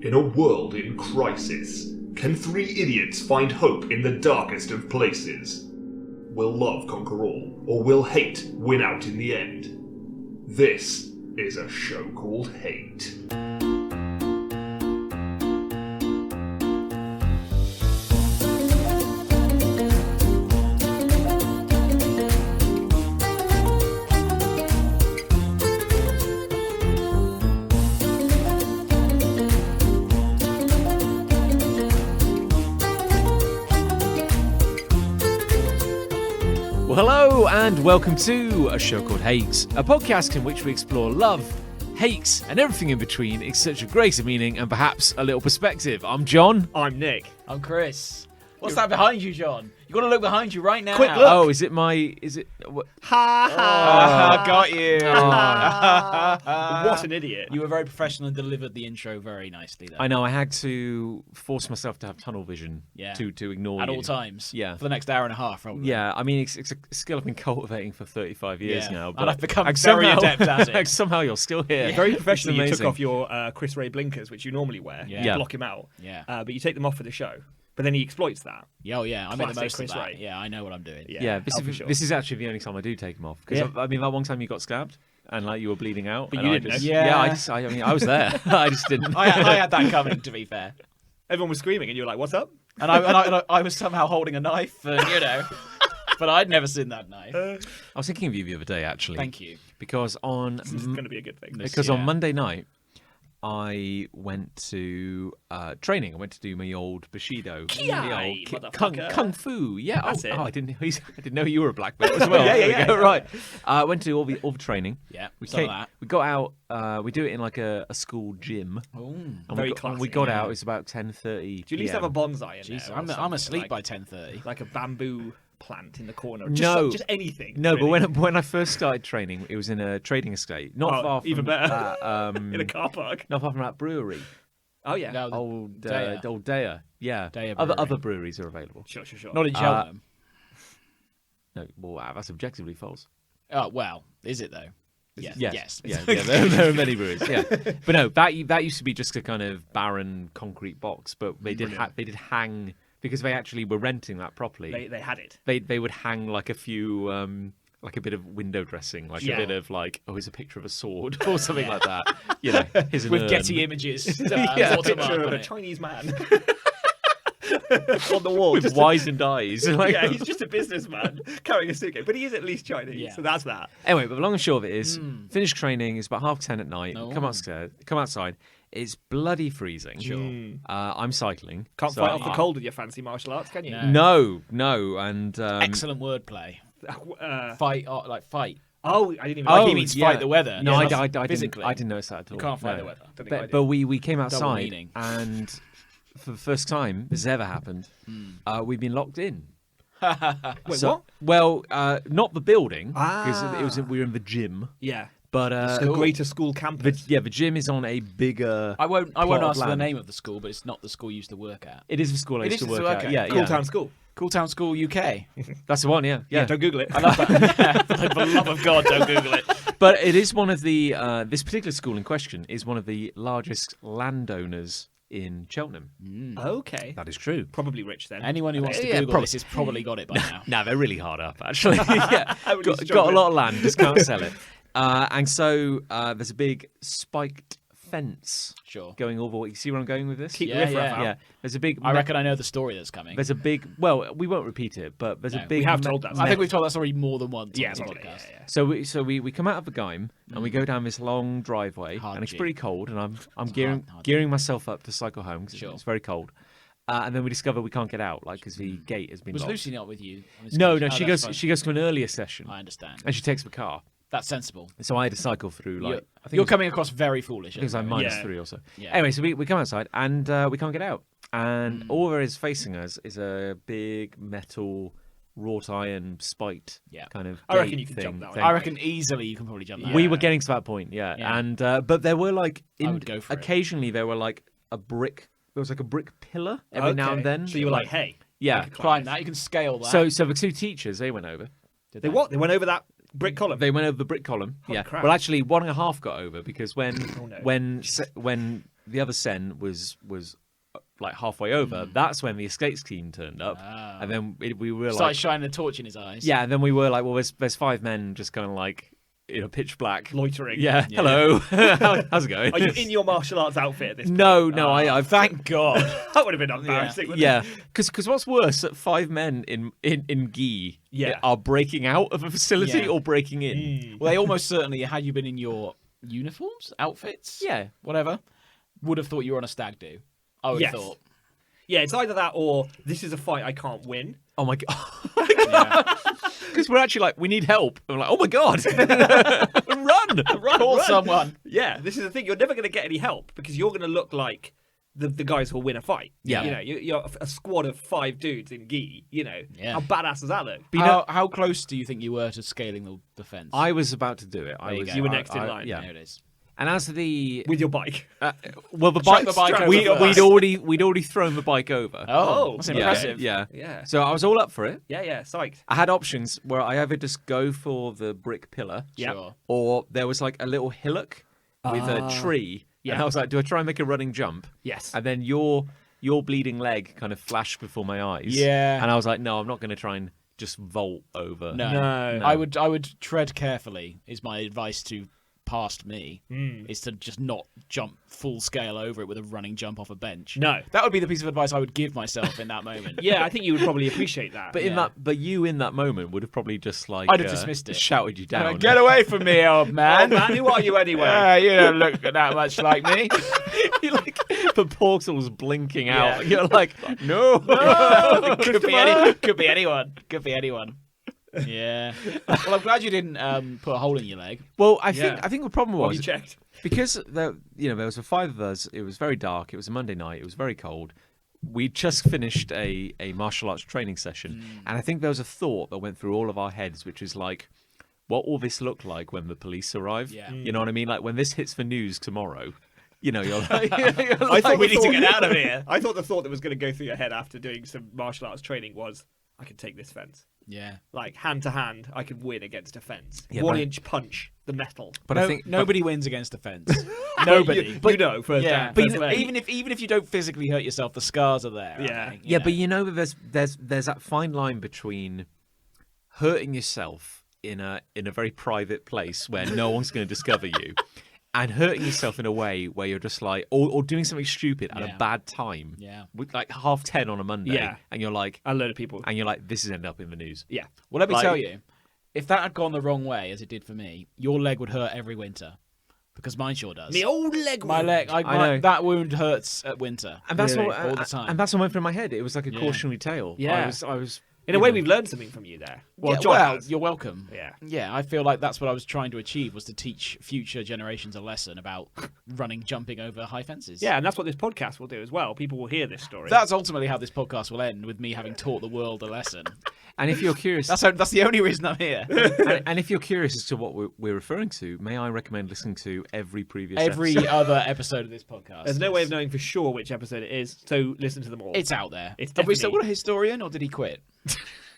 In a world in crisis, can three idiots find hope in the darkest of places? Will love conquer all, or will hate win out in the end? This is a show called Hate. Hello and welcome to a show called Hate, a podcast in which we explore love, hate, and everything in between in search of greater meaning and perhaps a little perspective. I'm John. I'm Nick. I'm Chris. What's that behind you, John? You got to look behind you right now. Quick look. Oh, is it? Ha ha! Got you. What an idiot. You were very professional and delivered the intro very nicely there. I know, I had to force myself to have tunnel vision Yeah. to ignore At you. all times. Yeah. For the next hour and a half, probably. Yeah, I mean, it's a skill I've been cultivating for 35 years Yeah. now. But And I've become very somehow, adept at it. Somehow you're still here. Yeah, very professionally, you It's took amazing. off your Chris Ray blinkers, which you normally wear. Yeah. You block him out. Yeah. But you take them off for the show. But then he exploits that. Yeah, oh, yeah. I made the Classic most Chris of that. Ray. Yeah, I know what I'm doing. Yeah, for sure. this is actually the only time I do take them off. Because, Yeah. I mean, that one time you got stabbed and like you were bleeding out. But and you I didn't just, know. Yeah. I mean, I was there. I just didn't. I had that coming, to be fair. Everyone was screaming, and you were like, "What's up?" And I was somehow holding a knife, and, but I'd never seen that knife. I was thinking of you the other day, actually. Thank you. Because on This is going to be a good thing. on Monday night, I went to training. I went to do my old Bushido, Ki-ai, the old motherfucker. kung fu. Yeah, That's it. I didn't know you were a black belt as well. Yeah, There we yeah. go. Right. I went to all the training. Yeah, We saw that. We got out. We do it in like a school gym. Oh, And Very we got, classy, we got yeah. out. It's about 10:30. Do you at least have a bonsai in Jesus, there? or I'm something? asleep like, by 10:30. like a bamboo plant in the corner. No. Just anything. No, really. but when I first started training, it was in a trading estate, not far from even better. that, in a car park. not far from that brewery. Oh yeah. No, Old Daya. Old Daya, yeah. Daya Other Brewery. breweries are available. Sure. Not in Cheltenham. No, well, wow, that's objectively false. Oh, well, is it, though? Yes, Yes. yeah. There are many breweries. Yeah, but no, that used to be just a kind of barren concrete box. But they did hang because they actually were renting that properly. They had it. They would hang like a few. Like a bit of window dressing, like Yeah. a bit of like, here's a picture of a sword or something like that. You know, here's an With urn. Getty Images. Yeah, watermark Picture of on a it. Chinese man on the wall. with wizened eyes. Like, Yeah, he's just a businessman carrying a suitcase, but he is at least Chinese, Yeah. so that's that. Anyway, but the long and short of it is, finished training. It's about 10:30 at night. Oh. Come outside. It's bloody freezing. Sure. I'm cycling. Can't so fight off the I- cold with your fancy martial arts, can you? No, and Excellent wordplay. Fight. Oh, I didn't even. Oh, he means fight the weather. No, Yeah, I physically. didn't notice that at all. You can't fight no. the weather. Don't think I did. But we came outside, meaning. and for the first time this has ever happened, we've been locked in. Wait, what? Well, not the building because we were in the gym, Yeah, but the greater school campus. the gym is on a bigger. I won't plot of ask the land. name of the school, but it's not the school you used to work at. It is the school I It used is to the work school, at. okay. Yeah, Cool yeah. Town School. Cool Town School UK. That's the one. Yeah, Yeah, don't Google it. I love that. For the love of God, don't Google it. But it is one of the. This particular school in question is one of the largest landowners in Cheltenham. Okay, That is true. probably rich then. Anyone who wants to Yeah, Google probably. this has probably got it by now. No, they're really hard up, actually. Yeah, I would be got a struggling. lot of land, just can't sell it. And so there's a big spiked fence Sure. going all the way. You see where I'm going with this? Keep Yeah, the riffraff yeah. out. Yeah, there's a big. I reckon I know the story that's coming. There's a big. Well, we won't repeat it, but there's a No, big. we have told that. I think we've told that story more than once Yeah, on this probably, podcast. yeah. So we come out of the game and we go down this long driveway, Hard and it's G. pretty cold, and I'm hard gearing myself up to cycle home because Sure. it's very cold. And then we discover we can't get out, like because the gate has been Was locked. Lucy not with you? on this No, occasion? no, Oh, she that's goes. fine. She goes to an earlier session, I understand. and she takes the car. That's sensible. So I had to cycle through like You're, I think you're it was- coming across very foolish. It was like anyway. Yeah. -3 or so. Yeah. Anyway, so we come outside and we can't get out. And all there is facing us is a big metal wrought iron spiked Yeah. kind of I reckon gate you can thing. jump that way. I reckon easily you can probably jump that. We Yeah. were getting to that point, yeah. Yeah. And but there were like I would go for it. occasionally there were like a brick. There was like a brick pillar every now and Okay. then. So you were like, hey. yeah. I could Climb that. You can scale that. So the two teachers they went over. Did They what? They went over that brick column. They went over the brick column. Holy yeah. crap. Well, actually, 1.5 got over because when Oh, no. when the other sen was like halfway over. That's when the escapes team turned up, and then we were Started like, shining a torch in his eyes. yeah, and then we were like, well, there's 5 men just kind of like, pitch black. Loitering. Yeah. Hello. How's it going? Are you in your martial arts outfit at this point? No. I Thank God. That would have been embarrassing. wouldn't it? Yeah, because what's worse, that 5 men in gi are breaking out of a facility Yeah. or breaking in. Well, they almost certainly, had you been in your uniforms, outfits, Yeah. whatever, would have thought you were on a stag do. I would have Yes. thought. Yeah, it's either that or this is a fight I can't win. Oh my god. Yeah. Because we're actually like, we need help. And we're like, oh my god. Run. Call someone. Yeah, this is the thing. You're never going to get any help because you're going to look like the guys who'll win a fight. Yeah. You know, you're a squad of 5 dudes in gi. You know, Yeah. how badass does that look? How close do you think you were to scaling the fence? I was about to do it. You were next in line. Yeah. There it is. And as the With your bike. well, the Chuck bike, the bike over we'd first. already thrown the bike over. Oh, that's Yeah. impressive. Yeah. Yeah. So I was all up for it. Yeah, psyched. I had options where I either just go for the brick pillar, Yeah. Sure. or there was like a little hillock with a tree. Yeah. And I was like, do I try and make a running jump? Yes. And then your bleeding leg kind of flashed before my eyes. Yeah. And I was like, no, I'm not going to try and just vault over. No. No. I would tread carefully. Is my advice to past me is to just not jump full scale over it with a running jump off a bench. No. That would be the piece of advice I would give myself in that moment. Yeah, I think you would probably appreciate that. But you in that moment would have probably just like I'd have dismissed it. shouted you down. Get away from me, old Oh, man. man, who are you anyway? You don't look that much like me. You're like the portal's blinking out. You're like, no. could be anyone. Could be anyone. Yeah. Well, I'm glad you didn't put a hole in your leg. Well, I Yeah. think the problem Have was you checked? because there was 5 of us. It was very dark. It was a Monday night. It was very cold. We just finished a martial arts training session, and I think there was a thought that went through all of our heads, which is like, what will this look like when the police arrive? Yeah. You know what I mean? Like when this hits the news tomorrow. You're like, I thought we need to get out of here. I thought the thought that was going to go through your head after doing some martial arts training was, I could take this fence. Yeah. Like, hand to hand, I could win against a fence. Yeah, 1-inch punch, the metal. but I think nobody wins against a fence. Nobody. You know, first yeah, hand, but first leg. even if you don't physically hurt yourself, the scars are there. Yeah. aren't they? Yeah, but you know that there's that fine line between hurting yourself in a very private place where no one's going to discover you, and hurting yourself in a way where you're just like, or doing something stupid at Yeah. a bad time. Yeah. With like 10:30 on a Monday. Yeah. And you're like, A load of people. this is ended up in the news. Yeah. Well, let me Like- tell you, if that had gone the wrong way, as it did for me, your leg would hurt every winter, because mine sure does. The old leg My wound. leg, I know. that wound hurts at winter. And that's Really? what All the time. And that's what went through my head. It was like a Yeah. cautionary tale. Yeah. I was In a way, we've learned something from you there. Well, John has. you're welcome. Yeah. Yeah, I feel like that's what I was trying to achieve, was to teach future generations a lesson about jumping over high fences. Yeah, and that's what this podcast will do as well. People will hear this story. That's ultimately how this podcast will end, with me having taught the world a lesson. And if you're curious, That's the only reason I'm here. and if you're curious as to what we're referring to, may I recommend listening to every previous Every episode? other episode of this podcast. There's no way of knowing for sure which episode it is, so listen to them all. It's out there. It's Have we still definitely- got a historian, or did he quit?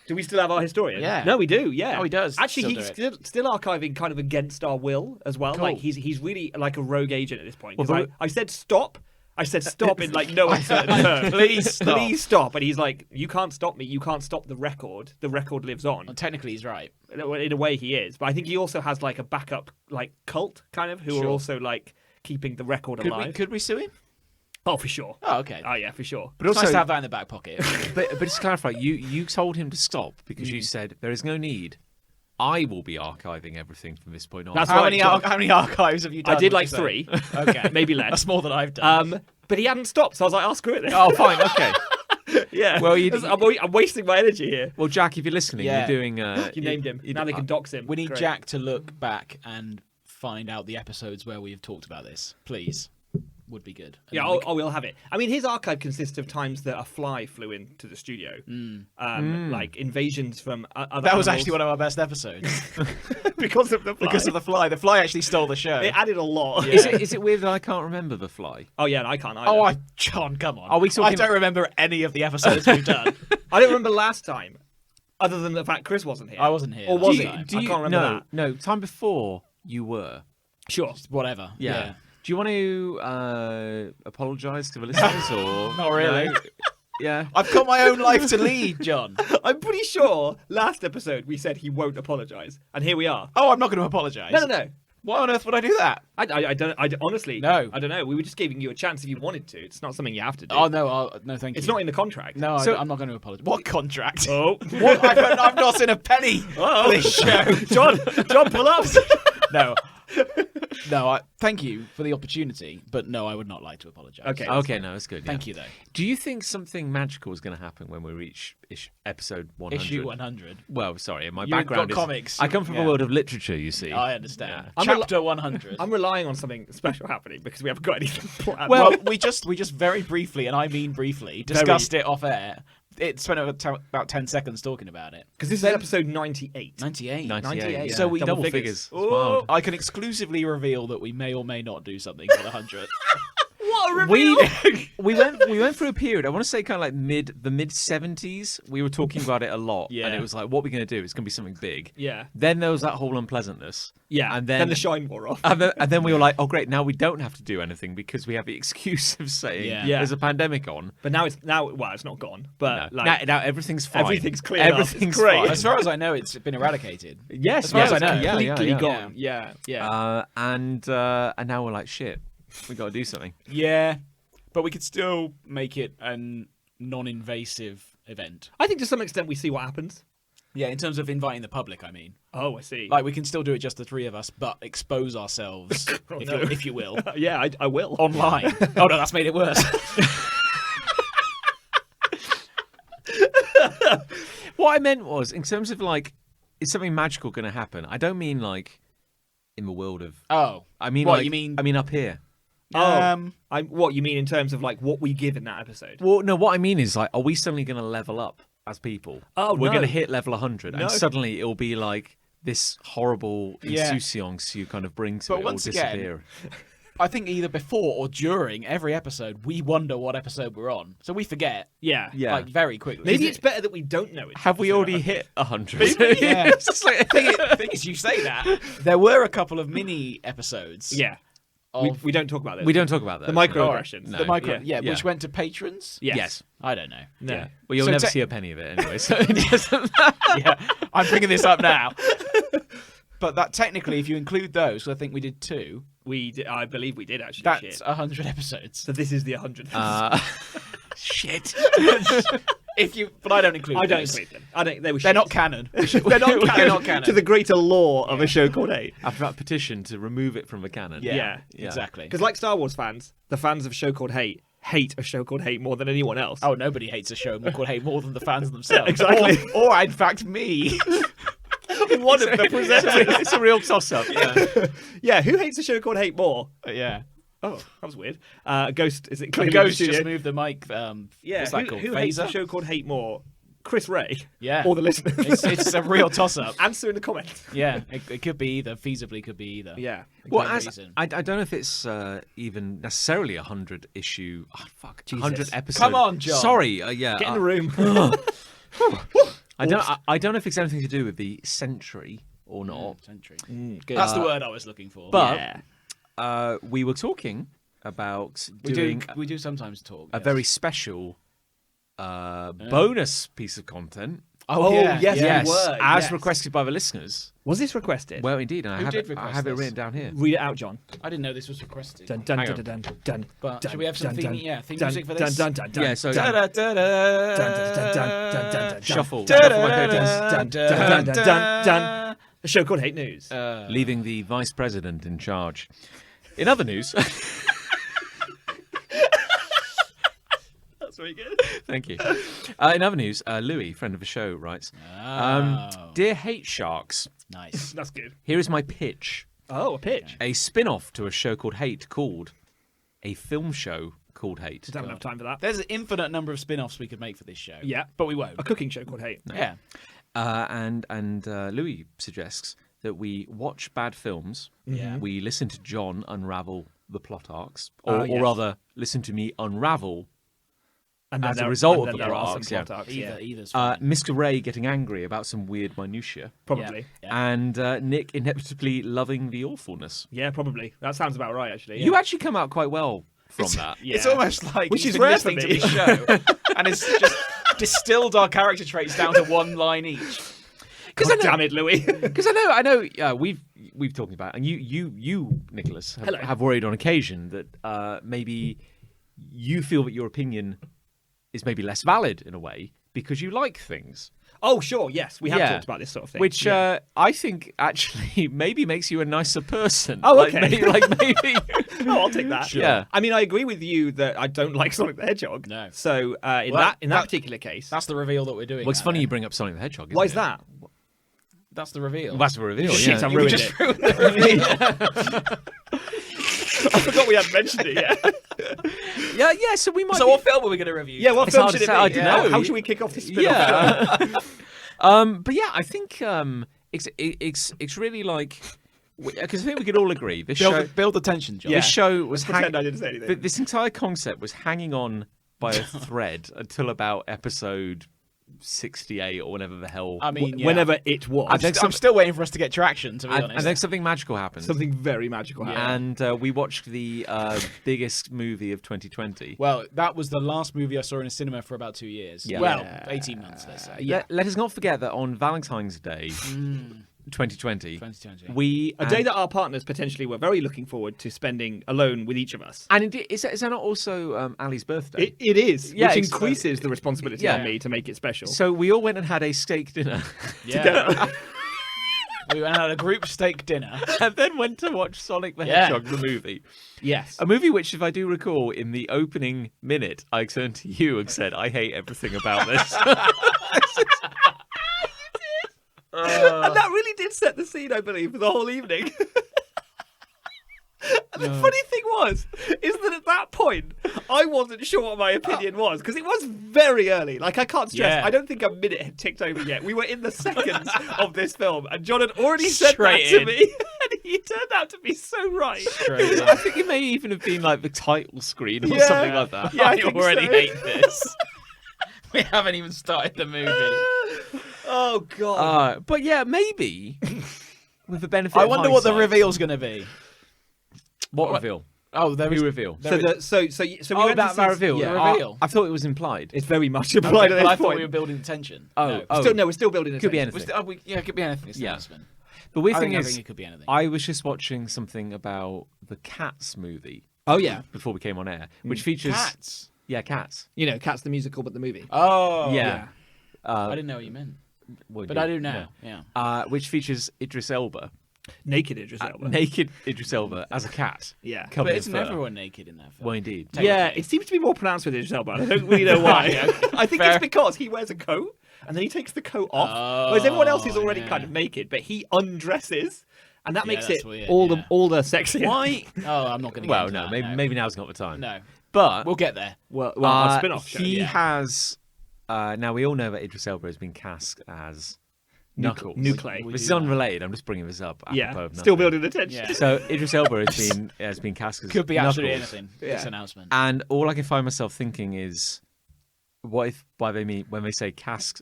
Do we still have our historian? Yeah. No, we do. Yeah. Oh, he does Actually, still he's do still archiving kind of against our will as well. Cool. Like he's really like a rogue agent at this point. 'Cause Well, I said stop. I said stop in like no uncertain terms. Please stop. Please stop. And he's like, you can't stop me. You can't stop the record. The record lives on. Well, technically, he's right. In a way, he is. But I think he also has like a backup like cult kind of who are Sure. also like keeping the record alive. Could we sue him? Oh, for sure. Oh, okay. Oh yeah, for sure. But It's also, nice to have that in the back pocket. but just to clarify, you told him to stop because you said there is no need. I will be archiving everything from this point on. That's how right, many John. how many archives have you done? I did would like you say? 3. Okay, Maybe less. That's more than I've done. But he hadn't stopped, so I was like, "Oh, screw it then." Oh, fine, okay. Yeah. Well, I'm wasting my energy here. Well, Jack, if you're listening, Yeah. you're doing. You named him. Now they can dox him. we need Great. Jack to look back and find out the episodes where we have talked about this. Please, would be good. And Yeah, then we we'll have it. I mean, his archive consists of times that a fly flew into the studio, like invasions from other. that was animals. actually one of our best episodes because of the fly. because of the fly. The fly actually stole the show. It added a lot. Is it weird that I can't remember the fly? Oh yeah, and I can't. Either. Oh, John, come on. Are we talking- I don't remember any of the episodes we've done. I don't remember last time, other than the fact Chris wasn't here. I wasn't here. Or was Do he? you- I can't remember that. No, time before you were. Sure. Whatever. Yeah. Do you want to apologise to the listeners or Not really. No? Yeah. I've got my own life to lead, John. I'm pretty sure last episode we said he won't apologise, and here we are. Oh, I'm not going to apologise. No. Why on earth would I do that? I don't. Honestly, No. I don't know. We were just giving you a chance if you wanted to. It's not something you have to do. Oh no, no, thank you. It's not in the contract. No, So- I'm not going to apologise. What contract? Oh, What? I've not seen a penny for this show. John, pull up. No. Thank you for the opportunity, but no, I would not like to apologise. Okay. Okay, no, it's good. Thank you, though. Do you think something magical is going to happen when we reach episode 100? Issue 100. Well, sorry, my You've background got is comics. I come from Yeah. a world of literature. You see. I understand. I'm Chapter 100. I'm relying on something special happening because we haven't got anything planned. Well, we just very briefly, and I mean briefly, discussed it off air. It spent about 10 seconds talking about it. because this is episode 98. 98. 98. yeah. So we Double double figures. figures. It's Ooh. wild. I can exclusively reveal that we may or may not do something for the 100th. What a We reveal! we went through a period. I want to say kind of like mid 70s. We were talking about it a lot, Yeah. and it was like, what are we going to do? It's going to be something big. Yeah. Then there was that whole unpleasantness. Yeah. and then the shine wore off. And then we were like, oh great, now we don't have to do anything because we have the excuse of saying Yeah. there's a pandemic on. But now it's not gone. But No. like now everything's fine. everything's cleared up. It's Everything's great. fine. As far as I know, it's been eradicated. Yes, as far as I know. completely yeah. gone. Yeah. And now we're like, shit, we got to do something. Yeah, but we could still make it a non-invasive event. I think to some extent we see what happens. Yeah, in terms of inviting the public, I mean. Oh, I see. Like, we can still do it just the three of us, but expose ourselves, if you will, yeah, I will. online. Oh, no, that's made it worse. What I meant was, in terms of like, is something magical going to happen? I don't mean like in the world of. Oh. I mean, What, like, you mean- I mean up here. What you mean in terms of like what we give in that episode? Well, no, what I mean is like, are we suddenly going to level up as people? Oh, we're no. going to hit level 100, No. and suddenly it'll be like this horrible Yeah. insouciance you kind of bring to But it will once again, disappear. I think either before or during every episode, we wonder what episode we're on. So we forget, Yeah. Yeah. like, very quickly. Maybe it's better that we don't know it. Have we already hit 100? Yeah. It's just like- thing is, you say that. There were a couple of mini episodes. Yeah. Of We don't talk about this. we don't talk about that. The microaggressions. No. the micro, Yeah. yeah, which went to patrons. Yes. I don't know. No. Yeah. Well, you'll So never te- see a penny of it anyway. So it doesn't Yeah, I'm bringing this up now. But that technically, if you include those, I think we did 2. I believe we did actually. That's Shit. 100 episodes. So this is the 100th. shit. But I don't include. I don't those. include them. I don't. They were. They're shit. not canon. They're not canon. To the greater lore of a show called 8. After that petition to remove it from the canon. Yeah. Exactly. Because like Star Wars fans, the fans of a show called hate a show called Hate more than anyone else. Oh, nobody hates a show called Hate more than the fans themselves. Exactly. Or in fact, me. One of the presenters. It's a real toss-up. Yeah. Yeah, who hates a show called Hate more? Yeah. Oh, that was weird. Ghost, is it The clearly Ghost the studio? just moved the mic. Yeah, what's that who, called? who hates a Phaser? show called Hate more? Chris Ray? Yeah. Or the listeners? It's a real toss-up. Answer in the comments. Yeah, it could be either. Feasibly could be either. Yeah. Well, Great as, reason. I don't know if it's even necessarily 100 issue. Oh, fuck. 100 episode. Come on, John. Sorry. Yeah. Get in the room. I don't know if it's anything to do with the century or not. Century. Good. That's the word I was looking for. But Yeah. we were talking about we doing do sometimes talk. a yes. very special bonus piece of content. Oh, yeah. yes, Yes, we were. as yes. requested by the listeners. Was this requested? Well, indeed, and Who I did have it request this? written down here. Read it out, John. I didn't know this was requested. Dun dun Hang dun on. dun dun dun. But dun, should we have some dun, theme- dun, yeah, theme dun, music for dun, this? Dun dun dun. Yeah, so dun, dun, dun, dun, dun, dun, dun, dun, Shuffle. dun, Shuffle my dun, favourites. dun, dun, dun, dun, dun. A show called Hate News. Leaving the vice president in charge. In other news, That's very good. thank you. In other news, Louis, friend of the show, writes, "Dear Hate Sharks, Nice. That's good. here is my pitch: Oh, a pitch. a spin-off to a show called Hate, called a film show called Hate." Don't have enough time for that. There's an infinite number of spin-offs we could make for this show. Yeah. But we won't. A cooking show called Hate. Yeah. And Louis suggests that we watch bad films. Yeah. We listen to John unravel the plot arcs, or Yes. rather, listen to me unravel And as a result of the there plot are arcs. some Yeah. plot arcs, yeah. Either's fine. Mr. Ray getting angry about some weird minutiae. Probably. Yeah. And Nick inevitably loving the awfulness. Yeah, probably. That sounds about right, actually. Yeah. You actually come out quite well from that. Yeah. It's almost like Which he's is been rare for listening me. to the show, and it's just distilled our character traits down to one line each. God damn it, Louis. Because I know, we've talked about, and you, Nicholas, have worried on occasion that maybe you feel that your opinion is maybe less valid in a way because you like things. Oh, sure, yes. We have talked about this sort of thing. Which I think actually maybe makes you a nicer person. Oh, Like, okay. maybe. Oh, I'll take that. Sure. Yeah. I mean, I agree with you that I don't like Sonic the Hedgehog. No. So in that particular case, That's the reveal that we're doing. Well, it's now, funny then. you bring up Sonic the Hedgehog. Isn't why is it? that? That's the reveal. Well, that's the reveal. Shit, yeah. I've You ruined just it. ruined the reveal. I forgot we hadn't mentioned it yet. yeah. So we might. So what film are we going to review? Yeah, what It's film hard should to it say. be? I don't know. How should we kick off this spin-off? Yeah. But yeah, I think it's really like because I think we could all agree this show. build the tension, John. This show was Pretend I didn't say anything. this entire concept was hanging on by a thread until about episode 68 or whatever the hell. I mean, yeah. Whenever it was. I'm still waiting for us to get traction, to be and honest. then something magical happened. Something very magical happened. And we watched the biggest movie of 2020. Well, that was the last movie I saw in a cinema for about 2 years. Yeah. Well, Yeah. 18 months, let's say. Let us not forget that on Valentine's Day 2020, 2020. we A day that our partners potentially were very looking forward to spending alone with each of us. and indeed, is that not also Ali's birthday? It is, Yeah, which it's- increases the responsibility Yeah. on me to make it special. So we all went and had a steak dinner, Yeah. We went out a group steak dinner. and then went to watch Sonic the Yeah. Hedgehog the movie. Yes. A movie which, if I do recall, in the opening minute, I turned to you and said, "I hate everything about this." And that really did set the scene, I believe, for the whole evening. And the funny thing is that at that point, I wasn't sure what my opinion was, because it was very early. Like, I can't stress, Yeah. I don't think a minute had ticked over yet. We were in the seconds of this film, and John had already said Straight that to in. me, and he turned out to be so right. I think it may even have been like the title screen or Yeah. something like that. Yeah, I I think already so. hate this. We haven't even started the movie. Oh, God. But yeah, maybe with the benefit. I of wonder what the hindsight- reveal's going to be. What reveal? Oh, there Who is reveal? So we went to see- reveal. Yeah. The reveal. I thought it was implied. It's very much Okay, implied but at I this thought point. we were building the tension. Oh, No. We're still building the Could be tension. anything. Yeah, it could be anything. It's Yeah. announcement. The weird I thing think is, it could be anything. I was just watching something about the Cats movie Oh, yeah. before we came on air, which features Cats. Yeah, Cats. You know, Cats the musical, but the movie. Oh, Yeah. I didn't know what you meant, Well, but yeah, I do now. Yeah. which features Idris Elba, Naked Idris Elba. naked Idris Elba as a cat. Yeah. covered But in isn't fur. everyone naked in that film? Well, indeed. Yeah, it seems to be more pronounced with Idris Elba. I don't really know why. I think Fair. it's because he wears a coat and then he takes the coat off, whereas everyone else is already yeah. kind of naked, but he undresses, and that Yeah, makes that's it weird, all yeah. the sexier. Why? Oh, I'm not going to. Well, no, maybe now's not the time. No, But we'll get there. Well, a spin-off show. he Yeah. has. Now we all know that Idris Elba has been cast as Knuckles. Nuclei. This is unrelated. I'm just bringing this up. Yeah, apropos of still nothing. building the tension. Yeah. So Idris Elba has been cast as Could be Knuckles. absolutely anything. This Yeah. announcement. And all I can find myself thinking is, what if by they mean when they say cast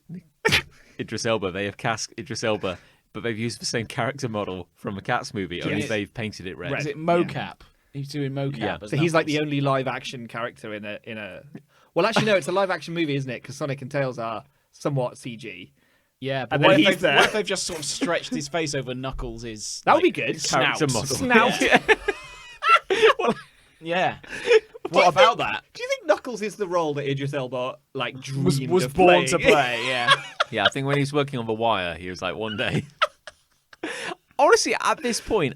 Idris Elba, they have cast Idris Elba, but they've used the same character model from a Cats movie, only Yes. they've painted it red. Red. Is it mocap? He's doing mocap. Yeah. as So he's like the Knuckles. only live-action character in a. Well, actually, no, it's a live-action movie, isn't it? Because Sonic and Tails are somewhat CG. Yeah, but And what then if, he's they've, there. what if they've just sort of stretched his face over Knuckles' That would like, be good. Character snout. model. Snout. Yeah. What about that? Do you think Knuckles is the role that Idris Elba dreamed Was of born playing? to play. Yeah. Yeah, I think when he was working on The Wire, he was like, one day. Honestly, at this point,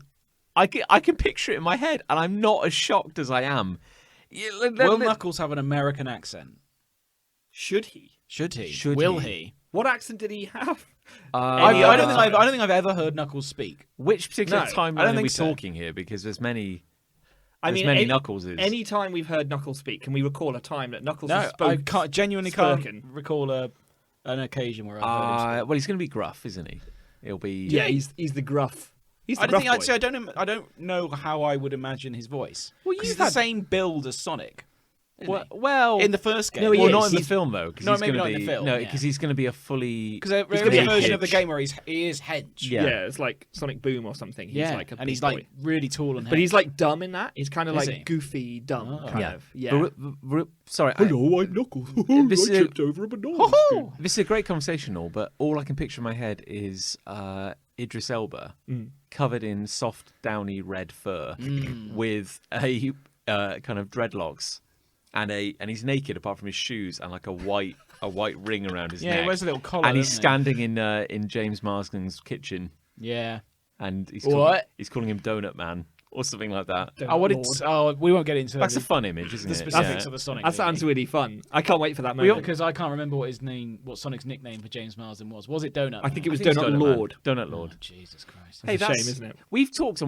I can picture it in my head, and I'm not as shocked as I am. Will Knuckles have an American accent? Should he? Should he? Should Will he? he? What accent did he have? I other don't think time? I don't think I've ever heard Knuckles speak. Which particular No, timeline I don't are we think so. talking here? Because there's many. I There's mean, many Knuckleses. Any time we've heard Knuckles speak, can we recall a time that Knuckles No, has spoken? I genuinely spoken. can't recall an occasion where I've heard him speak. Well, he's going to be gruff, isn't he? He'll be. Yeah, he's the gruff. He's the I don't gruff think I'd boy. say I don't know how I would imagine his voice. Well, Because you've it's the had- same build as Sonic. Well, In the first game. No, he well, is. not in the He's- film though. 'Cause No, he's maybe gonna not in be, the film, No, yeah. because he's going to be a fully. Because there's gonna be a a version of the hitch. game where he is hench. Yeah. it's like Sonic Boom or something. He's Yeah, like a and he's big like boy. really tall and hench. But he's like dumb in that. He's kind of Is like he? goofy, dumb Oh. kind Yeah. of. Yeah. Sorry. Hello, I'm Knuckles. This I is- tripped over a banana. skin. This is a great conversation, all, but all I can picture in my head is Idris Elba covered in soft, downy red fur with a kind of dreadlocks, and he's naked apart from his shoes and like a white ring around his neck. he wears a little collar. And he's doesn't he? standing in James Marsden's kitchen, Yeah. and he's What? he's calling him Donut Man or something like that. Oh, what did? Oh, we won't get into That's the, a fun image, isn't the it? specifics Yeah. of the Sonic. That sounds movie. really fun. I can't wait for that moment. Because I can't remember what Sonic's nickname for James Marsden was. Was it Donut? I think it was I think it's Donut Man. Lord. Donut Lord. Oh, Jesus Christ. Hey, a shame, that's isn't it? We've talked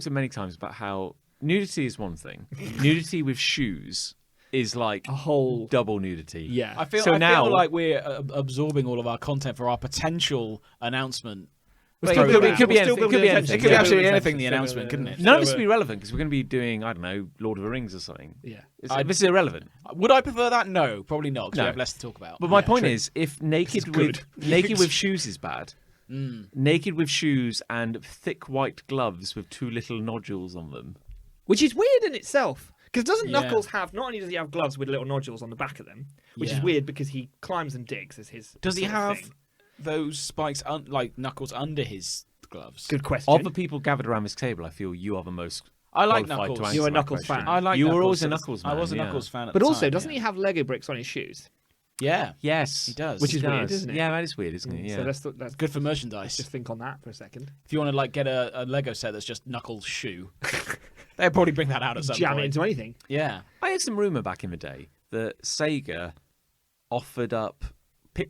many times about how nudity is one thing. Nudity with shoes is like A whole. double nudity. Yeah. I feel now like we're absorbing all of our content for our potential announcement. Well, Still it could be, building it could be that. anything. Still It could be building anything. attention. It could be Yeah. absolutely Still anything, the building announcement, couldn't it? attention. None of this would be relevant because we're going to be doing, I don't know, Lord of the Rings or something. Yeah. This is irrelevant. Would I prefer that? No, probably not, because No. we have less to talk about. But my Yeah, point true. is, if naked good. with shoes is bad, naked with shoes and thick white gloves with two little nodules on them. Which is weird in itself. Because doesn't Yeah. Knuckles have, not only does he have gloves with little nodules on the back of them, which is Yeah. weird because he climbs and digs as his. Does he sort of have thing. those spikes, like Knuckles, under his gloves? Good question. Of the people gathered around this table, I feel you are the most I like qualified Knuckles. to answer You're a that Knuckles question. fan. I like You Knuckles. were always a Knuckles man. I was a yeah. Knuckles fan at But the also, time, doesn't yeah. he have Lego bricks on his shoes? Yeah. Yes, He does. Which He is weird, does. isn't it? Yeah, that is weird, isn't it? Yeah. So let's Good for merchandise. just think on that for a second. If you want to get a Lego set that's just Knuckles' shoe, they'll probably bring that out at some Jam point. it into anything. Yeah. I had some rumor back in the day that Sega offered up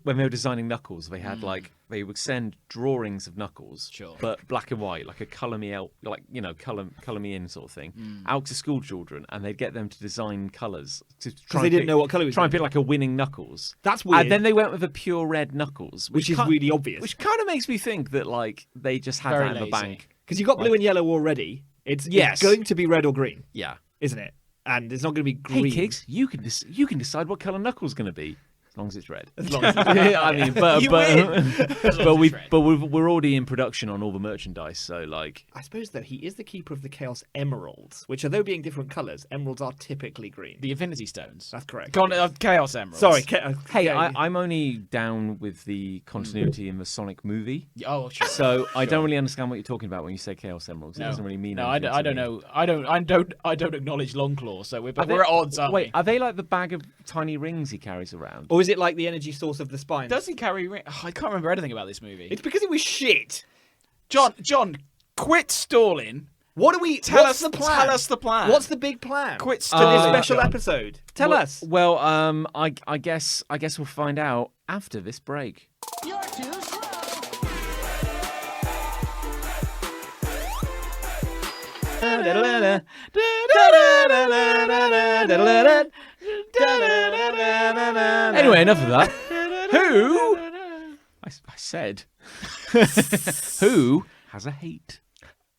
when they were designing Knuckles. They had they would send drawings of Knuckles, Sure. but black and white, like a color me out, like color me in sort of thing, out to school children, and they'd get them to design colors to try. they and didn't pick- know what colour he was Try and gonna pick like a winning Knuckles. That's weird. And then they went with a pure red Knuckles, which is ki- really obvious. which kind of makes me think that like they just had Very that in the lazy. bank. Because you've got blue and yellow already. It's Yes. going to be red or green, Yeah. isn't it? And it's not going to be Hey green. kids, you can decide what color Knuckles going to be. As long as it's red. As long as I mean, but You but, win. but we're already in production on all the merchandise, so like I suppose, though, he is the keeper of the Chaos Emeralds, which, although being different colours, emeralds are typically green. The Infinity Stones. That's correct. Chaos Emeralds. Sorry. hey, yeah, I'm only down with the continuity in the Sonic movie, Oh, sure. so I don't really understand what you're talking about when you say Chaos Emeralds. It No. doesn't really mean No, I anything don't, I to don't me. know. I don't acknowledge Longclaw, so we're Are they- at odds, aren't Wait, we? are they like the bag of tiny rings he carries around? Or is it like the energy source of the spine? Does he carry ring? Oh, I can't remember anything about this movie. It's because it was shit. John, quit stalling. What do we? Tell what's us the plan? Tell us the plan. What's the big plan? Quit for this stalling, special John. episode? Tell Well- us. Well, I guess we'll find out after this break. You're too slow. Anyway, enough of that. Who? I said. Who has a hate?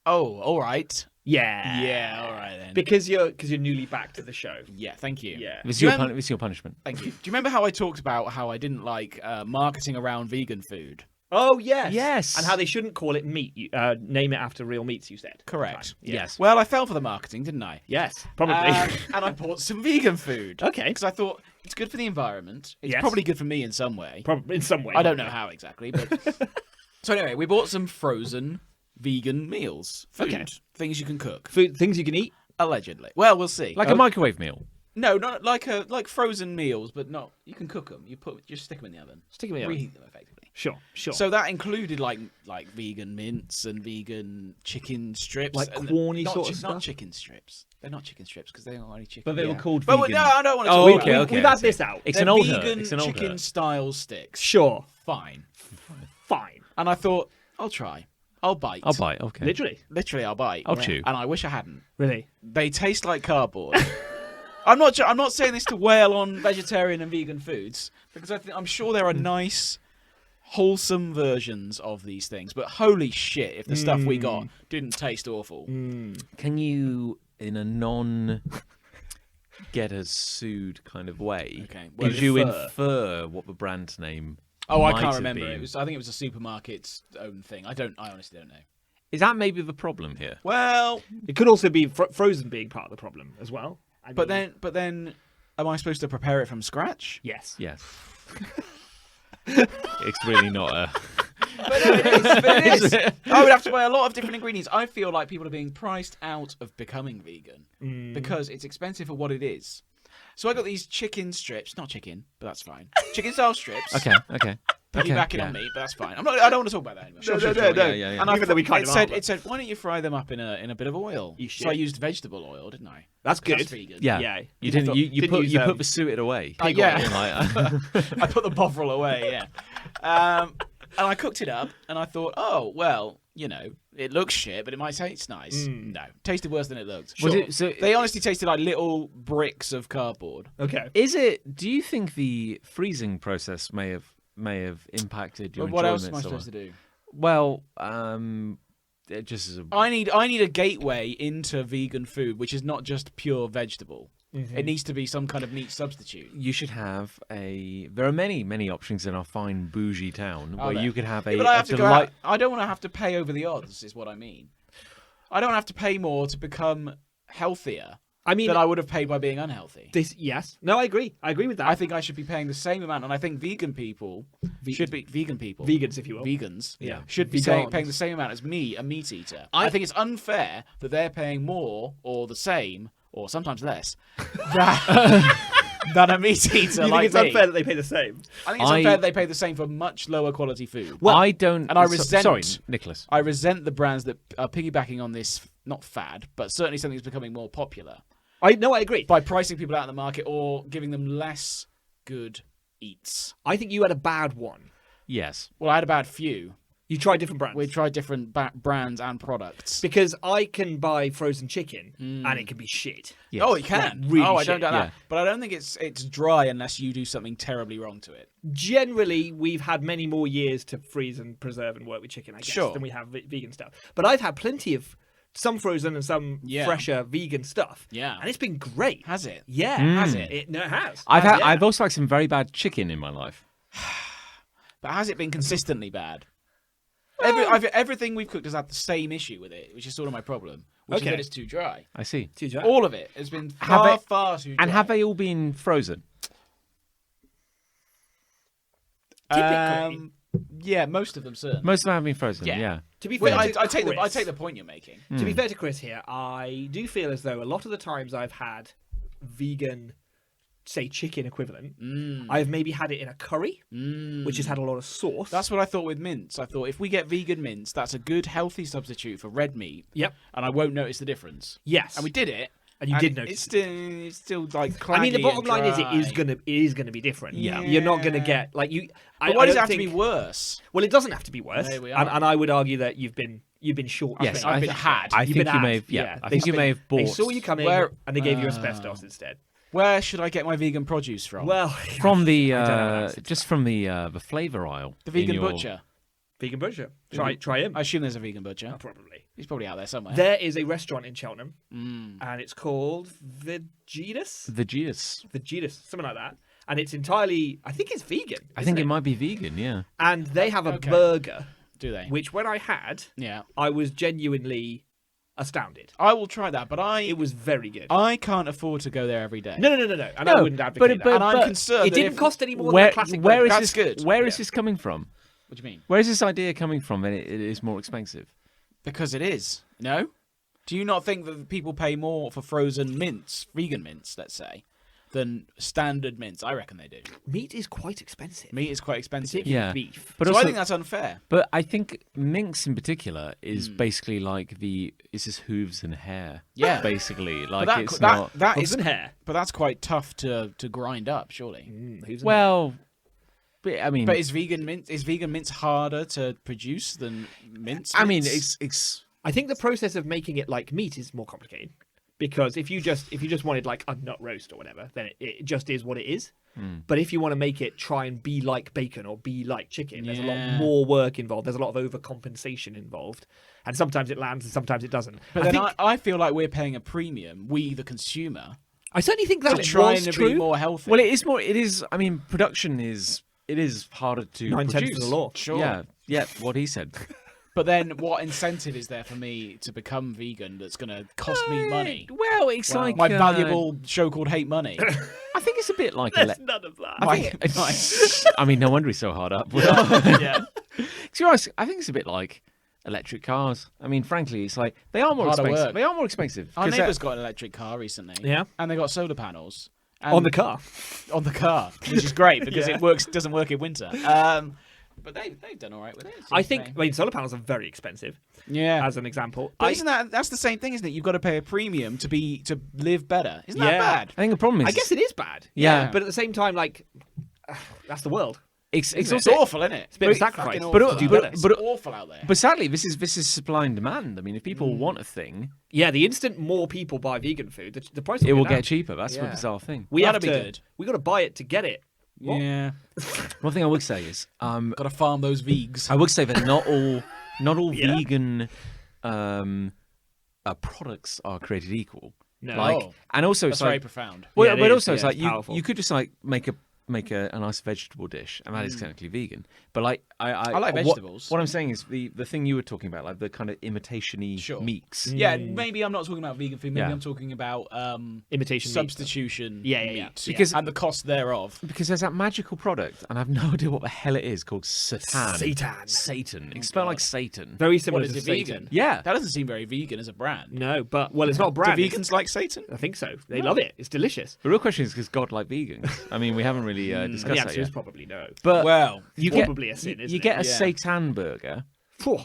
Oh, all right. Yeah. Yeah, all right then. Because you're newly back to the show. Yeah, thank you. Yeah. This is Do you your, remember- this is your punishment. Thank you. Do you remember how I talked about how I didn't like marketing around vegan food? Oh yes. Yes. And how they shouldn't call it meat. Name it after real meats. You said. Correct. Yeah. Yes. Well, I fell for the marketing, didn't I? Yes. Probably. And I bought some vegan food. Okay. Because I thought it's good for the environment. It's Yes. probably good for me in some way. Probably in some way. I don't know how exactly, but so anyway, we bought some frozen vegan meals. Food. Okay. Things you can cook. Food, things you can eat. Allegedly. Well, we'll see. Like a microwave meal. No, not like frozen meals, but not. You can cook them. Just stick them in the oven. Stick 'em in the oven. Reheat them effectively. Sure. So that included like vegan mince and vegan chicken strips, Like and corny not sort of Not stuff? chicken strips. They're not chicken strips because they aren't any chicken. But they were called But vegan. no, I don't want to. Oh, talk okay, about okay. We've I had see. this out. It's They're an old vegan It's an old chicken style sticks. Sure. Fine. Fine. And I thought I'll try. I'll bite. I'll buy. Okay. Literally. I'll bite. I'll chew. And I wish I hadn't. Really. They taste like cardboard. I'm not saying this to wail on vegetarian and vegan foods because I'm sure there are nice, wholesome versions of these things. But holy shit, if the stuff we got didn't taste awful. Can you, in a get us sued kind of way. Okay. Well, Did you infer. infer what the brand name? Oh, I might can't have remember. been? I think it was a supermarket's own thing. I honestly don't know. Is that maybe the problem here? Well, It could also be frozen being part of the problem as well. I but mean, then, am I supposed to prepare it from scratch? yes. Yes. It's really not a. It is. I would have to buy a lot of different ingredients. I feel like people are being priced out of becoming vegan because it's expensive for what it is. So I got these chicken strips, not chicken, but that's fine. Chicken style strips. Okay. Piggybacking on meat, but that's fine. I don't want to talk about that anymore. No. Yeah. And Even though we kind of are, it said, why don't you fry them up in a bit of oil? You So I should. used vegetable oil, didn't I? That's 'Cause good. That's vegan. Yeah. Yeah. You didn't. You Didn't put use, you put the suet away. Yeah. Like, I put the bovril away, yeah. And I cooked it up, and I thought, oh, well, it looks shit, but it might taste nice. No, tasted worse than it looked. Was it- so They honestly tasted like little bricks of cardboard. Okay. Is it? Do you think the freezing process may have impacted your But what else am enjoyment I somewhat? supposed to do? Well, it just as a. I need a gateway into vegan food, which is not just pure vegetable. It needs to be some kind of meat substitute. You should have a. There are many options in our fine bougie town where there? you could have Yeah, a. but I a have to go delight- out. I don't want to have to pay over the odds, is what I mean. I don't have to pay more to become healthier I mean, than I would have paid by being unhealthy. yes. No, I agree. I agree with that. I think I should be paying the same amount, and I think vegan people should be vegans, if you will. vegans Yeah. should be Vegans. paying the same amount as me, a meat eater. I think it's unfair that they're paying more or the same or sometimes less than a meat eater You like think it's me. unfair that they pay the same? I think it's unfair that they pay the same for much lower quality food. I don't. and I resent- Sorry, Nicholas. I resent the brands that are piggybacking on this, not fad, but certainly something that's becoming more popular I agree. by pricing people out in the market or giving them less good eats. I think you had a bad one. Yes. Well, I had a bad few. You tried different brands. We tried different brands and products. Because I can buy frozen chicken and it can be shit. Yes. Oh, it can. Like, really I shit, don't doubt yeah. that. But I don't think it's dry unless you do something terribly wrong to it. Generally, we've had many more years to freeze and preserve and work with chicken, I guess, Sure. than we have vegan stuff. But I've had plenty of some frozen and some Yeah. fresher vegan stuff. Yeah. And it's been great. Has it? Yeah. Has it? No, it has. I've Yeah. also had some very bad chicken in my life. But has it been consistently bad? Everything we've cooked has had the same issue with it, which is sort of my problem. Which is Okay. that it's too dry. I see. Too dry. All of it has been Have far, it- far too dry. And have they all been frozen? Typically. Yeah, most of them certainly. Most of them have been frozen. Yeah. Yeah. To be Wait, fair, to I take Chris, the point you're making. To be fair to Chris here, I do feel as though a lot of the times I've had vegan, say chicken equivalent, I've maybe had it in a curry, which has had a lot of sauce. That's what I thought with mince. I thought if we get vegan mince, that's a good, healthy substitute for red meat. Yep. And I won't notice the difference. Yes. And we did it. And you did notice. It's still like I mean, the claggy bottom and line is dry. it is gonna be different. Yeah. You're not gonna get like you. But why does it have to be worse? Well, it doesn't have to be worse. There we are. And I would argue that you've been short. Yes, I've been had. had. I You've think been you had. may have. Yeah. I They think you may have bought. They saw you come in Where- and they gave you asbestos instead. Where should I get my vegan produce from? Well, from the I don't know. just from the flavor aisle. the in vegan your- butcher. vegan butcher. Try him. I assume there's a vegan butcher. Probably. He's probably out there somewhere. There is a restaurant in Cheltenham, and it's called Vegetus, something like that. And it's entirely, I think it's vegan. I think isn't it might be vegan. Yeah. And they have a Okay. burger, Do they? which when I had, Yeah. I was genuinely astounded. I will try that, but It was very good. I can't afford to go there every day. No. And I No, wouldn't advocate but- that. And I'm but concerned It that didn't if- cost any more Where than a classic where burger. is That's this? good. Where Yeah. is this coming from? What do you mean? Where is this idea coming from? And it is more expensive. Because it is. No? Do you not think that people pay more for frozen mince, vegan mince, let's say, than standard mince? I reckon they do. Meat is quite expensive. Meat is quite expensive. Particularly Yeah. beef. But So also, I think that's unfair. but I think minx in particular is basically like it's just hooves and hair. Yeah. Basically, like But it's not. that Hooves is, and hair. but that's quite tough to grind up, surely. Hooves and hair. Well, but, I mean, But is vegan mince harder to produce than mince? I mean, mince? it's I think the process of making it like meat is more complicated. Because if you just wanted like a nut roast or whatever, then it just is what it is. But if you want to make it try and be like bacon or be like chicken, there's a lot Yeah. more work involved. There's a lot of overcompensation involved, and sometimes it lands and sometimes it doesn't. But I then think I feel like we're paying a premium, we the consumer, I certainly think to that try was and true. be more healthy. Well, it is more. It is. I mean, production is. It is harder to 9/10 produce. of the law. Sure. Yeah. Yeah. What he said. But then, what incentive is there for me to become vegan that's going to cost me money? Well, it's like My valuable show called Hate Money. I think it's a bit like. There's none of that. I mean, no wonder he's so hard up. Yeah. To be honest, I think it's a bit like electric cars. I mean, frankly, it's like they are more Harder expensive. work. They are more expensive. Our 'Cause neighbour's got an electric car recently. Yeah. And they got solar panels. And On the car. On the car, which is great because Yeah. it doesn't work in winter. But they've done all right with it. I think. I mean, solar panels are very expensive. Yeah. As an example. But that's the same thing, isn't it? You've got to pay a premium to live better. Isn't that Yeah. bad? I think the problem is. I guess it is bad. Yeah. But at the same time, like, that's the world. it's It's also awful, isn't it? It's a bit of a sacrifice. Fucking But- awful to do out better. there. It's awful out there. But sadly, this is supply and demand. I mean, if people want a thing, Yeah, the instant more people buy vegan food, the price will it will go down. get cheaper. That's the Yeah. bizarre thing. We That'd have be to. good. We got to buy it to get it. What? Yeah. One thing I would say is, Got to farm those vegs. I would say that not all Yeah. vegan products are created equal. No. Like, Oh. and also That's it's like, very profound. well, Yeah, it but is, also it's yeah, like it's powerful. you could just like make a nice vegetable dish, and that is technically vegan. But like I like vegetables. What I'm saying is the thing you were talking about, like the kind of imitation-y Sure. meats. Yeah, maybe I'm not talking about vegan food. Maybe Yeah. I'm talking about Imitation meat. substitution Yeah, yeah, meat. yeah. Because- and the cost thereof. Because there's that magical product, and I have no idea what the hell it is, called Satan. Satan. It's spelled like Satan. Very similar What is to it, Satan. vegan? Yeah. That doesn't seem very vegan as a brand. No, but well, it's not a Do brand. vegans like Satan? I think so. They love it. It's delicious. The real question is, does God like vegans? I mean, we haven't really And discussed the that answer yet. is probably no. But Well, you get probably a sin, you isn't get it? a Yeah. Satan burger, Phew.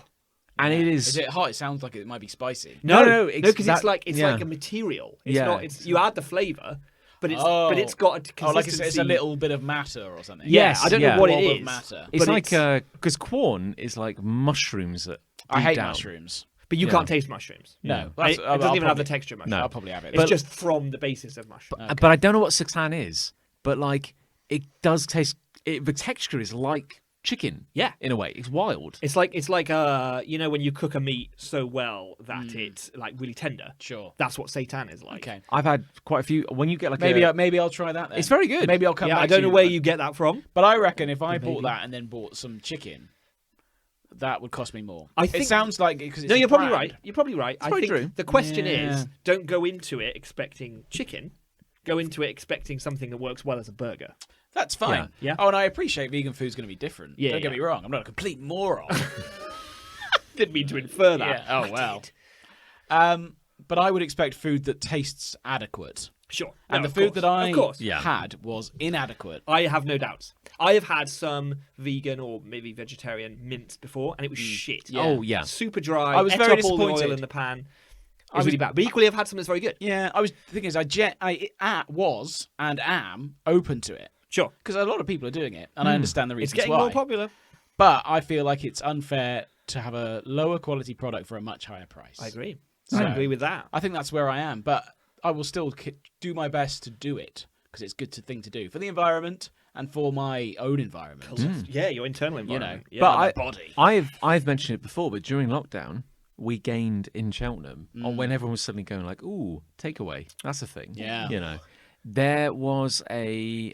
and it is. is it hot? It sounds like it might be spicy. No, because that- it's like yeah. a material. It's Yeah. not. It's you add the flavor, but it's Oh. but it's got a consistency. Oh, like it's a little bit of matter or something. Yeah, Yes, I don't yeah. know what Blob it of is. matter. It's but like because corn is like mushrooms that I deep hate down. mushrooms. But you Yeah. can't taste mushrooms. No, It that's- doesn't I'll even have the probably- texture of mushroom. No. I'll probably have it. It's But- just from the basis of mushroom. But I don't know what Satan is. But like, it does taste. The texture is like chicken. Yeah. In a way, it's wild. It's like you know when you cook a meat so well that it's like really tender. Sure. That's what seitan is like. Okay. I've had quite a few. When you get like Maybe I'll try that then. It's very good. Maybe I'll come Yeah, back I don't to know you, where but- you get that from. But I reckon if I bought Maybe. that and then bought some chicken, that would cost me more. I think- it sounds like because No, you're probably right. You're probably right. I probably think true. the question Yeah. is, don't go into it expecting chicken. Go into it expecting something that works well as a burger. That's fine. Yeah. Oh, and I appreciate vegan food's going to be different. Yeah, Don't get yeah. me wrong. I'm not a complete moron. Didn't mean to infer that. Yeah. Oh I well. did. But I would expect food that tastes adequate. Sure. And No, the of food course. that I of course. Yeah. had was inadequate. I have no doubts. I have had some vegan or maybe vegetarian mince before, and it was shit. Yeah. Oh yeah. Super dry. I was ate very up all the oil disappointed. in the pan. It I was was- really bad. But equally, I've had some that's very good. Yeah. The thing is, I was and am open to it Sure. because a lot of people are doing it, and I understand the It's reasons getting why. more popular. But I feel like it's unfair to have a lower quality product for a much higher price. I agree. So- I agree with that. I think that's where I am, but I will still do my best to do it because it's a good thing to do for the environment and for my own environment. Yeah, your internal You know, environment. Yeah, But my I- body. I've mentioned it before, but during lockdown, we gained in Cheltenham on when everyone was suddenly going like, "Ooh, takeaway, that's a thing." Yeah. you know, there was a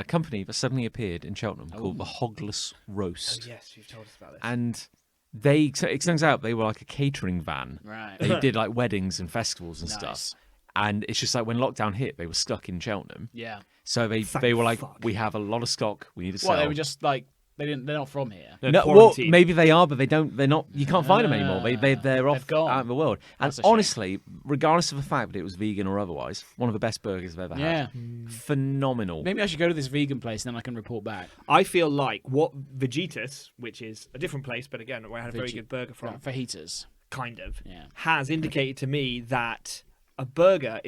company that suddenly appeared in Cheltenham called the Hogless Roast, Yes, you've told us about this. and it turns out they were like a catering van. Right. They did like weddings and festivals and Nice. stuff. And it's just like when lockdown hit, they were stuck in Cheltenham. Yeah. So they Thank were like, fuck. "We have a lot of stock. We need to sell." Well, they were just like they're not from here. They're No, well, quarantined. maybe they are, but they're not. You can't find them anymore. They're off gone. out of the world. And That's a shame. honestly, regardless of the fact that it was vegan or otherwise, one of the best burgers I've ever Yeah. had. Phenomenal. Maybe I should go to this vegan place and then I can report back. I feel like what Vegetus, which is a different place, but again, where I had a very Vege- good burger from, Fajitas. kind of, Yeah. has indicated to me that a burger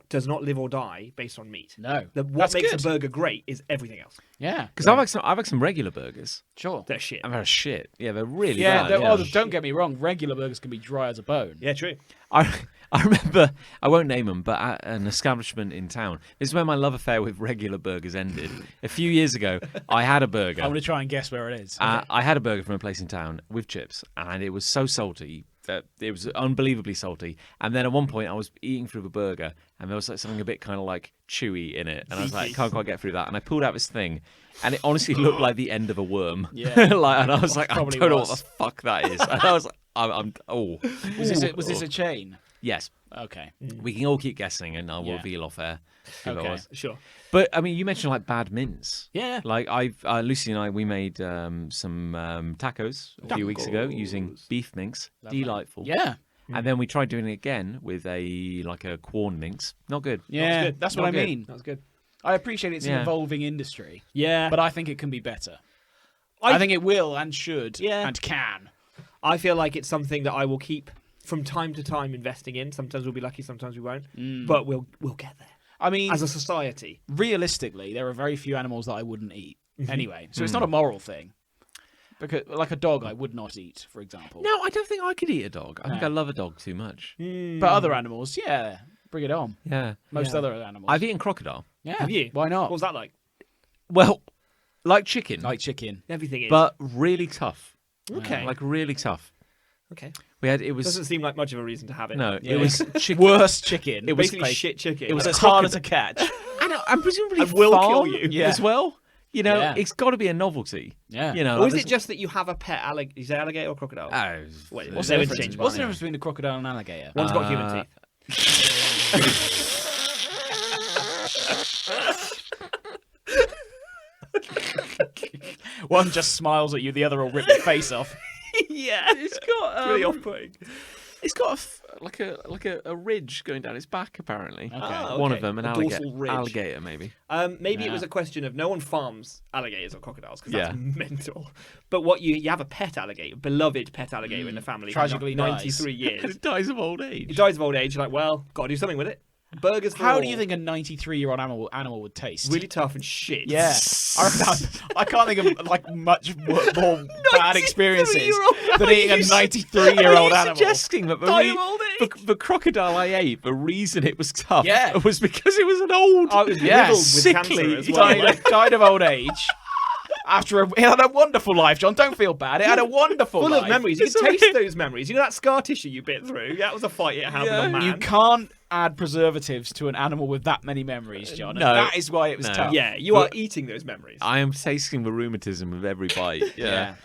does not live or die based on meat. No. What That's makes good. a burger great is everything else. Yeah. Because I've had some regular burgers, Sure. They're shit. and they're shit. Yeah, they're really Yeah, bad. don't get me wrong. Regular burgers can be dry as a bone. Yeah, true. I remember, I won't name them, but at an establishment in town. This is where my love affair with regular burgers ended. A few years ago, I had a burger. I'm going to try and guess where it is. I had a burger from a place in town with chips, and it was so salty that it was unbelievably salty. And then at one point, I was eating through the burger, and there was like something a bit kind of like chewy in it, and I was like, Beefy. can't quite get through that. And I pulled out this thing, and it honestly looked like the end of a worm. Yeah. Like, and I was like, I Probably don't know was. what the fuck that is. And I was like, Was this a chain? Yes. Okay. We can all keep guessing, and I'll Yeah. reveal off air. who it Okay. was. Sure. But I mean, you mentioned like bad mints. Yeah. Like Lucy and I, we made some tacos a few weeks ago using beef mince. Lovely. Delightful. Yeah. And then we tried doing it again with a corn mince. Not good. Yeah. good. That's what Not I good. mean. That was good. I appreciate it's an Yeah. evolving industry, Yeah. but I think it can be better. I think it will and should Yeah. and can. I feel like it's something that I will keep from time to time investing in. Sometimes we'll be lucky, sometimes we won't. But we'll get there. I mean, As a society. realistically, there are very few animals that I wouldn't eat anyway. So it's not a moral thing. Because, like a dog, I would not eat, for example. No, I don't think I could eat a dog. I think No. I love a dog too much. But other animals, yeah, bring it on. Yeah. Most Yeah. other animals. I've eaten crocodile. yeah, Have you? Why not? What was that like? Well, like chicken, Like chicken. Everything is. but really tough. okay. Like really tough. Okay. It was Doesn't seem like much of a reason to have it. no, Yeah. it was chicken. Worst chicken. It was Basically like- shit chicken. It was A as harder crocodile. to catch. and presumably I will kill farm you. Yeah. as well. You know, Yeah. it's got to be a novelty. Yeah. You know, Or is like, it just that you have a pet alligator? Is it alligator or crocodile? Oh, Wait, What's they're the interchangeable, difference? What's the aren't they? difference between a crocodile and an alligator? One's got human teeth. One just smiles at you, the other will rip your face off. Yeah. it's got It's really off-putting. it's got a ridge going down its back apparently. Okay. Ah, One of okay. them, an A alligator, dorsal ridge. alligator maybe. Maybe it Yeah. was a question of no one farms alligators or crocodiles because that's Yeah. mental. But what you have a pet alligator, beloved pet alligator in the family. for Tragically dies. 93 years. It dies of old age. It dies of old age. You're like, well, got to do something with it. Burgers for How all. do you think a 93-year-old animal would taste? Really tough and shit. Yeah. I can't think of like much more bad experiences 93-year-old than eating a 93-year-old Are you animal. suggesting that Die of old age. the crocodile I ate, the reason it was tough Yeah. was because it was an old, Oh, it was Yeah, riddled with sickly. cancer as well. died of old age. It had a wonderful life, John. Don't feel bad. It had a wonderful Full life. of memories. You It's can taste alright. those memories. You know that scar tissue you bit through? That was a fight it had with Yeah. a man. You can't add preservatives to an animal with that many memories, John. And No. that is why it was No. tough. Yeah, you are eating those memories. I am tasting the rheumatism with every bite. Yeah.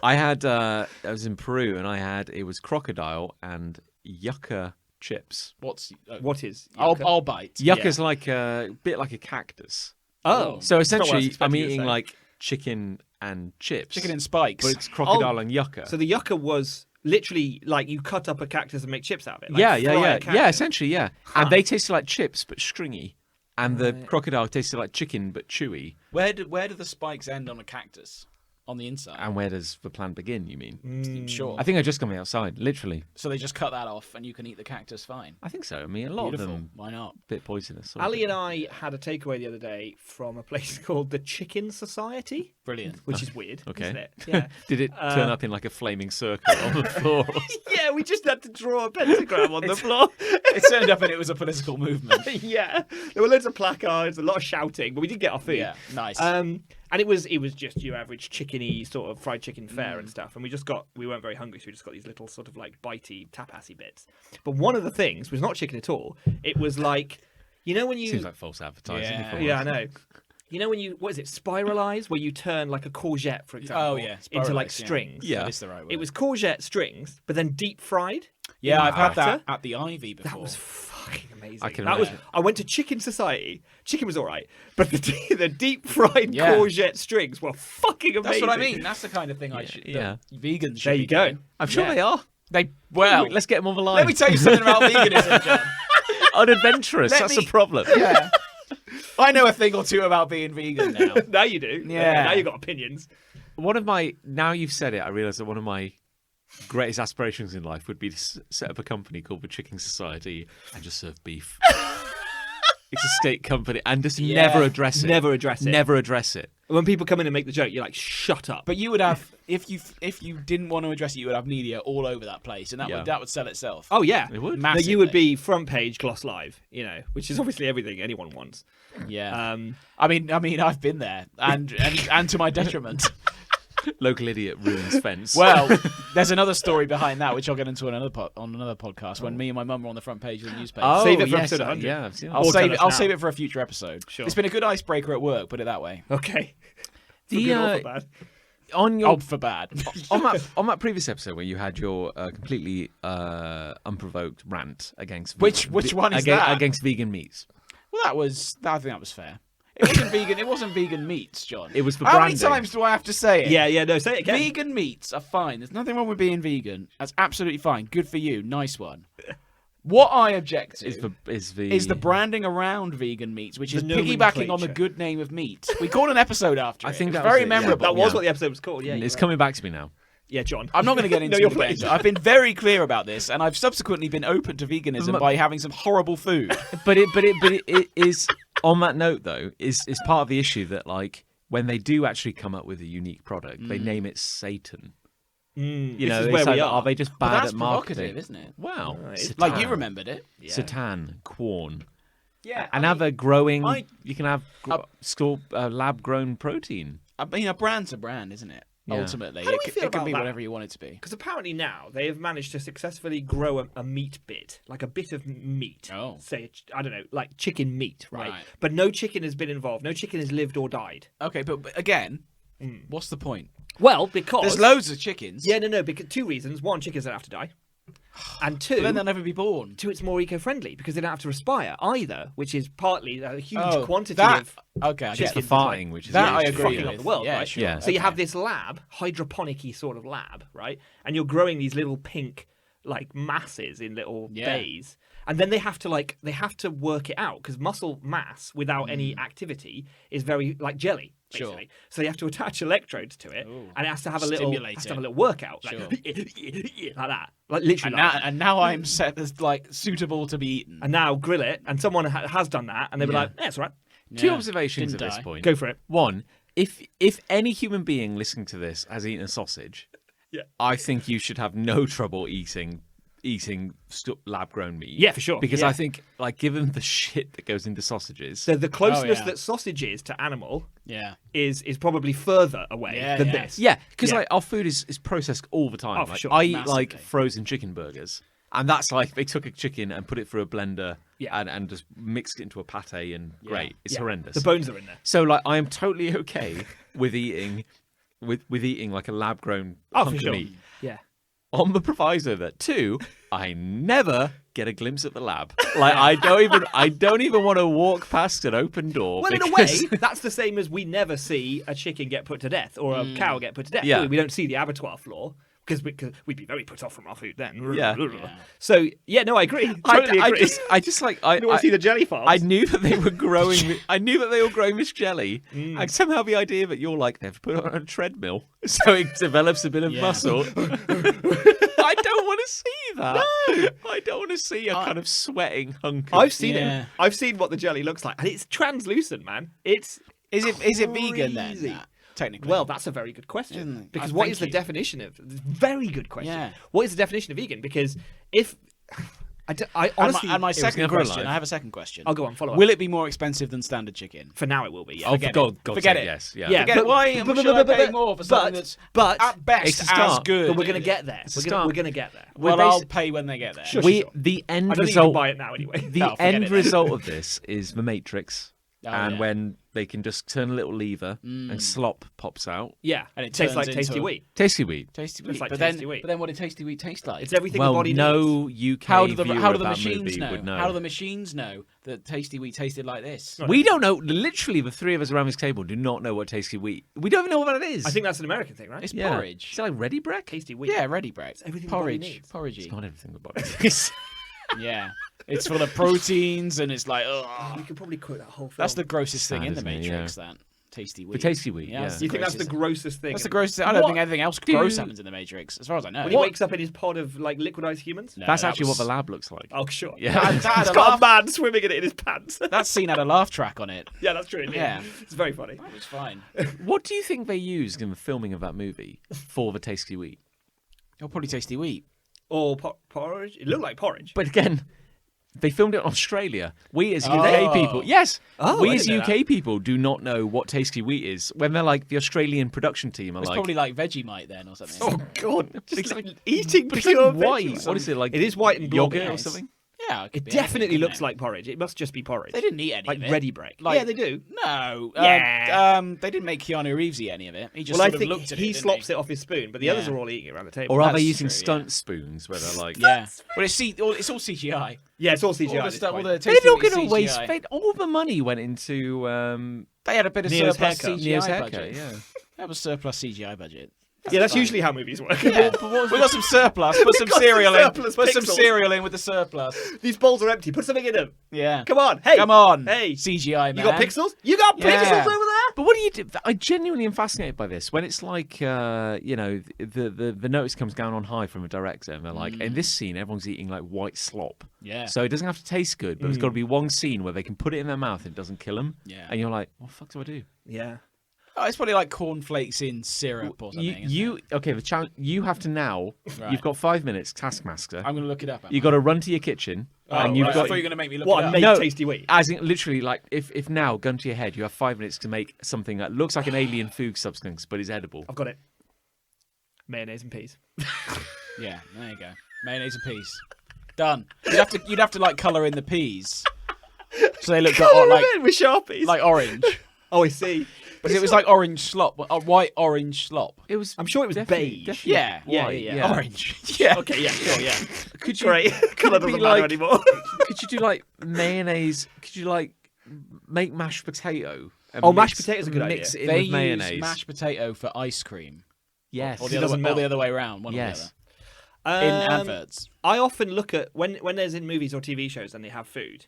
I had I was in Peru and it was crocodile and yucca chips. What's What is? I'll yucca? bite. Yucca's like a bit like a cactus. Oh. So That's not what I was essentially, I'm expecting you to eating say. like chicken and chips. Chicken and spikes. but it's crocodile and yucca. So the yucca was literally like you cut up a cactus and make chips out of it. Like yeah, fry a yeah. cactus. Yeah, essentially, yeah. And they tasted like chips but stringy. And the crocodile tasted like chicken but chewy. Where do the spikes end on a cactus? On the inside? And where does the plant begin, you mean? Sure. I think I just got me outside, literally. So they just cut that off and you can eat the cactus fine. I think so. I mean, a lot Beautiful. of them Why not? a bit poisonous. Ali and I had a takeaway the other day from a place called the Chicken Society, Brilliant. which is weird, Okay. isn't it? Yeah. Did it turn up in like a flaming circle on the floor? Yeah, we just had to draw a pentagram on the floor. It turned up and it was a political movement. Yeah, there were loads of placards, a lot of shouting, but we did get our food. Yeah, nice. And it was just your average chickeny sort of fried chicken fare and stuff. And we weren't very hungry, so we just got these little sort of like bitey tapasy bits. But one of the things was not chicken at all. It was like, you know when you Seems like false advertising. Yeah. if I'm yeah, I honest. know. You know when you what is it spiralize, where you turn like a courgette, for example, Oh, yeah, into like spiralise, yeah. strings. Yeah. That is the right word. It was courgette strings, but then deep fried. Yeah, in I've had batter. that at the Ivy before. That was fucking amazing. I can that was. imagine. I went to Chicken Society. Chicken was all right, but the deep fried Yeah. courgette strings were fucking amazing. That's what I mean. That's the kind of thing I should. yeah. that vegans should There be you go. doing. I'm sure Yeah. they are. Well, Let's get them on the line. let me tell you something about veganism, John. Unadventurous. Let That's me- the problem. Yeah. I know a thing or two about being vegan now. Now you do. Yeah. Now you got opinions. Now you've said it, I realise that one of my greatest aspirations in life would be to set up a company called the Chicken Society and just serve beef. It's a state company and just Yeah. never address it. Never address it. Never address it. When people come in and make the joke, you're like, shut up. But you would have, if you didn't want to address it, you would have media all over that place, and that Yeah. would sell itself. Oh yeah, It would. No, you would be front page Gloss Live, which is obviously everything anyone wants. Yeah. Um, I mean, I've been there, and to my detriment. Local idiot ruins fence. Well, there's another story behind that, which I'll get into on another podcast when me and my mum were on the front page of the newspaper. oh, Save it for yes, episode 100. yeah, I've seen that. I'll Or save tell it. us I'll now. save it for a future episode. Sure. It's been a good icebreaker at work. Put it that way. Okay. For The, good or for bad. on your Oh, for bad. on that previous episode where you had your completely unprovoked rant against Which one is that? against vegan meats. Well, I think that was fair. It wasn't vegan. It wasn't vegan meats, John. It was for How branding. many times do I have to say it? Yeah, no, say it again. Vegan meats are fine. There's nothing wrong with being vegan. That's absolutely fine. Good for you. Nice one. What I object to is the branding around vegan meats, which is The piggybacking on the nomenclature. good name of meat. We called an episode after I it. think It was that was very it, yeah. memorable. That was Yeah. what the episode was called, yeah. It's coming back to me now. Yeah, John. I'm not going to get into No, you're it again. playing. I've been very clear about this, and I've subsequently been open to veganism by having some horrible food. But it is on that note though is part of the issue that like when they do actually come up with a unique product, they name it Satan. You this know, is it's where like, we are. they just But bad that's at marketing? provocative, isn't it? Wow, it's Like you Satan. remembered it. Satan, corn, Yeah. and have a growing. I- you can have lab grown protein. I mean, a brand's a brand, isn't it? Yeah. Ultimately, How do it, I c- feel it can about be that? whatever you want it to be. Because apparently now they have managed to successfully grow a meat bit, like a bit of meat. Oh. Say, I don't know, like chicken meat, right? Right. But no chicken has been involved. No chicken has lived or died. Okay, but again, what's the point? Well, because There's loads of chickens. Yeah, no, because two reasons. One, chickens don't have to die, and two, But then they'll never be born. two, it's more eco-friendly because they don't have to respire either, which is partly a huge Oh, quantity that, of okay, I It's get the it. farting, which is That I really agree fucking with. up the world, Yeah, right? sure. Yeah. So you Okay. have this lab, hydroponic-y sort of lab, right? And you're growing these little pink like masses in little Yeah. bays. And then they have to work it out because muscle mass without any activity is very like jelly, Sure. basically. So you have to attach electrodes to it, Ooh. and it has to have a Stimulate has to have a it. little workout, like, Sure. like that, like literally. And like now, that. and now I'm set as like suitable to be eaten. And now grill it, and someone has done that, and they were Yeah. like, "Yeah, it's all right, Two Yeah. observations Didn't at this die. point. go for it." One, if any human being listening to this has eaten a sausage, Yeah. I think you should have no trouble eating lab-grown meat. Yeah, for sure. Because Yeah. I think, like, given the shit that goes into sausages, So the closeness yeah. that sausage is to animal Yeah. is probably further away Yeah, than yeah. this. yeah, because Yeah. like our food is processed all the time. Oh, for Like, sure. I eat like Massively. frozen chicken burgers, and that's like they took a chicken and put it through a blender, Yeah. and just mixed it into a pate, and great, it's Yeah. horrendous. The bones are in there. So like, I am totally okay with eating with eating like a lab-grown Oh, hunk for sure. of meat. Yeah. On the proviso that two, I never get a glimpse at the lab. Like I don't even want to walk past an open door. Well, in a because- way, that's the same as we never see a chicken get put to death or a cow get put to death. Yeah. do we? We don't see the abattoir floor because we'd be very put off from our food then. Yeah. So yeah, no, I agree. Totally I agree. just like you don't want to see the jelly farms. I knew that they were growing. I knew that they were growing this jelly, and somehow the idea that you're like they've put it on a treadmill so it develops a bit of Yeah. muscle. I don't want to see that. I don't want to see a kind of sweating hunk. Of, I've seen Yeah. it. I've seen what the jelly looks like, and it's translucent, man. It's Is it vegan then? Crazy. That, technically. Well, that's a very good question. Isn't it? Because I what thank is the you. definition of? Very good question. Yeah. What is the definition of vegan? Because if I honestly, and my second never question. alive. I have a second question. I'll go on. Follow up. Will it be more expensive than standard chicken? For now, it will be. Yeah. oh, forget for it. God's Forget sake, it. yes, yeah. Yeah, Forget it. Why should I pay more for something that's but at best It's a as start. good? but we're gonna get there. It's a We're start. gonna get there. Well, We're I'll basi- pay when they get there. Sure. The end I don't think you can result. buy it now anyway. The No, forget end it. result of this is the Matrix, Oh, and yeah. when they can just turn a little lever and slop pops out. Yeah, And it tastes turns like into tasty a- wheat. Tasty wheat. Tasty Looks wheat. like but tasty then, wheat. but then, what did tasty wheat taste like? It's everything the Well, body no needs. UK how do the viewer how do of the that machines movie know? would know. How do the machines know that tasty wheat tasted like this? We don't know. Literally, the three of us around this table do not know what tasty wheat. We don't even know what that is. I think that's an American thing, right? It's yeah. porridge. Is it like ready bread? Tasty wheat. Yeah, ready bread. everything the body porridge. needs. Porridgey. Not everything the body is. Yeah, it's full of proteins and it's like, ugh. We could probably quote that whole film. That's the grossest thing Sad, in the isn't it? Matrix. That tasty wheat. The tasty wheat, yeah. that's You think that's the grossest- grossest thing? That's the grossest. I don't What think anything else do- gross happens in the Matrix, as far as I know. When he wakes up in his pod of like liquidized humans. No, That's that actually was- what the lab looks like. Oh sure. Yeah. That had It's a got laugh- a man swimming in it in his pants. That scene had a laugh track on it. Yeah, that's true. Yeah. It's very funny. That was fine. What do you think they used in the filming of that movie for the tasty wheat? It'll probably tasty wheat. Or porridge. It looked like porridge. But again, They filmed it in Australia. We as UK people, yes, Oh, we I as didn't know UK people do not know what tasty wheat is. When they're like the Australian production team are It's like, probably like Vegemite then or something. Oh God! Just It's like like- eating but it's pure like white. Vegemite. What is it like? It is white and yogurt blobby. or something. Yeah, It definitely looks like porridge. It must just be porridge. They didn't eat any like of it. ready break. Like- Yeah, they do. No. Yeah. They didn't make Keanu Reeves eat any of it. He just Well, I sort of think looked at it. he didn't slops it off his spoon, but the others Yeah. are all eating it around the table. Or are That's they using true, stunt yeah. spoons where they're like, Yeah. Well, it's all CGI. Yeah, it's all CGI. All at the this stuff, all point. the they're tasty not wheat going to waste. CGI. All the money went into They had a bit of Neo's surplus haircut. CGI Neo's budget. haircut. Yeah. That was surplus CGI budget. Yeah, that's fine. usually how movies work. Yeah. We got some surplus. Put some got some cereal in. surplus Put some pixels. cereal in with the surplus. These bowls are empty. Put something in them. Yeah. Come on. Hey. Come on. Hey. CGI man. You got pixels? You got pixels Yeah. over there? But what do you do? I genuinely am fascinated by this. When it's like, the notice comes down on high from a director, and they're like, in this scene, everyone's eating like white slop. Yeah. So it doesn't have to taste good, but there's got to be one scene where they can put it in their mouth and it doesn't kill them. Yeah. And you're like, what the fuck do I do? Yeah. Oh, it's probably like cornflakes in syrup or something. Okay, the challenge, you have to now, Right. you've got 5 minutes, Taskmaster. I'm going to look it up. You've got to run to your kitchen, and you've I got, thought you were going to make me look What, it and up. make No. tasty wheat? as in literally, like, if now, gun to your head, you have 5 minutes to make something that looks like an alien food substance, but is edible. I've got it. Mayonnaise and peas. Yeah, there you go. Mayonnaise and peas. Done. You'd have to like colour in the peas, so they look like with Sharpies. orange. Oh, I see. But it was like orange slop, white orange slop. It was. I'm sure it was definitely- beige. definitely Yeah, Yeah, white, yeah. Orange. Yeah. Okay, yeah, sure, yeah. Could you, Great. Colour it be doesn't matter like- anymore. could you do like mayonnaise? Could you like make mashed potato? And Oh, mashed potatoes are a good mix idea. it in They with use mayonnaise. mashed potato for ice cream, Yes. or It the doesn't other melt. way around. One Yes. or the other. Um, In adverts. I often look at when there's in movies or TV shows and they have food.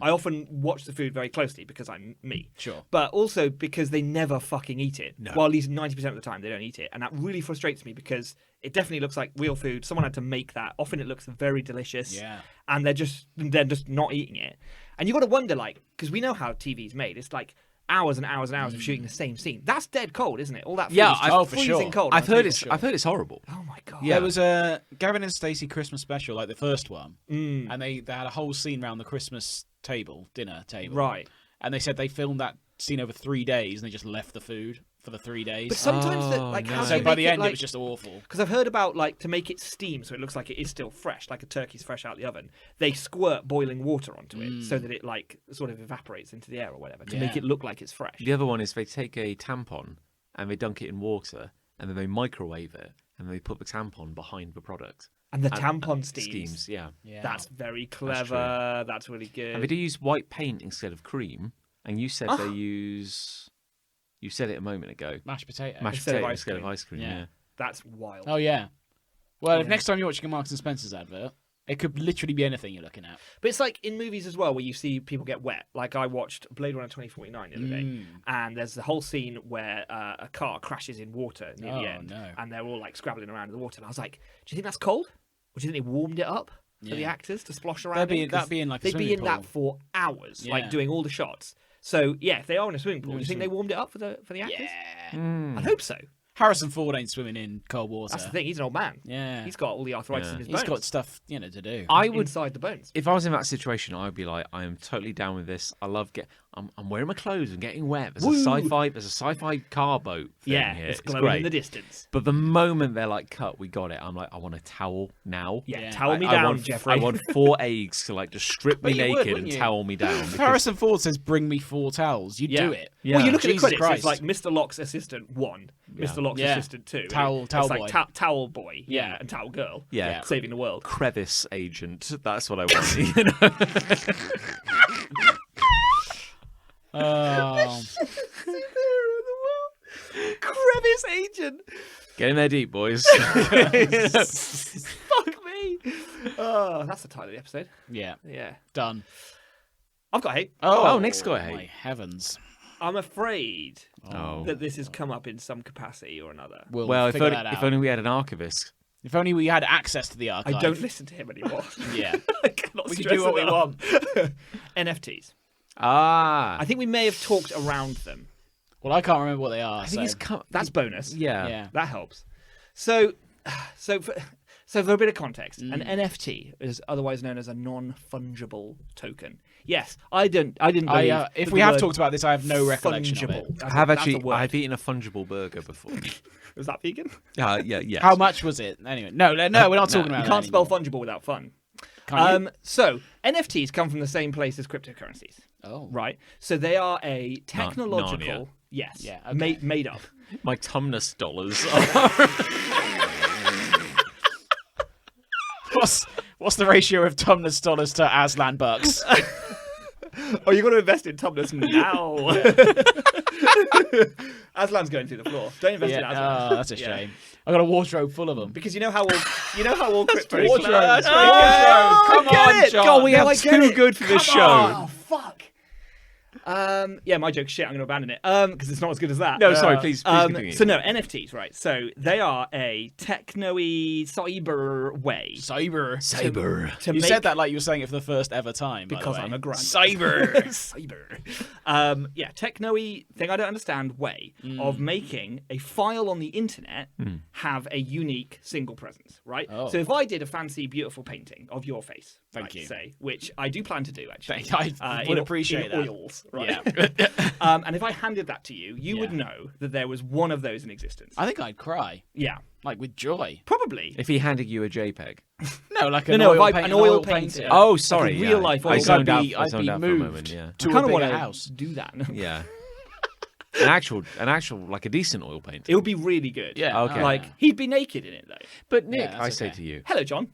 I often watch the food very closely because I'm me. Sure. But also because they never fucking eat it. No. Well, at least 90% of the time they don't eat it, and that really frustrates me because it definitely looks like real food. Someone had to make that. Often it looks very delicious. Yeah. And they're just not eating it. And you got to wonder, like, because we know how TV's made. It's like hours and hours and hours of shooting the same scene. That's dead cold, isn't it? All that food Yeah, is just oh, for freezing sure. cold. I've on heard the it's. table. I've heard it's horrible. Oh my god. Yeah. There was a Gavin and Stacey Christmas special, like the first one, Mm. and they had a whole scene around the Christmas dinner table. Right. And they said they filmed that scene over 3 days, and they just left the food for the 3 days. But sometimes, Oh, like, no. how do so you by make the end, like, it was just awful. because I've heard about like to make it steam so it looks like it is still fresh, like a turkey's fresh out the oven. They squirt boiling water onto it so that it like sort of evaporates into the air or whatever to make Yeah. it look like it's fresh. The other one is they take a tampon and they dunk it in water and then they microwave it and they put the tampon behind the product. And the And- tampon and steams. yeah. Yeah. That's very true. clever. That's really good. And they do use white paint instead of cream. And you said Ah. they use. You said it a moment ago. mashed potato. Mashed Instead of potato ice instead of cream. ice cream. Yeah. Yeah. That's wild. Oh yeah. Well, if Yeah. next time you're watching a Marks and Spencer's advert, it could literally be anything you're looking at. But it's like in movies as well where you see people get wet. Like I watched Blade Runner 2049 the other day, and there's the whole scene where a car crashes in water near the Oh, end, no. and they're all like scrabbling around in the water. And I was like, do you think that's cold? Or do you think they warmed it up for the Yeah. actors to splosh around? That'd be- in? 'Cause that'd be in, like, a they'd be swimming in that pool. for hours, like Yeah. doing all the shots. So yeah, if they are in a swimming pool, Yeah, do you think they warmed it up for the actors? Yeah. Hmm. I hope so. Harrison Ford ain't swimming in cold water. That's the thing. He's an old man. Yeah. He's got all the arthritis Yeah. in his He's bones. got stuff, to do. I would. inside the bones. If I was in that situation, I would be like, I am totally down with this. I love I'm wearing my clothes and getting wet. There's Woo! a sci-fi car boat thing Yeah, here. it's It's glowing great. in the distance. But the moment they're like, cut, we got it. I'm like, I want a towel now. Yeah, Yeah. towel me I down, want, Jeffrey. I want 4 eggs to like just strip me But you would, naked wouldn't and you? towel me down. If because- Harrison Ford says, "Bring me 4 towels," you Yeah. do it. Yeah. Well, you look at the Jesus credits. Christ. It's like Mr. Locke's assistant 1, Mr. Locke's Yeah. assistant 2. Towel It's boy. like towel boy, Yeah. and towel girl. Yeah. Yeah. Saving the world. crevice agent. That's what I want. You know? Oh. Crevice agent. Get in there deep, boys. Fuck me. Oh, that's the title of the episode. Yeah. Yeah. Done. I've got hate. Oh, Nick's got a hate. My heavens. I'm afraid Oh. that this has come up in some capacity or another. We'll Well, if figure only, that out. if only we had an archivist. If only we had access to the archive. I don't listen to him anymore. Yeah. I cannot We can stress do what we enough. want. NFTs. Ah. I think we may have talked around them. Well, I can't remember what they are. I think it's so- That's bonus. yeah. Yeah. That helps. So So for a bit of context, an NFT is otherwise known as a non-fungible token. Yes, I didn't believe. If that we the have word talked about this, I have no recollection of fungible. it. I have That's actually. a word. I've eaten a fungible burger before. Was that vegan? Yeah. Yes. How much was it? Anyway, no, we're not talking about You that can't spell anymore. fungible without fun. Can you? So NFTs come from the same place as cryptocurrencies. Oh. Right. So they are a technological. Narnia. Yes. Yeah, okay. Made up. My Tumnus dollars. What's the ratio of Tumnus dollars to Aslan bucks? Oh, you've got to invest in Tumnus now. Aslan's going through the floor. Don't invest in Aslan. Oh, that's a shame. I got a wardrobe full of them. Because you know how all crypto. Wardrobes. Come on, John. God, we No, have I get too it. good for this Come show. on. Oh fuck. Yeah, my joke's shit. I'm going to abandon it. Because it's not as good as that. No, sorry, please continue. So no, NFTs, right? So they are a techno-y cyber way Cyber. to You make, said that like you were saying it for the first ever time. by the because way. I'm a grand Cyber. cyber. Yeah, techno-y thing I don't understand way of making a file on the internet have a unique single presence, right? Oh. So if I did a fancy, beautiful painting of your face, Thank you. say, which I do plan to do actually, I would appreciate in that. oils, right? Yeah. And if I handed that to you, you would Yeah. know that there was one of those in existence. I think I'd cry, Yeah, like with joy. probably. If he handed you a JPEG. No, like No, an no, oil, if an oil painting. Oh, sorry. real life I oil zoned out. painting. I zoned I'd out be for a moved. moment. Yeah. To I a kind of bigger want to house. do that. Yeah. An actual, like a decent oil painting. It would be really good. Yeah. Okay. Like he'd be naked in it though. But Nick, Yeah, I that's say okay. to you, Hello, John.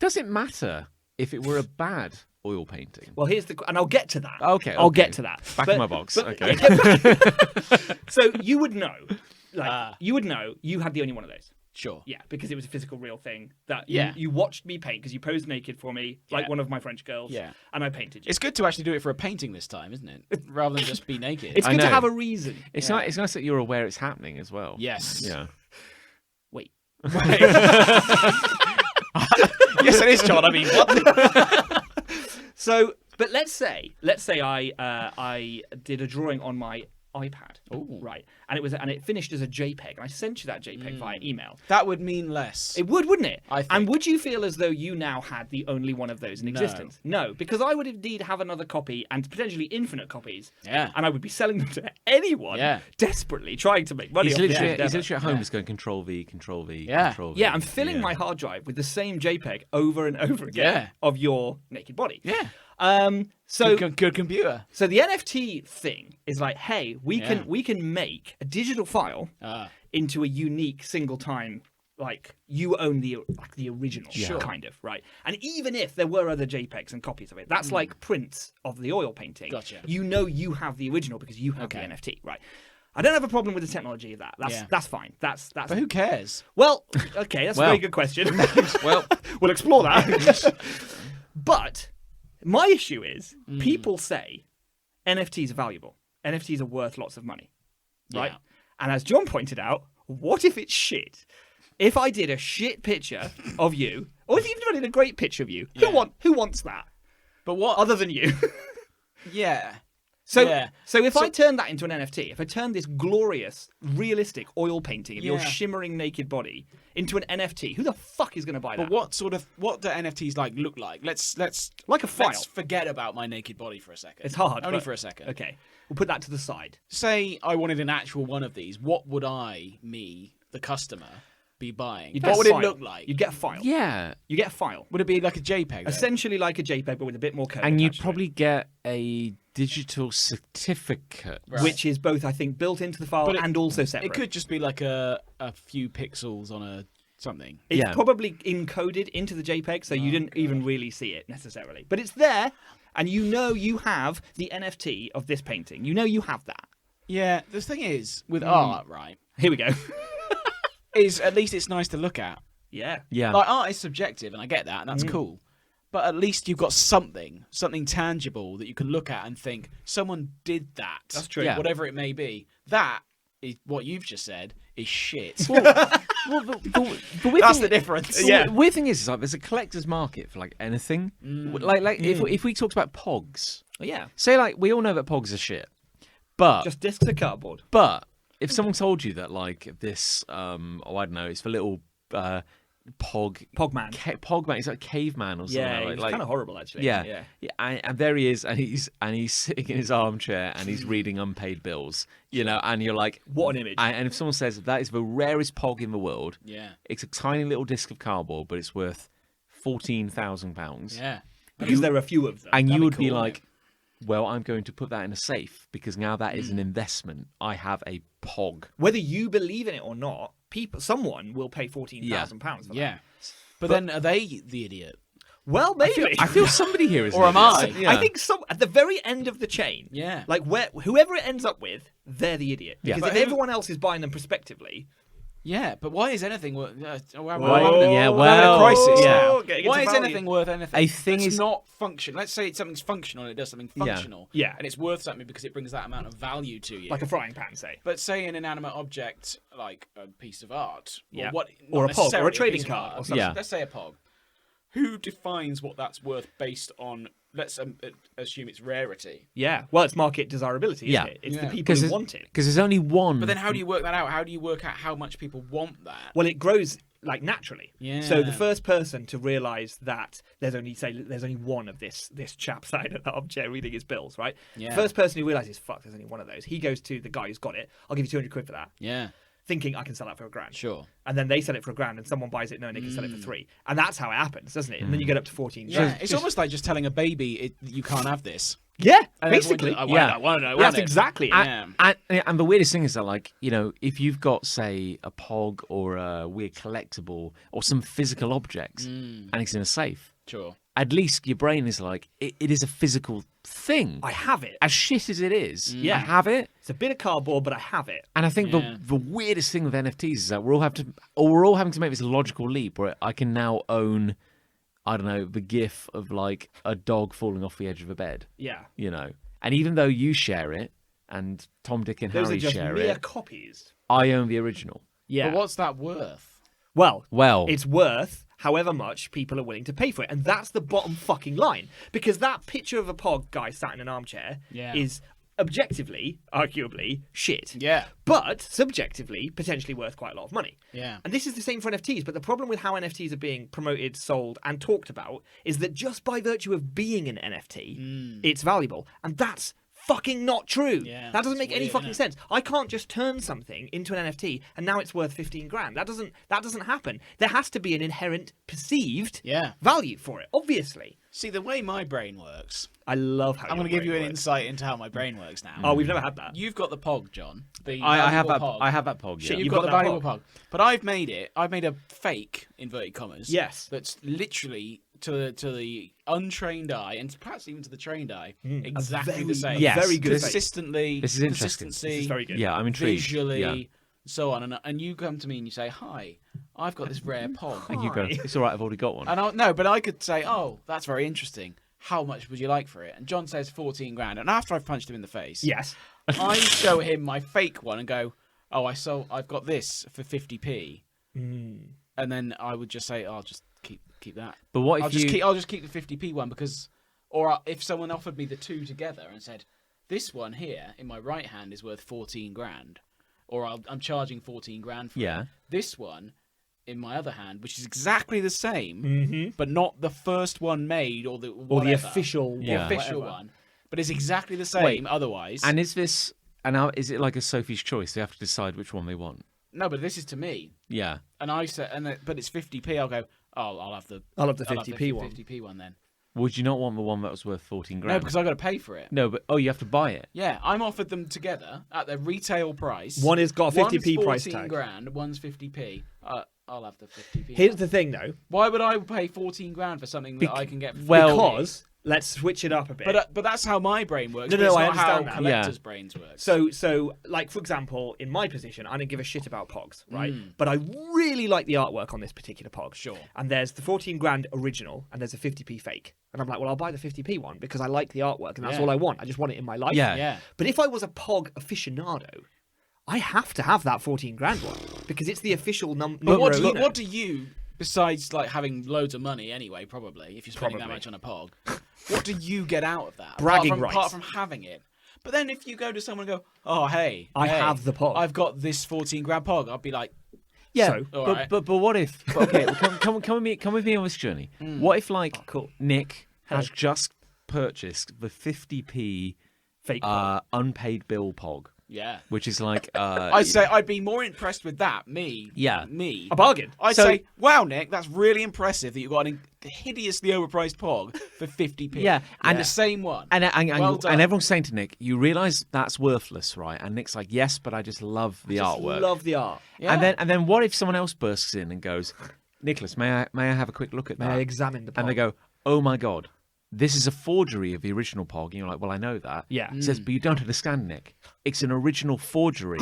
does it matter if it were a bad oil painting? Well, here's the, and I'll get to that. Okay, I'll okay. get to that. Back in my box. Okay. So you would know, you would know you had the only one of those. Sure. Yeah, because it was a physical, real thing that Yeah. you watched me paint because you posed naked for me, like Yeah. one of my French girls. Yeah. And I painted you. It's good to actually do it for a painting this time, isn't it? Rather than just be naked. It's I good to know. have a reason. It's nice. It's nice that you're aware it's happening as well. Yes. Yeah. Wait. Yes, it is, John. I mean, what? So, but let's say I did a drawing on my iPad, Ooh. right? And it finished as a JPEG, and I sent you that JPEG via email. That would mean less. It would, wouldn't it? I think. And would you feel as though you now had the only one of those in existence? No, because I would indeed have another copy and potentially infinite copies. Yeah. And I would be selling them to anyone desperately trying to make money He's off this literally, endeavor. he's literally at home just going Control V, Control V, Yeah. Control V. Yeah, I'm filling my hard drive with the same JPEG over and over again of your naked body. Yeah. So Good computer. So the NFT thing is like, hey, we can make a digital file into a unique single time, like you own the original, kind of, right? And even if there were other JPEGs and copies of it, that's like prints of the oil painting. Gotcha. You know you have the original because you have the NFT, right? I don't have a problem with the technology of that. That's fine. That's But who cares? well, okay, that's a very good question. Well, we'll explore that. But my issue is people say NFTs are valuable. NFTs are worth lots of money, right? Yeah. And as John pointed out, what if it's shit? If I did a shit picture of you, or even if I did a great picture of you, who wants that But what? other than you? Yeah. So Yeah. if I turn that into an NFT, if I turn this glorious, realistic oil painting of your Yeah. shimmering naked body into an NFT, who the fuck is going to buy that? But what do NFTs like look like? Let's Like a file. Let's forget about my naked body for a second. It's hard. Only but- for a second. Okay, we'll put that to the side. Say I wanted an actual one of these. What would the customer, be buying? You'd What get would a it file. look like? You'd get a file. yeah. You get a file. Would it be like a JPEG? Then? Essentially like a JPEG, but with a bit more code. And you'd attached to probably get a digital certificate. it, which is both, I think, built into the file But and also separate. It could just be like a few pixels on a something. It's Yeah. probably encoded into the JPEG, so you didn't even really see it necessarily. But it's there, and you know you have the NFT of this painting. You know you have that. Yeah. The thing is with art, right? Here we go. Is at least it's nice to look at. Yeah. Yeah. Like art is subjective, and I get that, and that's cool. But at least you've got something tangible that you can look at and think, someone did that. That's true. Yeah. Whatever it may be. That is what you've just said is shit. Well, the weird That's thing- the difference. The weird thing is like there's a collector's market for like anything. If we talked about Pogs, Yeah. say like we all know that Pogs are shit, but Just discs of cardboard. if someone told you that like this, I don't know, it's for little Pogman. Pogman. He's like a caveman or something. Yeah, it's kind of horrible actually. Yeah. And there he is, and he's sitting in his armchair and he's reading unpaid bills. And you're like, what an image. And if someone says that is the rarest Pog in the world, it's a tiny little disc of cardboard, but it's worth £14,000. Yeah, because there are a few of them. And you would cool, be like, well, I'm going to put that in a safe because now that is an investment. I have a Pog. Whether you believe in it or not, someone will pay £14,000 for that. Yeah, but then are they the idiot? Well, maybe. I feel somebody here is. Or am I? Yeah. I think at the very end of the chain. Yeah. Like whoever it ends up with, they're the idiot. Yeah. Because But if everyone else is buying them prospectively. Yeah, but why is anything worth? Yeah, we're well, having a crisis. yeah. Getting Why into is value. anything worth anything? A thing that's is- not function. Let's say something's functional and it does something functional. Yeah. And it's worth something because it brings that amount of value to you. Like a frying pan, say. But say an inanimate object like a piece of art, Yeah. or Or a Pog, or a necessarily trading piece of card, art. or something. Yeah. Let's say a Pog. Who defines what that's worth based on? Let's assume it's rarity. Yeah. Well, it's market desirability, isn't Yeah. it? It's Yeah. the people who want it. Because there's only one. But then how do you work that out? How do you work out how much people want that? Well, it grows like naturally. Yeah. So the first person to realise that there's only one of this chap sat in an armchair reading his bills, right? Yeah. First person who realises, fuck, there's only one of those. He goes to the guy who's got it. I'll give you 200 quid for that. Yeah. Thinking I can sell that for £1,000. Sure. And then they sell it for £1,000 and someone buys it knowing they can sell it for £3,000. And that's how it happens, doesn't it? And then you get up to 14. Yeah. It's almost like just telling a baby you can't have this. Yeah, And basically. everyone just, I want to know. That's exactly it. Yeah. And the weirdest thing is that, like, if you've got, say, a Pog or a weird collectible or some physical object and it's in a safe, Sure. at least your brain is like, it is a physical thing. I have it. As shit as it is, Yeah. I have it. It's a bit of cardboard, but I have it. And I think Yeah. the weirdest thing with NFTs is that we're all having to make this logical leap where I can now own, I don't know, the GIF of like a dog falling off the edge of a bed. Yeah. And even though you share it and Tom, Dick, and Those Harry are just share mere it, copies. I own the original. Yeah. But what's that worth? Well, Well, it's worth however much people are willing to pay for it. And that's the bottom fucking line. Because that picture of a Pog guy sat in an armchair is objectively, arguably, shit. Yeah. But subjectively, potentially worth quite a lot of money. Yeah. And this is the same for NFTs. But the problem with how NFTs are being promoted, sold, and talked about is that just by virtue of being an NFT, it's valuable. And that's fucking not true. Yeah, that doesn't it's make any weird, fucking innit? sense. I can't just turn something into an NFT and now it's worth $15,000. That doesn't happen. There has to be an inherent perceived value for it, obviously. See, the way my brain works, I love how I'm going to give you an insight into how my brain works now. Oh, we've never had that. You've got the Pog, John. I have that. Pog. I have that Pog. Shit, Yeah. you've got the valuable Pog. But I've made a fake, inverted commas. Yes. That's literally to the untrained eye, and perhaps even to the trained eye, exactly the same. Yes. Very good. Consistently. This is interesting. This is very good. Yeah, I'm intrigued. Visually, Yeah. so on. And you come to me and you say, "Hi, I've got this rare Pog." And you go, it's all right, I've already got one. And but I could say, "Oh, that's very interesting. How much would you like for it?" And John says $14,000. And after I've punched him in the face, Yes. I show him my fake one and go, "Oh, I've got this for 50p." And then I would just say, "I'll just keep that." But what if I'll just keep the 50p one because, if someone offered me the two together and said, "This one here in my right hand is worth $14,000," or I'm charging $14,000 for it. This one in my other hand, which is exactly the same, but not the first one made or the official one, but it's exactly the same. Wait, otherwise, And is it like a Sophie's Choice? They have to decide which one they want. no, but this is to me. Yeah. And I said, but it's 50p. I'll go. Oh, I'll have the 50p one. 50p one then. Would you not want the one that was worth $14,000? No, because I got to pay for it. No, but you have to buy it. Yeah, I'm offered them together at their retail price. One has got a 50p one's price tag. $14,000, one's 50p. I'll have the 50p. Here's one. the thing, though. Why would I pay $14,000 for something that I can get? For Because let's switch it up a bit. but that's how my brain works. No, but it's I not understand how that. collectors' brains work. So, like, for example, in my position, I don't give a shit about Pogs, right? But I really like the artwork on this particular Pog. Sure. And there's the $14,000 original, and there's a 50p fake. And I'm like, well, I'll buy the 50p one because I like the artwork, and that's all I want. I just want it in my life. Yeah. But if I was a Pog aficionado, I have to have that $14,000 one because it's the official number. But what do you, besides like having loads of money anyway, probably if you're spending that much on a Pog, what do you get out of that? Bragging rights. Apart from having it. But then if you go to someone and go, "Oh, hey, I have the Pog. I've got this $14,000 Pog," I'd be like, Yeah, So, All but, right. but what if? Okay, well, come with me on this journey. What if cool. Nick has Hello. just purchased the 50p Fake pog. unpaid bill pog, Yeah. which is like I'd say I'd be more impressed with that. Me. A bargain. I'd So- say, wow, Nick, that's really impressive that you got a hideously overpriced pog for 50p. Yeah, and the same one. And Well done. everyone's saying to Nick, you realise that's worthless, right? And Nick's like, yes, but I just love the Just artwork. love the art. Yeah. And then what if someone else bursts in and goes, Nicholas, may I have a quick look at May that? I examine the pog? And they go, oh my god, this is a forgery of the original pog. And you're like, well, I know that. Yeah. He says, but you don't understand, Nick. It's an original forgery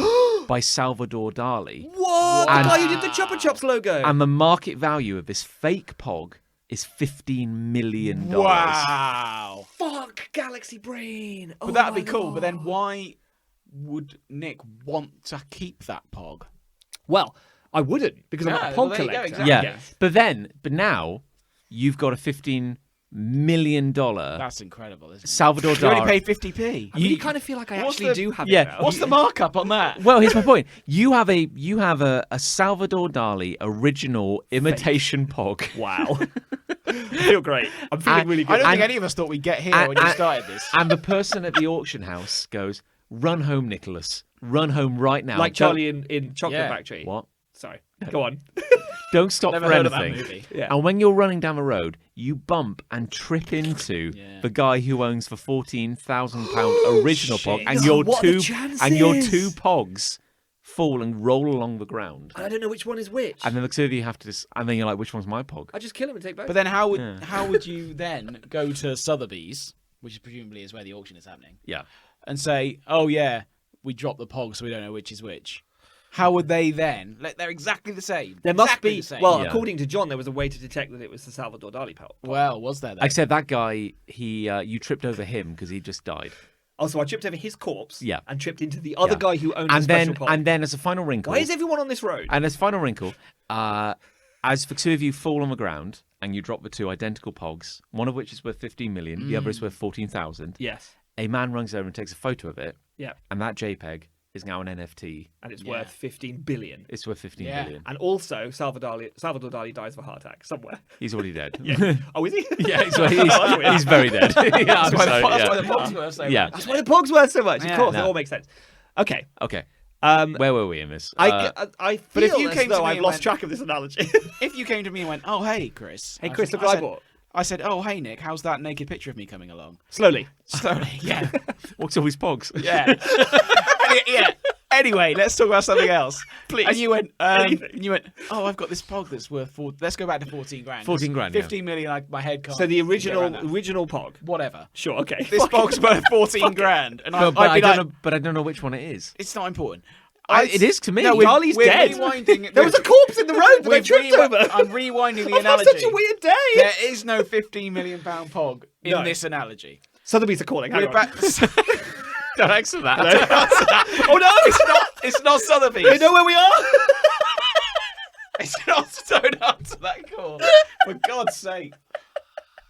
by Salvador Dali. What? And- The guy who did the Chupa Chups logo. And the market value of this fake pog is $15 million. Wow. Fuck, Galaxy Brain. But that'd be cool. But then why would Nick want to keep that pog? Well, I wouldn't because I'm not Yeah, a well, pog there you go, collector. exactly. Yeah. But now you've got a $15 million That's incredible, isn't it? Salvador You only Dali. pay 50p. I really kind of feel like I What's actually the- do have yeah, it now. What's the markup on that? Well, here's my point. You have a Salvador Dali original imitation pog. Wow. I feel great. I'm feeling And- really I good. don't And- think any of us thought we'd get here and- when you and- started this. And the person at the auction house goes, "Run home, Nicholas. Run home right now." Like Don't- Charlie in Chocolate Yeah. Factory. What? Sorry. Go on. Don't stop Never for heard of anything. that movie. Yeah. And when you're running down the road, you bump and trip into Yeah. the guy who owns the £14,000 original pog, Shit. and your What are the two chances? pogs fall and roll along the ground. I don't know which one is which. And then the two of you have to and then you're like, which one's my pog? I just kill him and take both. But then how would you then go to Sotheby's, which is presumably is where the auction is happening, Yeah. and say, "Oh yeah, we dropped the pog, so we don't know which is which." How would they then? They're exactly the same. there must Exactly be. the same. Well, Yeah. according to John, there was a way to detect that it was the Salvador Dali pog. well, was there? Then? Except that guy, you tripped over him because he just died. Also, I tripped over his corpse. Yeah. And tripped into the other Yeah. guy who owned And the then special pog. and then as a final wrinkle, Why is everyone on this road? as the two of you fall on the ground and you drop the two identical pogs, one of which is worth 15 million, the other is worth 14,000. Yes. A man runs over and takes a photo of it, Yeah. and that JPEG is now an NFT. And it's Yeah. worth 15 billion. It's worth 15 Yeah. billion. And also, Salvador Dali dies of a heart attack somewhere. He's already dead. Oh, is he? yeah, he's, that's weird. he's very dead. yeah, That's why the yeah. pog's worth so Yeah. much. That's why the pog's worth so much. Yeah. Of course, No. it all makes sense. Okay. Okay, Um, where were we in this? I feel but if you as came to though me I've and lost went- track of this analogy. If you came to me and went, "Oh hey, Chris," Hey, Chris, look what I bought. I said, "Oh hey, Nick, how's that naked picture of me coming along?" Slowly. Slowly, yeah, What's all his pogs? yeah, yeah. Anyway, let's talk about something else, Please. And you went, Anything. "Oh, I've got this pog that's worth Let's go back to 14 grand. 14 grand, yeah. 15 million. Like my head can't. So the get around original that. pog. Whatever. Sure, okay. This Fuck it. pog's worth 14 grand, and No, I'd but I be don't like, know. But I don't know which one it is. "It's not important." It is to me. No, we're dead. rewinding. There was a corpse in the road that I We've tripped over. I'm rewinding the I've had analogy. such a weird day. There is no 15 million pound pog in No. this analogy. Sotheby's are calling. Hang We're on. back. Don't answer that. Oh no! It's not Sotheby's. They know where we are. It's not. Don't answer that call. For God's sake.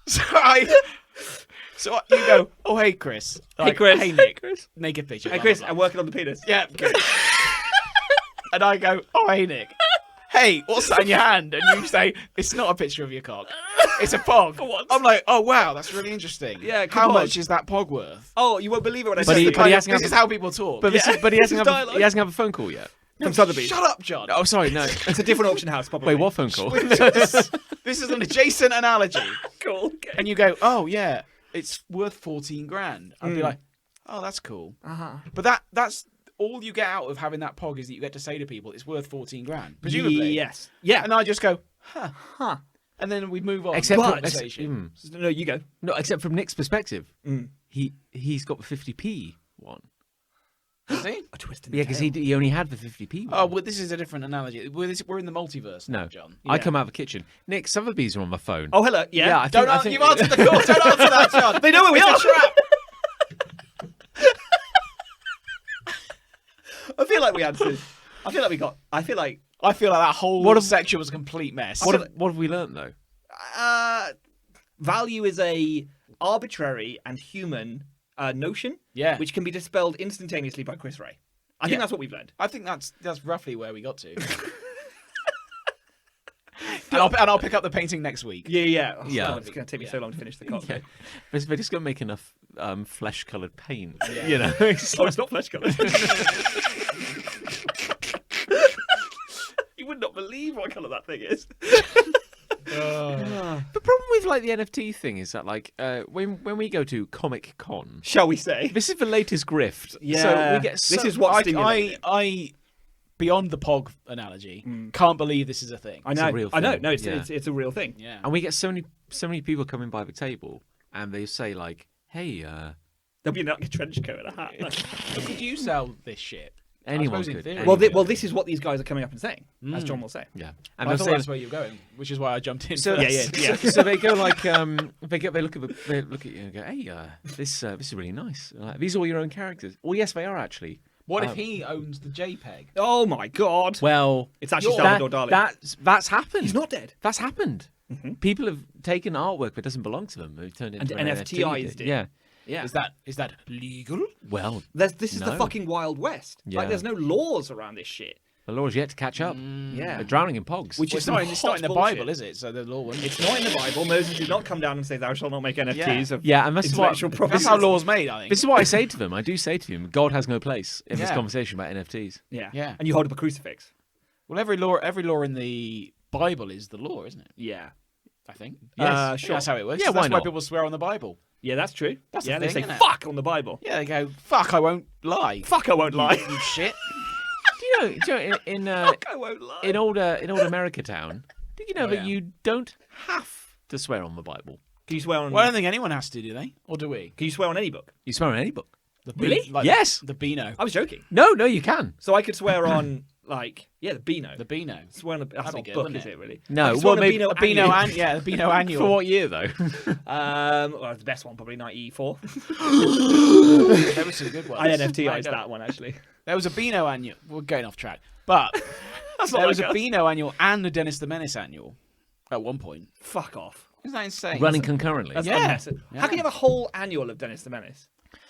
So you go, "Oh hey Chris." Like, Chris. Hey Nick. Chris. Naked picture. Hey blah, Chris, blah, I'm blah. working on the penis. Yeah. Good. And I go, "Oh hey Nick. Hey, what's that in your hand?" And you say, "It's not a picture of your cock. It's a pog." I'm like, "Oh wow, that's really interesting. Yeah, good How pog. much is that pog worth?" Oh, you won't believe it when I But say he- it. but he hasn't This have is a- how people talk. But, Yeah. but he hasn't This have is he hasn't have a phone call yet. From Sotheby's. Shut up, John. Oh, sorry, no. It's a different auction house, probably. Wait, what phone call? this is an adjacent analogy. Cool. Okay. And you go, "Oh yeah, it's worth 14 grand." I'd be like, "Oh, that's cool." Uh-huh. But that's all you get out of having that pog is that you get to say to people it's worth 14 grand, presumably. Yes. Yeah. And I just go, "Huh." Huh. And then we move on. Except But- from, conversation. No, you go. no, except from Nick's perspective, Mm. he's got the 50p one. Does he? A twist in the Yeah, because tail. he only had the 50p one. Oh, well, this is a different analogy. We're in the multiverse now, no, John. I Yeah. come out of the kitchen. Nick, Sotheby's are on my phone. Oh, hello. Yeah. Yeah, I think, I think You've answered the call. Don't answer that, John. They know where we are. It's a trap. I feel like we answered. I feel like we got. I feel like. I feel like that whole What if- section was a complete mess. what have we learnt though? Value is a arbitrary and human notion, Yeah. which can be dispelled instantaneously by Chris Ray. I think Yeah. that's what we've learned. I think that's roughly where we got to. And I'll pick up the painting next week. Yeah. Oh, Yeah. God, it's going to take me so long to finish the cock. Yeah. But they're just going to make enough flesh-coloured paint. Yeah. You know? Oh, it's not flesh coloured. You would not believe what colour that thing is. The problem with like the NFT thing is that like when we go to Comic Con, Shall we say? this is the latest grift. Yeah. So we get This is what I, stimulated it. I, beyond the Pog analogy, can't believe this is a thing. I know. a real I know. thing. No, it's, Yeah. it's a real thing. Yeah. and we get so many people coming by the table, and they say like, "Hey, There'll be like a trench coat and a hat. But could you sell this shit? anyone suppose in could." theory. anyone Well, could. this is what these guys are coming up and saying, as John will say. yeah, And and I they'll thought say, that's where you're going, which is why I jumped in. so, first. Yeah. so they go like, they look at you and go, "Hey, this is really nice. These are all your own characters." Well, yes, they are actually. What if he owns the JPEG? Oh my God! Well, It's actually Salvador Dalí. That's happened. He's not dead. That's happened. People have taken artwork that doesn't belong to them. They've turned it And into an NFTized NFT. it. Yeah. Yeah. Is that legal? Well, This is the No. fucking Wild West. Yeah. Like, there's no laws around this shit. the law's yet to catch up. Yeah. They're drowning in pogs. Which Well, is it's not in the bullshit. Bible, is it? So the law wouldn't. It's not in the Bible. Moses did not come down and say, "Thou shalt not make NFTs of Yeah, and that's what- intellectual property." That's how law's made, I think. This is what I say to them. I do say to them, God has no place in this Yeah. conversation about NFTs. Yeah. Yeah. And you hold up a crucifix. Well, every law in the Bible is the law, isn't it? Yeah. I think. Yes. Sure. That's how it works. Yeah, that's why not? people swear on the Bible. Yeah, that's true. That's the yeah, they thing, say innit? "fuck" on the Bible. Yeah, they go, "Fuck, I won't lie." Fuck, I won't lie. You shit. Do you know in Fuck, I won't lie. in old America town? Did you know that yeah. you don't have to swear on the Bible? Can you swear on? Well, I don't think anyone has to, do they? Or do we? Can you swear on any book? You swear on any book. The Really? Yes. The Beano. I was joking. No, you can. So I could swear on the Beano. The Beano. Swear on the, that's That'd not be a good, book, wouldn't is it? it really? No, I could swear well, on maybe a The Beano annual. and yeah, the Beano annual. For what year though? Well, the best one probably 94. There were some good ones. I NFTized Right, that one actually. There was a Beano annual. We're getting off track, but That's not there was like a us. Beano annual and a Dennis the Menace annual at one point. Fuck off. Isn't that insane? Running concurrently. That's Yeah. unnecessary. How can you have a whole annual of Dennis the Menace?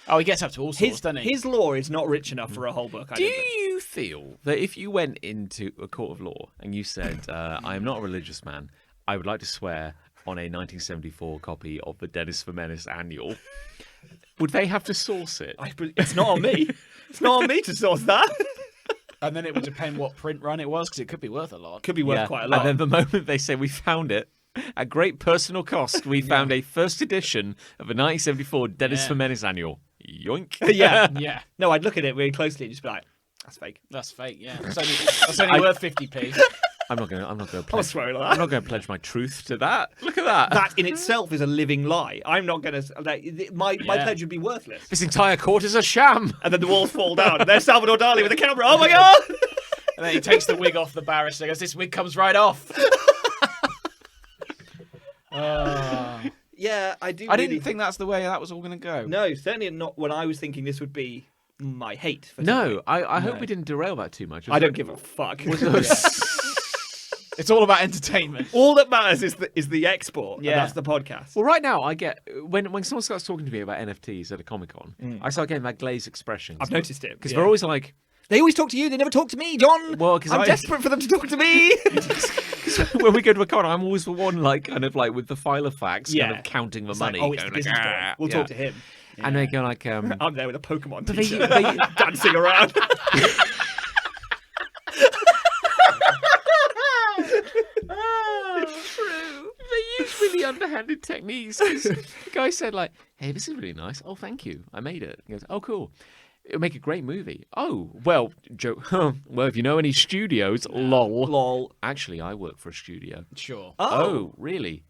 Oh, he gets up to all sorts, His doesn't he? his lore is not rich enough for a whole book. I Do don't think. you feel that if you went into a court of law and you said, "I am not a religious man. I would like to swear on a 1974 copy of the Dennis the Menace annual," would they have to source it? It's not on me. It's not on me to source that. And then it would depend what print run it was, because it could be worth a lot. Could be worth quite a lot. And then the moment they say we found it, at great personal cost, we found a first edition of a 1974 Dennis the Menace annual. Yoink. Yeah. Yeah, No, I'd look at it really closely and just be like, "That's fake." that's fake. Yeah, that's only worth 50p. I'm not going to I'm pledge. swearing like I'm that. not going to pledge my truth to that. Look at that. That in itself is a living lie. I'm not going to. My Yeah. pledge would be worthless. This entire court is a sham. And then the walls fall down. And there's Salvador Dalí with the camera. Oh my God! And then he takes the wig off the barrister. Goes, "This wig comes right off." Yeah, I do. I didn't think that's the way that was all going to go. No, certainly not when I was thinking this would be my hate for No, something. I hope we didn't derail that too much. I don't give a fuck. It's all about entertainment. All that matters is the export. Yeah. And that's the podcast. Well, right now I get when someone starts talking to me about NFTs at a Comic Con, I start getting that glazed expression. I've noticed it. because Yeah. they're always like, They always talk to you. They never talk to me, John. Well, 'cause I'm I- desperate for them to talk to me. when we go to a con, I'm always the one like kind of like with the file of facts, kind Yeah. of counting the It's money. like, oh, it's the going business like, guy. "Ah," We'll yeah. talk to him. And they go like, I'm there with a Pokemon But they- t-shirt, they- dancing around. It's true. They use really underhanded techniques. 'Cause the guy said like, "Hey, this is really nice. Oh, thank you. I made it." He goes, "Oh, cool. It'll make a great movie." "Oh, well, Joe. Well, if you know any studios, lol. Lol. Actually, I work for a studio." Sure. Oh, really?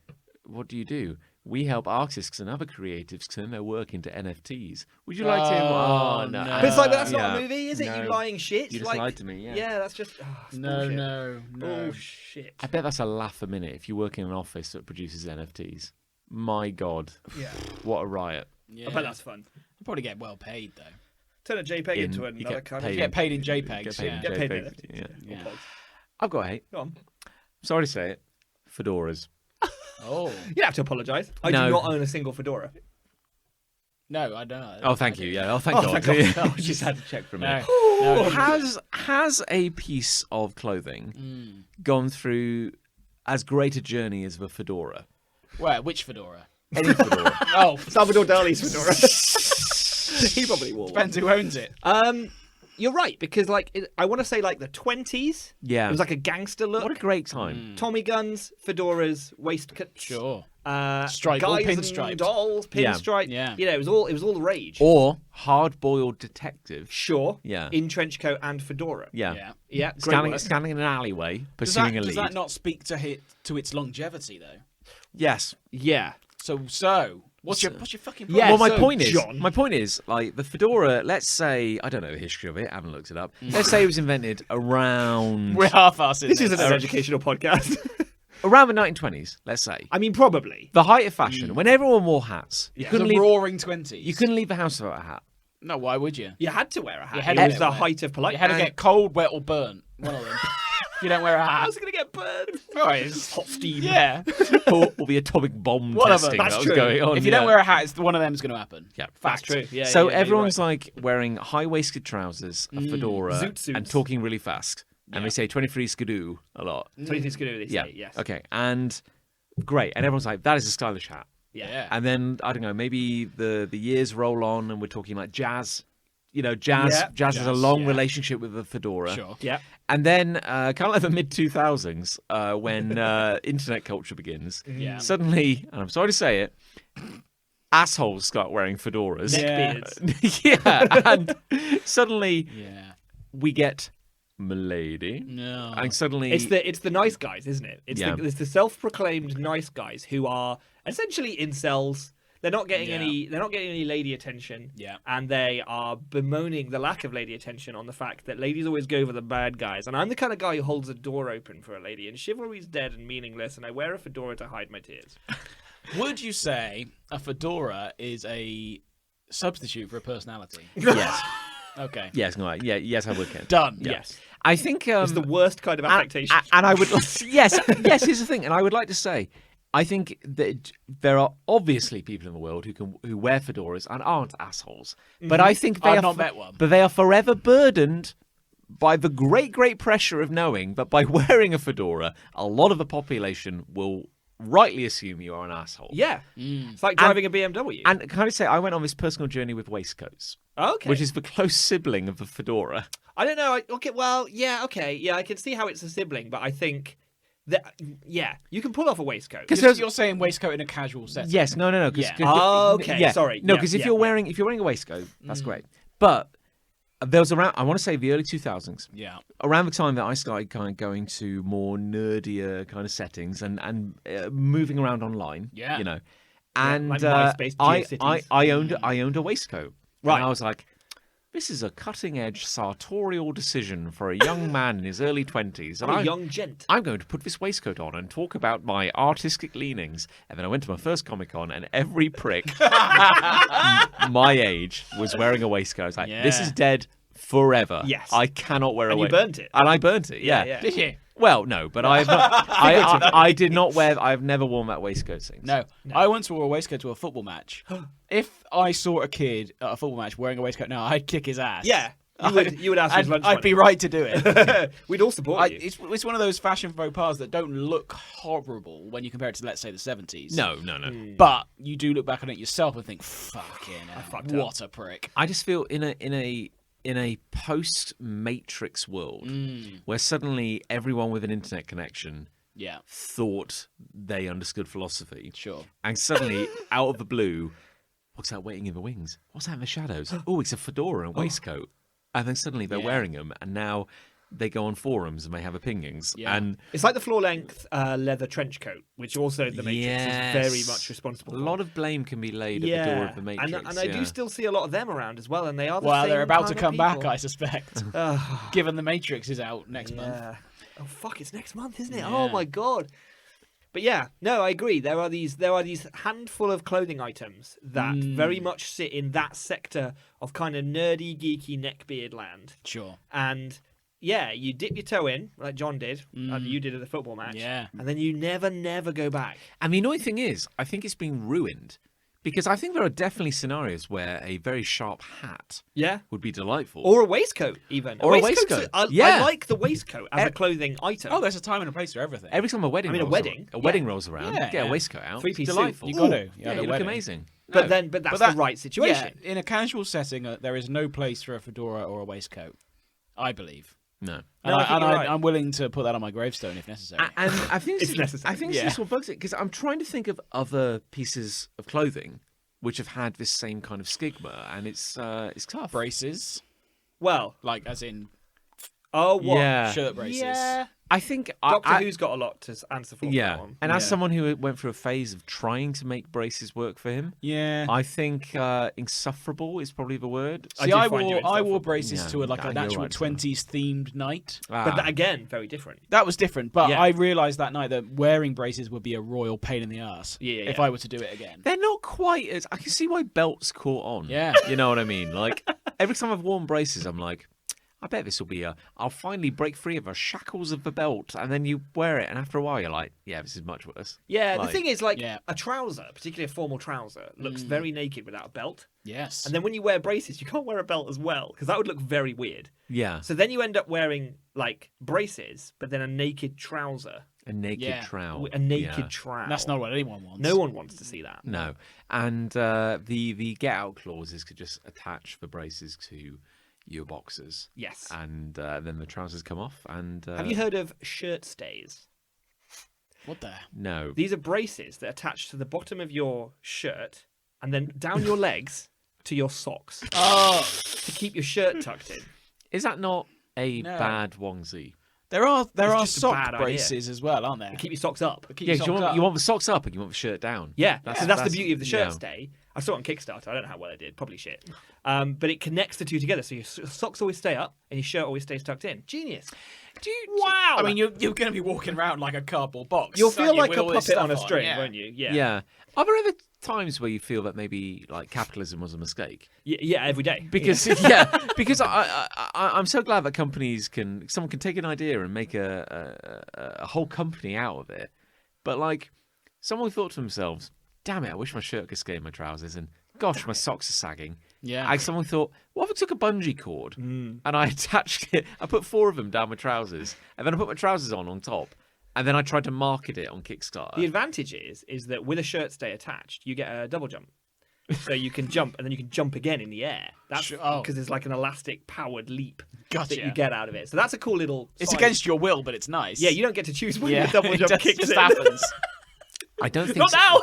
What do you do? "We help artists and other creatives turn their work into NFTs. Would you like to?" Oh, Oh, no. no. But it's like, that's not Yeah. a movie, is it? No. You lying shit. You just like, lied to me, yeah. Yeah, that's just. It's No, bullshit. no. Bullshit. I bet that's a laugh a minute if you work in an office that produces NFTs. My God, Yeah. what a riot. Yeah. I bet that's fun. You'll probably get well paid though. Turn a JPEG In- into you another get kind paid. of. You get paid in JPEGs. Get paid in yeah. Get paid in JPEG, NFTs. yeah. Or Yeah. pods. I've got a hate. Go on. Sorry to say it. Fedoras. Oh You don't have to apologise. I No. do not own a single fedora. no, I don't know. Oh, thank you. Yeah. Oh, thank Oh, God. thank God. I just had to check for a minute. No. Has a piece of clothing gone through as great a journey as the fedora. Where? Which fedora? Any fedora. Oh, Salvador Dali's fedora. He probably wore one. depends who owns it. You're right, because I want to say like the 20s. Yeah. It was like a gangster look. What a great time. Tommy guns, fedoras, waistcoats. Sure. Stripe, all guys pinstriped. and dolls, pinstripe. Yeah. You know, it was all the rage. Or hard-boiled detective. Sure. Yeah. In trench coat and fedora. Yeah. Yeah. Yeah. Great work. Standing in an alleyway, Does pursuing a lead. does that not speak to its longevity though? Yes. Yeah. So what's your fucking problem? Yeah, Well, my so, point is, like the fedora. Let's say I don't know the history of it. I haven't looked it up. Let's say it was invented around We're half-assing This isn't an educational podcast. around the 1920s. Let's say I mean, probably. the height of fashion, when everyone wore hats. You It's couldn't a leave. roaring 20s. You couldn't leave the house without a hat. No, why would you? You had to wear a hat. You had It to was wear the it. height of You politeness. had to get cold, wet, or burnt. One of them. If you don't wear a hat. How's it going to get burned? Right, it's Hot steam. Yeah. or the atomic bomb One of them. testing That's that was true. going on. If you don't wear a hat, it's one of them's going to happen. Yeah. That's Fact. true. Yeah. So yeah, everyone's like wearing high-waisted trousers, a fedora, Zoot suits. and talking really fast. And they say 23 skidoo a lot. 23 skidoo, they say, Yeah. yes. Okay. And great. And everyone's like, that is a stylish hat. Yeah. And then I don't know, maybe the years roll on, and we're talking like jazz. You know, jazz Yeah. has a Jazz, long yeah. relationship with the fedora. Sure. Yeah. And then, kind of like the mid 2000s, when internet culture begins, Yeah. suddenly, and I'm sorry to say it, assholes start wearing fedoras. Neckbeards. Yeah, and suddenly Yeah. we get Milady, No. and suddenly It's the nice guys, isn't it? It's Yeah. the self-proclaimed nice guys who are essentially incels. They're not getting any lady attention. Yeah. And they are bemoaning the lack of lady attention on the fact that ladies always go for the bad guys. And I'm the kind of guy who holds a door open for a lady, and chivalry's dead and meaningless, and I wear a fedora to hide my tears. Would you say a fedora is a substitute for a personality? yes, Okay. yes, no, yeah, yes, I would. Ken. Done. Yes. I think It's the worst kind of affectation. and I would yes. Here's the thing, and I would like to say, I think that there are obviously people in the world who wear fedoras and aren't assholes, but I think they I've are not met one. But they are forever burdened by the great pressure of knowing that by wearing a fedora, a lot of the population will rightly assume you are an asshole. Yeah. It's like driving a BMW. And can I say, I went on this personal journey with waistcoats, Okay. which is the close sibling of the fedora. I don't know. Okay, well, yeah, okay. Yeah, I can see how it's a sibling, but I think that, yeah, you can pull off a waistcoat. Because You're saying waistcoat in a casual setting. yes, no. Yeah. Okay, sorry. No, Yeah, because if yeah, you're yeah. wearing a waistcoat, that's great. But there was around, I want to say the early 2000s, Yeah. around the time that I started kind of going to more nerdier kind of settings and moving around online. Yeah. You know, and like MySpace, GeoCities. I owned a waistcoat. Right. And I was like, this is a cutting-edge sartorial decision for a young man in his early 20s. And A young gent. I'm going to put this waistcoat on and talk about my artistic leanings. And then I went to my first Comic-Con, and every prick my age was wearing a waistcoat. I was like, this Yeah. is dead forever. Yes. I cannot wear a And you waistcoat. burnt it. And I burnt it, yeah. Yeah. Did you? Well, no, but I've not, I did not wear, I've never worn that waistcoat since. No. I once wore a waistcoat to a football match. If I saw a kid at a football match wearing a waistcoat now, I'd kick his ass. Yeah. You would ask for his lunch I'd be money. right to do it. We'd all support you. It's one of those fashion faux pas that don't look horrible when you compare it to, let's say, the 70s. No. But you do look back on it yourself and think, fucking hell, fucked what a prick. I just feel in a post-Matrix world where suddenly everyone with an internet connection Yeah, thought they understood philosophy, sure. and suddenly out of the blue, what's that waiting in the wings? What's that in the shadows? Oh, it's a fedora and waistcoat. And then suddenly they're Yeah. wearing them, and now they go on forums and they have opinions. Yeah. And It's like the floor-length leather trench coat, which also the Matrix is very Yes. much responsible a for. lot of blame can be laid at the door of the Matrix. And I do yeah. still see a lot of them around as well, and they are the Well, same they're about to kind of come back, people. I suspect. Ugh. Given the Matrix is out next month. Yeah. Oh fuck! It's next month, isn't it? Yeah. Oh my god! But yeah, no, I agree. There are these handful of clothing items that very much sit in that sector of kind of nerdy, geeky neckbeard land. Sure. And yeah, you dip your toe in like John did, and you did at the football match. Yeah. And then you never go back. And the annoying thing is, I think it's been ruined Because I think there are definitely scenarios where a very sharp hat Yeah. would be delightful. Or a waistcoat, even. Or a Waistcoat's waistcoat. I Yeah. like the waistcoat as a clothing item. Oh, there's a time and a place for everything. Every time a wedding, I mean, a rolls wedding. around, a wedding Yeah. rolls around, Yeah, get a yeah. waistcoat out. Three-piece It's suit. delightful. You got to. Yeah, you look wedding. amazing. but No. that's that- the right situation. Yeah, in a casual setting, there is no place for a fedora or a waistcoat. I believe. No. No, I think you're right. I'm willing to put that on my gravestone if necessary. And I think It's necessary. I think this is what bugs it because I'm trying to think of other pieces of clothing which have had this same kind of stigma, and it's tough. Braces, Well, like as in oh, what? Yeah. shirt braces. Yeah. I think Doctor Who's got a lot to answer for. Yeah, that one. and as Yeah. someone who went through a phase of trying to make braces work for him, Yeah. I think insufferable is probably the word. I See, do I find you wore insufferable. braces Yeah, to like you're an actual right, 20s themed night. But that, again, very different. That was different, but Yeah. I realised that night that wearing braces would be a royal pain in the ass Yeah, if yeah. I were to do it again. They're not quite as. I can see why belts caught on. Yeah. You know what I mean? Like, every time I've worn braces, I'm like, I bet this will be I'll finally break free of the shackles of the belt. And then you wear it, and after a while, you're like, yeah, this is much worse. Yeah, Like- the thing is, like, Yeah. a trouser, particularly a formal trouser, looks very naked without a belt. Yes. And then when you wear braces, you can't wear a belt as well, because that would look very weird. Yeah. So then you end up wearing, like, braces, but then a naked trouser. A naked Yeah. trowel. A naked Yeah. trowel. That's not what anyone wants. No one wants to see that. No. And the get out clauses could just attach the braces to your boxers. Yes. And then the trousers come off. And Have you heard of shirt stays? What the? No. These are braces that attach to the bottom of your shirt and then down your legs to your socks Oh, to keep your shirt tucked in. Is that not a No. bad onesie? there are just a sock bad idea. braces as well, aren't there? To keep your socks up. Keep Yeah, your 'cause you socks want, up. you want the socks up and you want the shirt down. Yeah, so that's the beauty of the shirt yeah. stay. I saw it on Kickstarter. I don't know how well it did. Probably shit. But it connects the two together, so your socks always stay up and your shirt always stays tucked in. Genius. Wow. I mean, you're going to be walking around like a cardboard box. You'll aren't feel you, like with a all this puppet on a stuff string, yeah. won't you? Yeah. Yeah. Are there ever times where you feel that maybe like capitalism was a mistake? Yeah, every day. Because because I'm so glad that someone can take an idea and make a whole company out of it. But like someone thought to themselves, damn it, I wish my shirt could stay in my trousers, and gosh, my socks are sagging. Yeah. And someone thought, what if I took a bungee cord and I attached it, I put 4 of them down my trousers, and then I put my trousers on top, and then I tried to market it on Kickstarter. The advantage is that with a shirt stay attached, you get a double jump. So you can jump and then you can jump again in the air. That's because there's like an elastic powered leap Gotcha. that you get out of it. So that's a cool little. It's side- against your will, but it's nice. Yeah, you don't get to choose when yeah. your double jump it kicks just in. happens. I don't think Not so. now.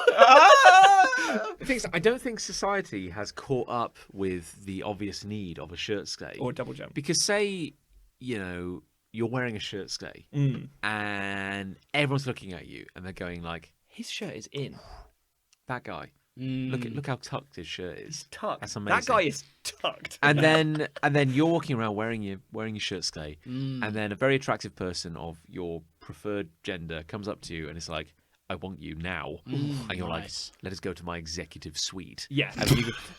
The thing is, I don't think society has caught up with the obvious need of a shirt stay. Or double jump. Because say, you're wearing a shirt stay and everyone's looking at you and they're going like, His shirt is in. that guy. Look how tucked his shirt is. Tucked. That's amazing. That guy is tucked. And then you're walking around wearing your shirt stay, and then a very attractive person of your preferred gender comes up to you and it's like, I want you now, and you're nice. like, let us go to my executive suite. Yeah.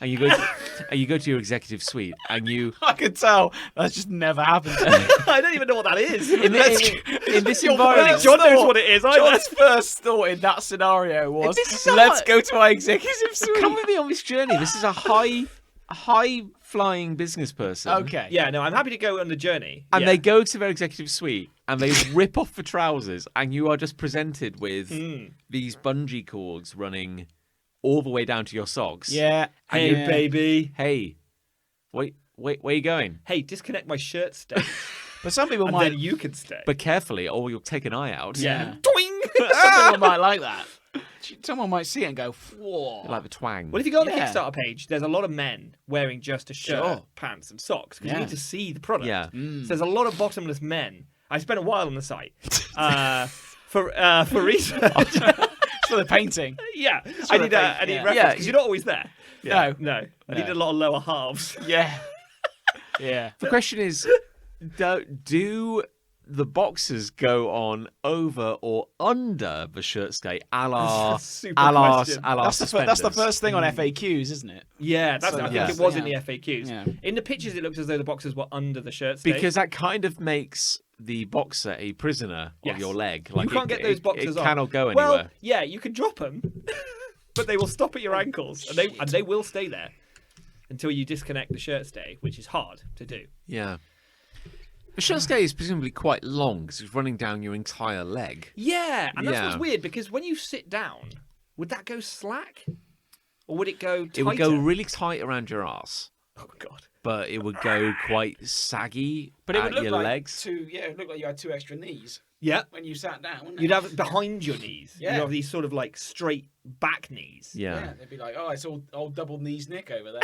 And you go to your executive suite, and you I can tell that's just never happened. I don't even know what that is. in this Your environment. first John knows thought- what it is. I John's first thought in that scenario was, This is let's go to my executive suite. Come with me on this journey. This is a high flying business person. Okay. Yeah, no, I'm happy to go on the journey. And Yeah. they go to their executive suite and they rip off the trousers, and you are just presented with these bungee cords running all the way down to your socks. Yeah. Hey, yeah. baby. Hey, wait, where are you going? Hey, disconnect my shirt stay, But some people and might. then you can stay. But carefully, or you'll take an eye out. yeah. Yeah. Doing. Some people might like that. Someone might see it and go, whoa. Like the twang. Well, if you go on the Yeah. Kickstarter page, there's a lot of men wearing just a shirt, Sure. pants, and socks because you Yeah. need to see the product. Yeah. So there's a lot of bottomless men. I spent a while on the site for research. It's for the painting. Yeah, what I I need think, reference yeah. because you're not always there. No. No, I No. need a lot of lower halves. Yeah. Yeah. The question is, do the boxers go on over or under the shirt skate, a la Super suspenders? question. That's the first thing on FAQs, isn't it? Yeah, that's. So, I think yeah. it was in Yeah. the FAQs. Yeah. In the pictures, it looks as though the boxers were under the shirt stay. Because that kind of makes the boxer a prisoner Yes. of your leg. you can't get those boxers It off. cannot go anywhere. Well, yeah, you can drop them, but they will stop at your ankles, and they will stay there until you disconnect the shirt stay, which is hard to do. Yeah. The shirt stay is presumably quite long because it's running down your entire leg. Yeah, and that's Yeah. what's weird, because when you sit down, would that go slack? Or would it go tighter? It would go really tight around your ass, Oh, God. but it would go quite saggy But it at would look your like legs. it looked like you had 2 extra knees Yeah. when you sat down. Wouldn't You'd it? have it behind your knees. Yeah. You'd have these sort of like straight back knees. Yeah. They'd be like, oh, it's all old double knees Nick over there.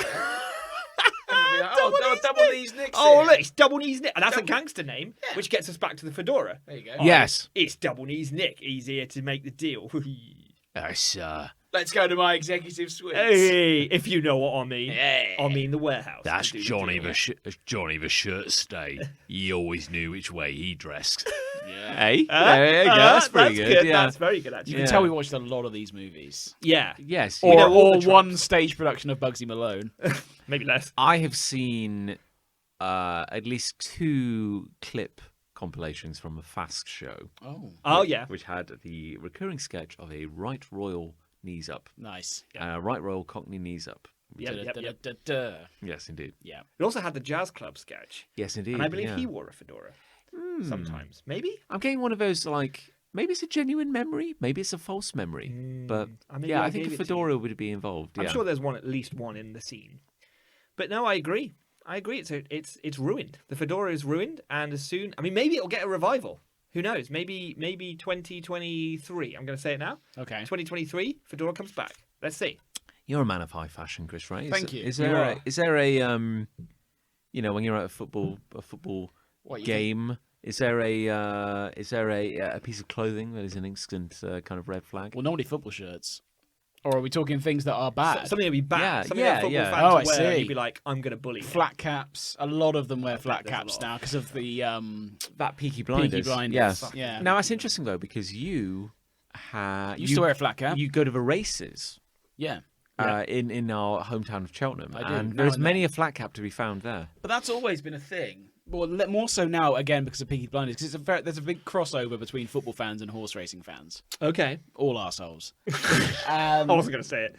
And they'd be like, oh, double knees Nick. Oh, look, it's Double Knees Nick. And that's a gangster name, which gets us back to the fedora. There you go. Yes. It's Double Knees Nick. He's here to make the deal. Sir. Let's go to my executive suite. Hey, if you know what I mean. Yeah. I mean the warehouse. That's To do the Johnny deal. Johnny the shirt stay. He always knew which way he dressed. Yeah. Hey, there you go. That's pretty that's good. Yeah. That's very good, actually. You can tell we watched a lot of these movies. Yeah. Yes. Or, yeah. know all the one stage production of Bugsy Malone. Maybe less. I have seen at least 2 clip compilations from a Fast show, Oh, Oh, yeah. which had the recurring sketch of a right royal knees up, nice. right royal Cockney knees up. Yep. Da-da-da-da-da. Yes, indeed. Yeah. It also had the jazz club sketch. Yes, indeed. And I believe yeah. he wore a fedora. Sometimes. Maybe? I'm getting one of those like maybe it's a genuine memory, maybe it's a false memory, but maybe yeah, I I think gave a it to you. fedora would be involved. I'm Yeah. sure there's at least one in the scene. But no, I agree. It's ruined. The fedora is ruined, and as soon, I mean, maybe it'll get a revival. Who knows? Maybe 2023. I'm going to say it now. Okay. 2023, fedora comes back. Let's see. You're a man of high fashion, Chris, right? Thank you. Is You there are. is there a you know, when you're at a football What, you game, is there a piece of clothing that is an instant kind of red flag? Well, normally football shirts. Or are we talking things that are bad? Something that'd be bad. Yeah, Something yeah, that football yeah. fans Oh, I wear, and see. you'd be like, I'm going to bully you. Flat caps. A lot of them wear flat there's a caps lot. now because of the That Peaky Blinders. Blinders. Yes. Yeah. Now that's interesting though because you used to wear a flat cap. You go to the races. Yeah. In our hometown of Cheltenham, I do, and now there's and many then. a flat cap to be found there. But that's always been a thing. Well, more so now, again, because of Peaky Blinders, because there's a big crossover between football fans and horse racing fans. Okay. All arseholes. I wasn't going to say it.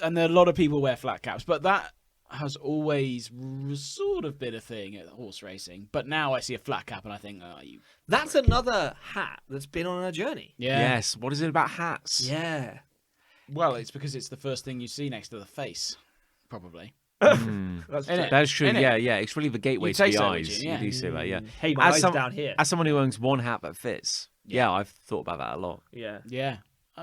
And a lot of people wear flat caps, but that has always sort of been a thing at horse racing. But now I see a flat cap and I think, oh, you... That's another hat that's been on a journey. Yeah. Yes. What is it about hats? Yeah. Well, it's because it's the first thing you see next to the face, probably. That's Innit? true. That is true. Innit? Yeah, yeah. It's really the gateway You'd to say the so, eyes. would you? Yeah. You do say that. Yeah. Hey, my eyes As down here. As someone who owns one hat that fits, yeah, I've thought about that a lot. Yeah. Yeah.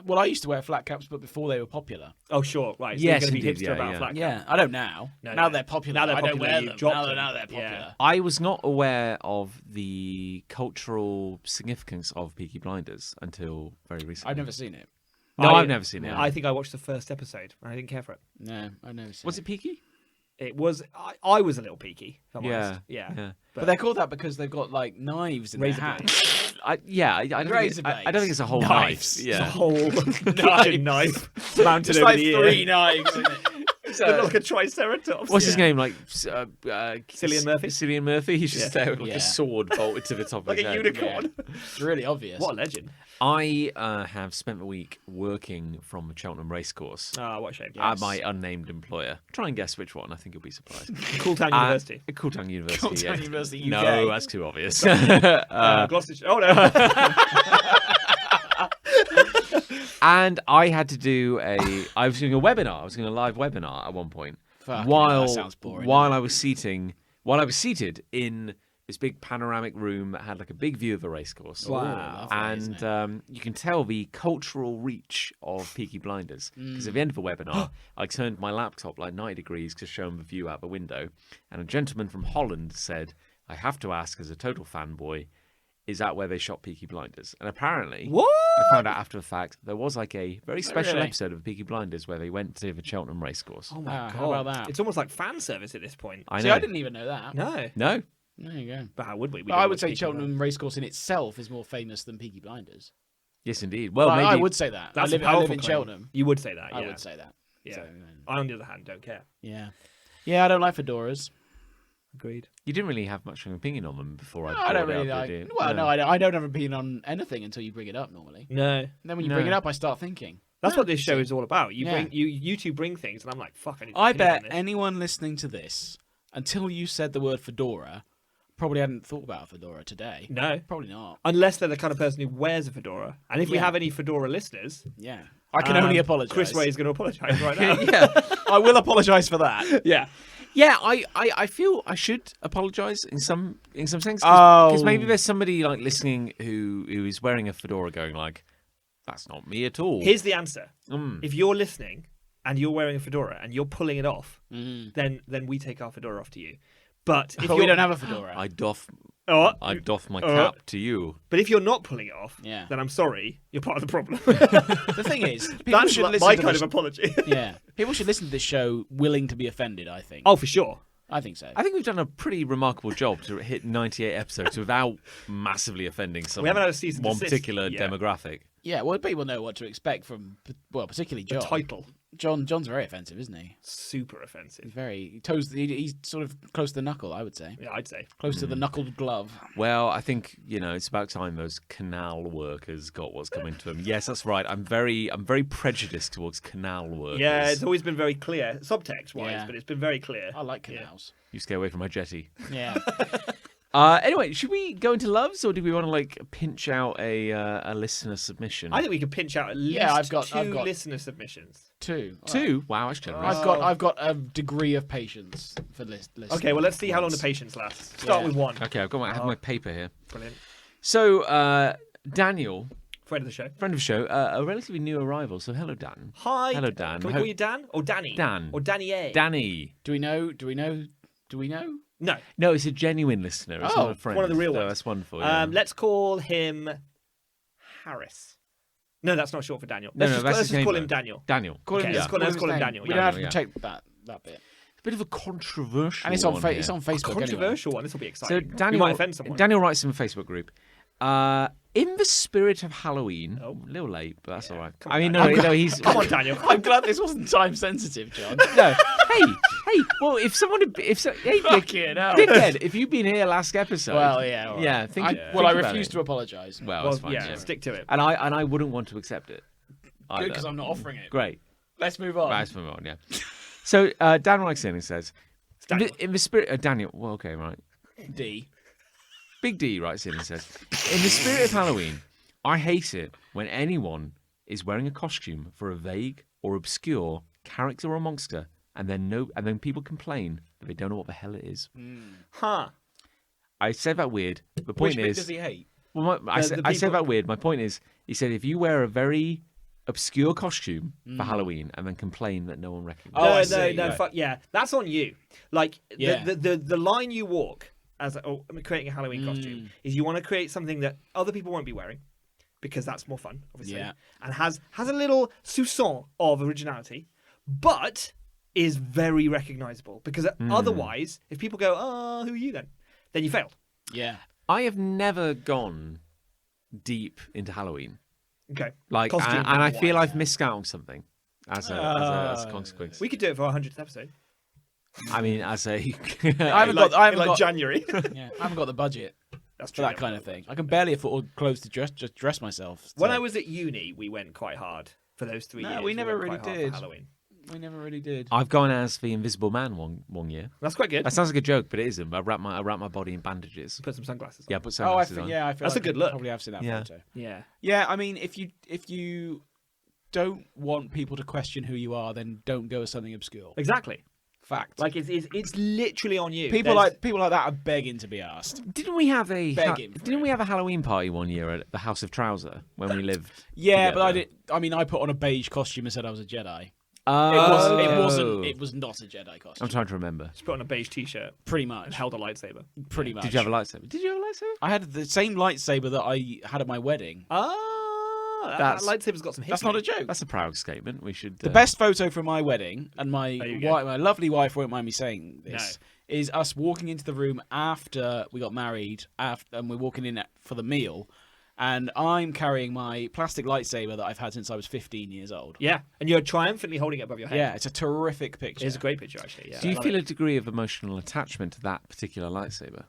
Well, I used to wear flat caps, but before they were popular. Oh, sure. Right. So Yes, you're going to be indeed, hipster yeah, about yeah. flat cap. Yeah, I don't now. No, now no. they're popular. Now they're I don't popular, wear you've them. dropped Now them. they're popular. Yeah. I was not aware of the cultural significance of Peaky Blinders until very recently. I've never seen it. No, I've never seen it. I think I watched the first episode and I didn't care for it. No, I've never seen Was it. it Peaky? It was. I was a little peaky. If I'm Yeah, honest. Yeah. But they're called that because they've got, like, knives in Razor their hands. I don't Razor think I don't think it's a whole Knives. knife. Yeah. Whole kitchen knife mounted Just over like the 3 ear. knives in it. It looked like a triceratops. What's his name? Like Cillian Murphy? Cillian Murphy. He's just there with like Yeah. a sword bolted to the top Like of a his head. unicorn. It's really obvious. What a legend. I have spent the week working from a Cheltenham racecourse Ah, what a shame. at my unnamed employer. Try and guess which one. I think you'll be surprised. Cooltown University. Cooltown University. Cooltown yeah. University, No, UK. that's too obvious. Gloucestershire. Oh, no. And I had to do I was doing a webinar. I was doing a live webinar at one point. Fucking hell, while that sounds boring, while doesn't I was seated in this big panoramic room that had like a big view of the racecourse. Wow. Lovely, isn't And you can tell the cultural reach of Peaky Blinders because at the end of the webinar, I turned my laptop like 90 degrees to show him the view out the window, and a gentleman from Holland said, "I have to ask, as a total fanboy, is that where they shot Peaky Blinders?" And apparently, What? I found out after the fact there was like a very special really? episode of Peaky Blinders where they went to the Cheltenham racecourse. Oh, my God. how about that? It's almost like fan service at this point. I See, know. I didn't even know that. No. No. There you go. But how would we? But I would say Cheltenham Racecourse in itself is more famous than Peaky Blinders. Yes, indeed. Well, Well, maybe I would say that. That's I a live powerful in claim. Cheltenham. You would say that, yeah. I would say that. Yeah. So, I, on the other hand, don't care. yeah. Yeah, I don't like fedoras. Agreed. You didn't really have much of an opinion on them before I I brought don't it really up, like. did you? Well, no, I don't have an opinion on anything until you bring it up normally. No. And then when you bring No. it up, I start thinking. That's what this show is all about. Yeah. You two bring things, and I'm like, fuck. I bet anyone listening to this, until you said the word fedora, probably hadn't thought about a fedora today. No, Probably not. unless they're the kind of person who wears a fedora. And if we Yeah. have any fedora listeners, Yeah. I can only apologise. Chris Way is going to apologise right now. Yeah. I will apologise for that. Yeah. Yeah, I feel I should apologise in some sense Oh. because maybe there's somebody like listening who is wearing a fedora going like, that's not me at all. Here's the answer. Mm. If you're listening and you're wearing a fedora and you're pulling it off, Mm. then we take our fedora off to you. But if But we don't have a fedora. I doff Oh, my cap to you. but if you're not pulling it off, Yeah. then I'm sorry, you're part of the problem. The thing is, people That's should listen my to kind this... of apology. Yeah. People should listen to this show willing to be offended, I think. Oh, for sure. I think so. I think we've done a pretty remarkable job to hit 98 episodes without massively offending We haven't had a season one desist particular yet. demographic. Yeah, well, people know what to expect from, well, particularly The John. title. John's very offensive, isn't he? Super offensive. He's sort of close to the knuckle, I would say. Yeah, I'd say. Close to the knuckled glove. Well, I think it's about time those canal workers got what's coming to them. Yes, that's right. I'm very prejudiced towards canal workers. Yeah, it's always been very clear, subtext-wise, Yeah. but it's been very clear. I like canals. You stay away from my jetty. Yeah. Anyway, should we go into loves, or do we want to like pinch out a listener submission? I think we could pinch out at least I've got two listener submissions. Two. Two. Wow, that's generous. I've got a degree of patience for listening. Okay, well, let's see how long the patience lasts. Start Yeah. with one. Okay, I have my paper here. Brilliant. So, Daniel, Friend of the show. friend of the show, a relatively new arrival. So, hello, Dan. Hi. Hello, Dan. Can we call you Dan or Danny? Dan. Or Danny A? Danny. Do we know? No. No, it's a genuine listener. It's Oh, not a friend. one of the real So ones. That's wonderful. Yeah. Let's call him Harris. No, that's not short for Daniel. No, Let's that's just his name, call him though. Daniel. Daniel. Call Okay, him, let's call him name. Daniel, We yeah. don't have to Yeah. take that bit. A bit of a controversial And it's on one fa- here. it's on Facebook. Controversial one. This will be So exciting. Daniel, we might offend someone. Daniel writes in a Facebook group. In the spirit of Halloween, Oh. a little late, but that's all right. Come on, I mean, Daniel. no, he's Come on, Daniel. I'm glad this wasn't time sensitive, John. no. Hey, well, if someone, hey, Fucking hell. dickhead, if you've been here last episode, Well, yeah. all right. yeah, think I about refuse it. to apologise. Well, Well, that's fine. yeah, stick to it. And I wouldn't want to accept it. Good, either. because I'm not offering it. Great. Let's move on. Right, let's move on. Yeah. So Dan writes in and says, Daniel. in the spirit of Daniel. Well, okay, right. D. Big D writes in and says, in the spirit of Halloween, I hate it when anyone is wearing a costume for a vague or obscure character or monster, and then people complain that they don't know what the hell it is. Huh. I said that weird. The Which point bit is, does he hate? well, I The said people- that weird. My point is, he said if you wear a very obscure costume for Halloween and then complain that no one recognizes. Oh, I no, see, no, right. fuck yeah. That's on you. Like Yeah. the line you walk as creating a Halloween costume is you want to create something that other people won't be wearing because that's more fun, obviously, Yeah. and has a little soupçon of originality, but is very recognizable because otherwise, if people go, "Oh, who are you then?" then you failed. Yeah. I have never gone deep into Halloween. Okay, Like, Costume and I feel wise. I've missed out on something as a consequence. we could do it for our 100th episode. I mean, as a I haven't got January. Yeah, I haven't got the budget That's for true. that kind of thing. I can barely afford clothes to dress myself. When so- I was at uni, we went quite hard for those 3 No, years. we never went really quite hard for did. Halloween. we never really did. I've gone as the Invisible Man one year. That's quite good. That sounds like a joke, but it isn't. I wrap my body in bandages. Put some sunglasses on. Yeah, put I sunglasses think on. yeah, I feel That's like a good I look. Probably have seen that Yeah. photo. Yeah. Yeah, I mean, if you don't want people to question who you are, then don't go as something obscure. Exactly. Fact. Like it's literally on you. people There's- like that are begging to be asked. Didn't we have a Begging for Didn't it. we have a Halloween party one year at the House of Trouser when we lived? Yeah, but I together? did. I mean, I put on a beige costume and said I was a Jedi. Oh. It was not a Jedi costume. I'm trying to remember. Just put on a beige t-shirt Pretty and much. held a lightsaber. Pretty much. Did you have a lightsaber? Did you have a lightsaber? I had the same lightsaber that I had at my wedding. Ah, that That's- lightsaber's got some history. That's not a joke. That's a proud statement. We should. The best photo from my wedding, and my you go. my lovely wife won't mind me saying this, is us walking into the room after we got married, and we're walking in for the meal, and I'm carrying my plastic lightsaber that I've had since I was 15 years old. Yeah, and you're triumphantly holding it above your head. Yeah, it's a terrific picture. It's a great picture, actually. Yeah, Do you I love feel it. a degree of emotional attachment to that particular lightsaber?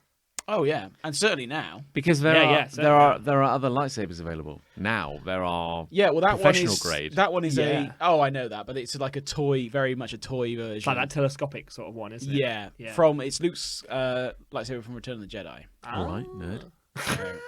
Oh yeah, and certainly now. Because Yeah, there are other lightsabers available now. There are Yeah, well, that one professional is grade. that one is Yeah. I know that, but it's like a toy, very much a toy version. It's like that telescopic sort of one, isn't it? Yeah, Yeah. from it's Luke's lightsaber from Return of the Jedi. All right, nerd. So,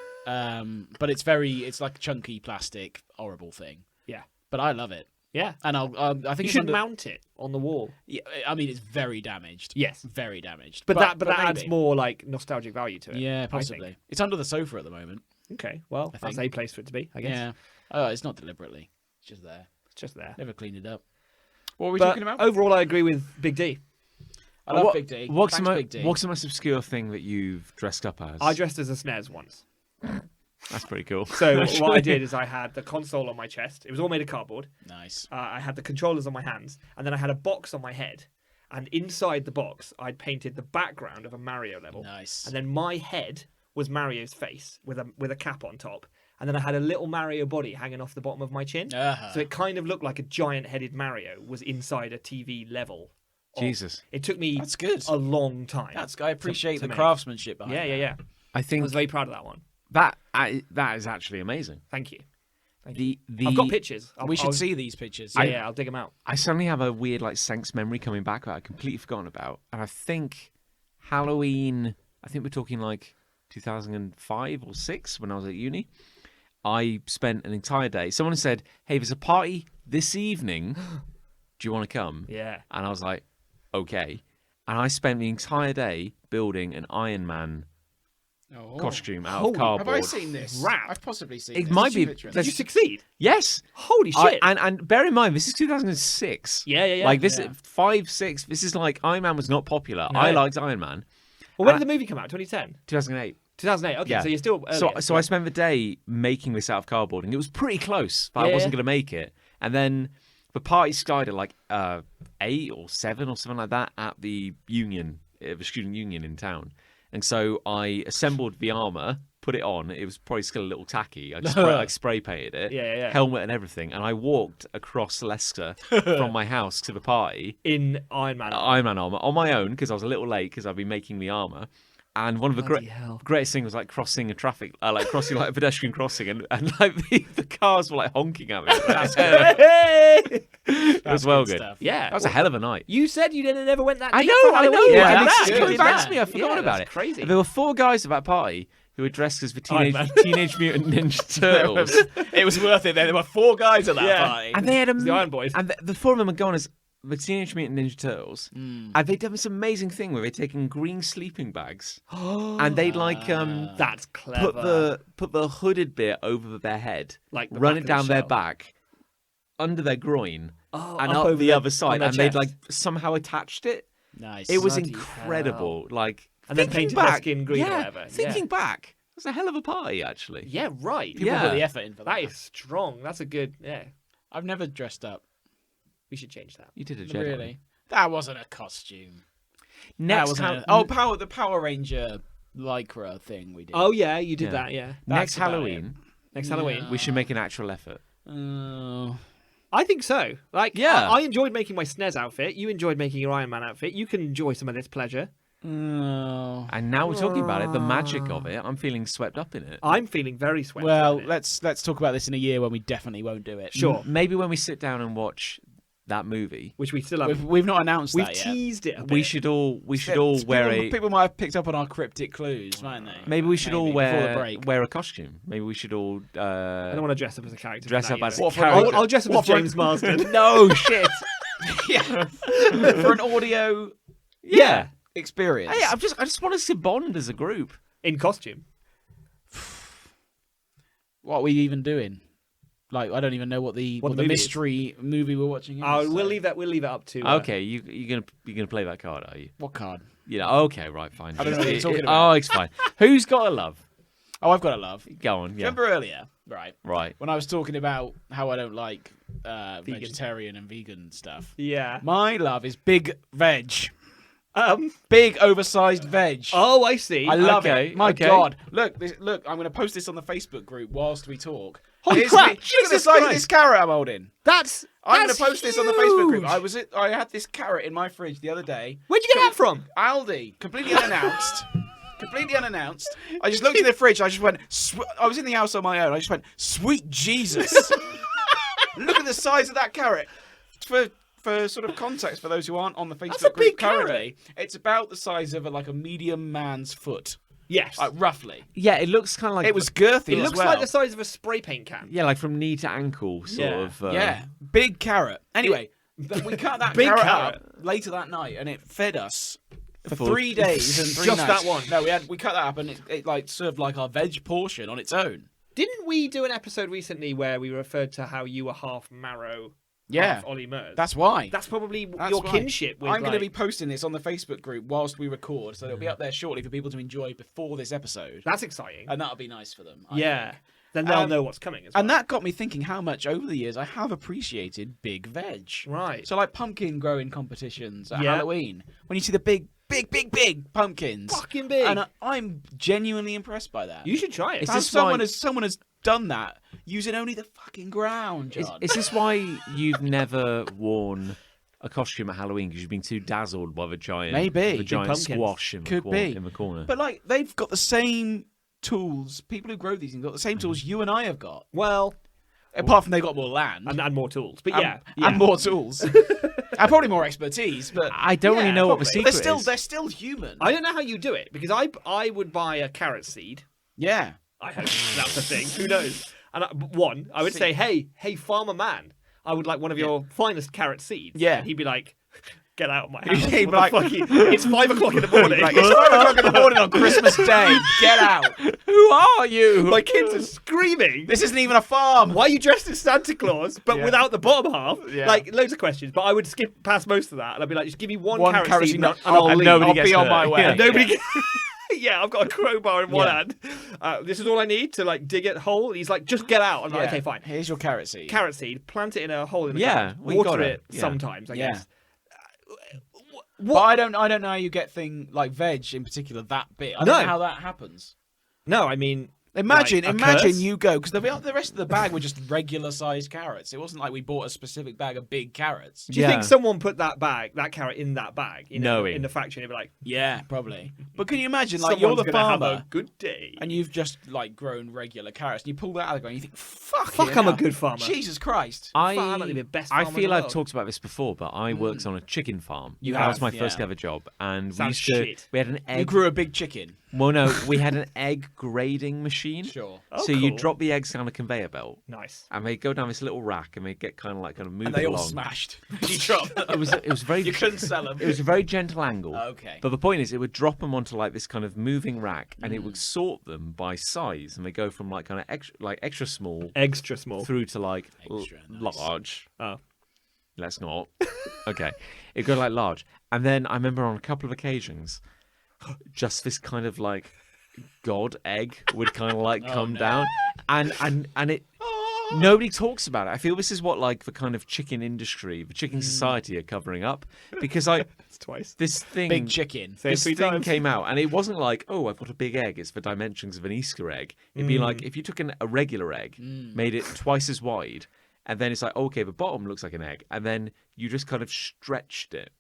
but it's like chunky plastic, horrible thing. Yeah. But I love it, Yeah. and I think You it's should under, mount it on the wall. Yeah, I mean, it's very damaged. Yes. Very damaged. But that adds maybe. more like nostalgic value to it. Yeah, I possibly. think. It's under the sofa at the moment. Okay. Well, I that's think. a place for it to be, I guess. Yeah. Oh, it's not deliberately. It's just there. It's just there. Never cleaned it up. What were we But talking about? overall, I agree with Big D. I love What- Big D. What's Thanks, Big D. the most obscure thing that you've dressed up as? I dressed as a SNES once. That's pretty cool. So what I did is I had the console on my chest. It was all made of cardboard. Nice. I had the controllers on my hands, and then I had a box on my head. And inside the box, I'd painted the background of a Mario level. Nice. And then my head was Mario's face with a cap on top. And then I had a little Mario body hanging off the bottom of my chin. Uh-huh. So it kind of looked like a giant-headed Mario was inside a TV level. Jesus. It took me That's good. a long time. I appreciate to the make. craftsmanship behind Yeah, that. yeah, yeah. I I think was very proud of that one. that is actually amazing. Thank you. Thank you. The I've got pictures. We should see these pictures. Yeah, I'll dig them out. I suddenly have a weird sense memory coming back that I'd completely forgotten about, and I think Halloween. I think we're talking like 2005 or 6 when I was at uni. I spent an entire day. Someone said, "Hey, there's a party this evening. Do you want to come?" Yeah. And I was like, "Okay." And I spent the entire day building an Iron Man Oh. costume out Holy- of cardboard. Have I seen this? Rap. I've possibly seen It this. might It's be- of interest. Did you succeed? Yes. Holy shit. And bear in mind, this is 2006. Yeah, yeah, yeah. Like this, Yeah. 5, 6. This is like Iron Man was not popular. No. I liked Iron Man. Well, when did the movie come out? 2010? 2008. 2008. Okay, Yeah. so you're still earlier. So I spent the day making this out of cardboard, and it was pretty close, but I Yeah, wasn't yeah. going to make it. And then the party started at like 8 or 7 or something like that at the union, the student union in town. And so I assembled the armor, put it on. It was probably still a little tacky. I spray painted it, Yeah, yeah. helmet and everything, and I walked across Leicester from my house to the party. in Iron Man. Iron Man armor on my own because I was a little late because I'd been making the armor. And one of the Bloody hell. greatest things was like crossing a traffic, like crossing like a pedestrian crossing, and like the cars were like honking at me. Hey! It was well good. stuff. Yeah. That was a hell of a night. You said you never went that I deep know, for I know. Halloween. Yeah, and that's it's good. coming back Yeah. to me. I forgot Yeah, about that's it. crazy. There were 4 guys at that party who were dressed as the Iron Man. Teenage Mutant Ninja Turtles, It was worth it. There were 4 guys at that Yeah. party. and they had The Iron Boys. and the 4 of them had gone as the Teenage Mutant Ninja Turtles, and they'd done this amazing thing where they'd taken green sleeping bags and they'd like That's clever. put the hooded bit over their head, Like the run back it of down the their shell. back, under their groin, Oh, and up up over the their- other on side, their and they'd chest. like somehow attached it. Nice. It was Bloody incredible. Like And then thinking painted their back, skin green or yeah, whatever. Thinking back, it was a hell of a party actually. Yeah, right. People Yeah. put the effort in for that. That is strong. That's a good. Yeah, I've never dressed up. we should change that. You did a Jedi. Really? That wasn't a costume. That Next, wasn't the Power Ranger Lycra thing we did. Oh yeah, you did Yeah. that. Yeah. next That's about Halloween, Next Halloween. we should make an actual effort. Oh. I think so. Like, Yeah. I enjoyed making my SNES outfit. You enjoyed making your Iron Man outfit. You can enjoy some of this pleasure. Oh. And now we're talking about it, the magic of it. I'm feeling swept up in it. I'm feeling very sweaty. Well, on it. let's talk about this in a year when we definitely won't do it. Sure. Maybe when we sit down and watch that movie, Which we still have. We've not announced We've that yet. teased it a bit. we should all wear People might have picked up on our cryptic clues, mightn't they? Maybe we should all before the wear break. a costume. Maybe we should all I don't want to dress up as a character. dress for up that as either. a What for an character. I'll dress up as What for James Marsden. No shit. yeah. For an audio Yeah. experience. Hey, I just want us to bond as a group. In costume. What are we even doing? Like, I don't even know what the What the movie is. mystery movie we're watching is. We'll so- leave it up to. Okay, you're gonna play that card, are you? What card? You know. Okay, right, fine. I don't know what you're talking about. Oh, it's fine. Who's got a love? Oh, I've got a love. Go on. Yeah. Remember earlier, right? Right. When I was talking about how I don't like vegetarian and vegan stuff. Yeah. My love is big veg. Um. Big oversized veg. Oh, I see. I love Okay, it. My okay. God. Look, I'm going to post this on the Facebook group whilst we talk. Holy Here's crap, me- Look at the Jesus size of Christ. this carrot I'm holding. That's. I'm going to that's post this on the Facebook group. huge. I had this carrot in my fridge the other day. Where'd you get that from? Aldi, completely unannounced. completely unannounced. I just looked in the fridge. I just went. I was in the house on my own. I just went, sweet Jesus! Look at the size of that carrot. For sort of context, for those who aren't on the Facebook group currently, it's about the size of a medium man's foot. Yes. Roughly. Yeah, it looks kind of like It was girthy It as looks well. like the size of a spray paint can. yeah, like from knee to ankle, sort of. Yeah, big carrot. Anyway, we cut that Big carrot carrot. up later that night, and it fed us for For- 3 days and 3 Just nights. that one? No, we cut that up, and it like served like our veg portion on its own. Didn't we do an episode recently where we referred to how you were half marrow, Yeah, half Ollie Murs? that's why. That's probably That's your why. kinship with. I'm going to be like- posting this on the Facebook group whilst we record, so it'll be up there shortly for people to enjoy before this episode, That's exciting. and that'll be nice for them. I Yeah. think. Then they'll know what's coming as well. And that got me thinking how much over the years I have appreciated big veg. Right. So like pumpkin growing competitions at Yeah. Halloween, when you see the big pumpkins, Fucking big. and I'm genuinely impressed by that. You should try it. Is How this someone why- has done that using only the fucking ground, John. Is this why you've never worn a costume at Halloween because you've been too dazzled by the giant, Maybe. the giant pumpkins. squash in the, Could be. in the corner? But like they've got the same tools. People who grow these things got the same tools you and I have got. Well, Apart from they got more land and more tools. But and- yeah. and more tools, and probably more expertise. But I don't really Yeah, know what the probably. secret they're is. still human. I don't know how you do it because I would buy a carrot seed. Yeah. I hope that's a thing. Who knows? And I would say, hey, farmer man, I would like one of your finest carrot seeds. Yeah. And he'd be like, get out of my house. He'd What be the fuck it's 5 o'clock in the morning. Like, it's 5 o'clock in the morning on Christmas Day. Get out. Who are you? My kids are screaming. This isn't even a farm. Why are you dressed as Santa Claus, but Yeah. without the bottom half? Yeah. Like, loads of questions. But I would skip past most of that, and I'd be like, just give me one carrot carrot seed, seed, and and I'll leave. nobody I'll gets be on hurt. my way. Yeah, nobody. Yeah, I've got a crowbar in one Yeah. hand. This is all I need to like dig it hole. He's like, just get out. I'm like, Yeah. okay, fine. Here's your carrot seed. Carrot seed, plant it in a hole in the Yeah, ground. we Water got it it. Yeah. sometimes, I Yeah. guess. But I don't know how you get thing like veg in particular that bit. I don't No. know how that happens. No, I mean, Imagine like, a curse? you go because the rest of the bag were just regular sized carrots. It wasn't like we bought a specific bag of big carrots. Do you Yeah. think someone put that carrot in that bag, Knowing. in the factory, and they'd be like, Yeah, probably. But can you imagine like you're someone's the gonna have farmer a good day. and you've just like grown regular carrots and you pull that out of the ground and you think, fuck, I'm a good farmer. Jesus Christ. Fuck, I'm not the best I farmer in feel the I've world. talked about this before, but I worked on a chicken farm. You that was have, my first yeah. ever job, and Sounds we used to. shit. We had an You egg. grew a big chicken. Well, no, we had an egg grading machine. Sure. Oh, So you cool. drop the eggs down a conveyor belt, Nice. and they go down this little rack, and they get kind of move And they all along. smashed. You dropped them. It was very. You couldn't sell them. It was a very gentle angle. Okay. But the point is, it would drop them onto like this kind of moving rack, and Mm. it would sort them by size, and they go from like kind of extra small Extra small. through to like Extra nice. large. Oh. Let's not. Okay, it got like large, and then I remember on a couple of occasions, just this kind of like god egg would kind of like come no. down, and it. Nobody talks about it. I feel this is what like the kind of chicken industry, the chicken society are covering up, because It's twice. this thing Big chicken. Say it this 3 thing times. came out, and it wasn't like, oh, I've got a big egg. It's the dimensions of an Easter egg. It'd be like if you took a regular egg, made it twice as wide, and then it's like, okay, the bottom looks like an egg, and then you just kind of stretched it,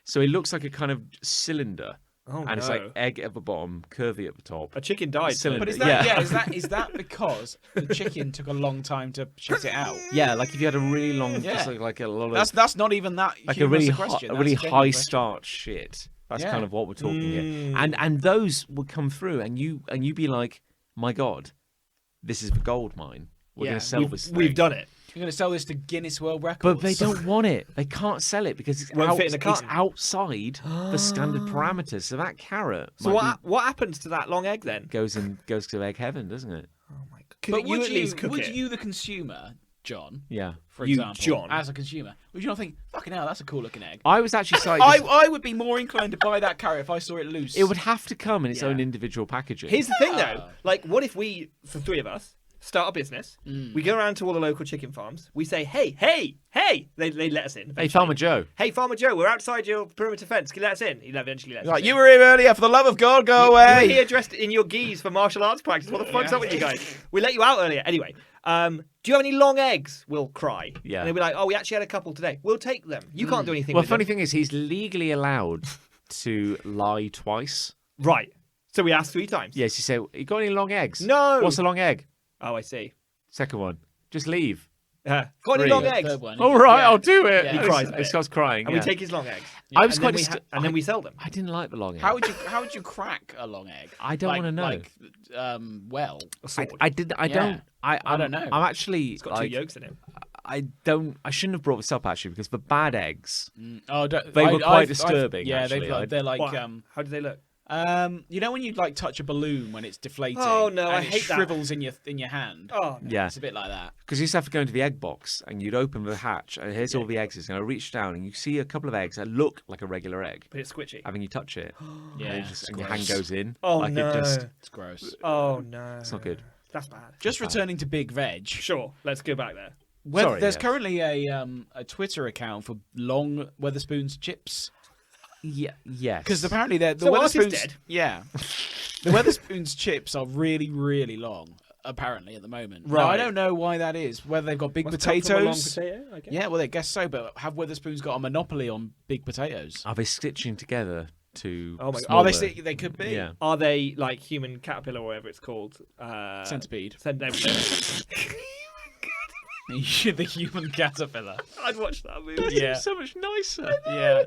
so it looks like a kind of cylinder, Oh, and it's no. like egg at the bottom, curvy at the top. A chicken died. Cylinder. But is that Yeah. is that because the chicken took a long time to shit it out? Yeah, like if you had a really long, Yeah. just like a lot of That's not even that like a humorous really question. a That's really genuine high question. starch shit. That's Yeah. kind of what we're talking here. Mm. And those would come through, and you'd be like, my God, this is the gold mine. We're Yeah, going to sell this thing. we've done it. You're going to sell this to Guinness World Records. But they don't want it. They can't sell it because it's, Won't fit in the it's carton. outside the standard parameters. So that carrot So might what happens to that long egg then? goes to egg heaven, doesn't it? Oh my god! Could But you would at least cook would it? you, the consumer, John, Yeah. for You, example, John. as a consumer, would you not think, fucking hell, that's a cool looking egg? I was actually sorry. I would be more inclined to buy that carrot if I saw it loose. It would have to come in its Yeah. own individual packaging. Here's the thing, though. Yeah. Like, what if we, the 3 of us, start a business? We go around to all the local chicken farms. We say, hey. They let us in. Hey, eventually. Farmer Joe. Hey, Farmer Joe, we're outside your perimeter fence. Can you let us in? He'll eventually let us like, in. you were here earlier, for the love of God, go You away. were here dressed in your geese for martial arts practice. What the fuck's up with you guys? We let you out earlier. Anyway, do you have any long eggs? We'll cry. Yeah. And they'll be like, oh, we actually had a couple today. We'll take them. You can't do anything Well, with funny them. thing is, he's legally allowed to lie twice. Right. So we asked 3 times. Yes, you say, you got any long eggs? No. What's a long egg? Oh, I see. Second one, just leave. Got any 3. long The eggs? third one. All right, Yeah. I'll do it. Yeah. He cries a He bit. starts crying. And yeah. we take his long eggs. I was and quite. then we sell them. I didn't like the long egg. How would you crack a long egg? I don't Like- wanna know. Like, well, A sword. I did. I Yeah. don't. I don't know. I'm actually. It's got like, 2 yolks in him. I don't. I shouldn't have brought this up actually because the bad eggs. they were quite disturbing, Yeah, actually. they're like What? How do they look? you know when you like touch a balloon when it's deflating. Oh, no, and I it hate that. shrivels in your hand. Oh, no. Yeah, It's a bit like that. because you used to have to go into the egg box and you'd open the hatch and here's all the eggs. And I reach down and you see a couple of eggs that look like a regular egg. But it's squishy. Having you touch it, Yeah, and, it's and your gross. hand goes in. Oh, like no. It just, It's gross. Oh, no. it's not good. That's bad. Just returning to Big Veg. Sure, let's go back there. There's yeah. currently a Twitter account for long Weatherspoons chips. Yeah. Yes. Because apparently the So ours is Weatherspoons, dead? yeah, the Weatherspoons chips are really, really long. Apparently, at the moment, Now, I Right. don't know why that is. Whether they've got big Must come from a long potatoes. potato, I guess. Yeah, well, I guess so. But have Weatherspoons got a monopoly on big potatoes? Are they stitching together to? Oh my God. Oh, smaller- they could be. Yeah. Are they like human caterpillar or whatever it's called? Centipede. There we go. The human caterpillar. I'd watch that movie. Yeah. So much nicer. Yeah.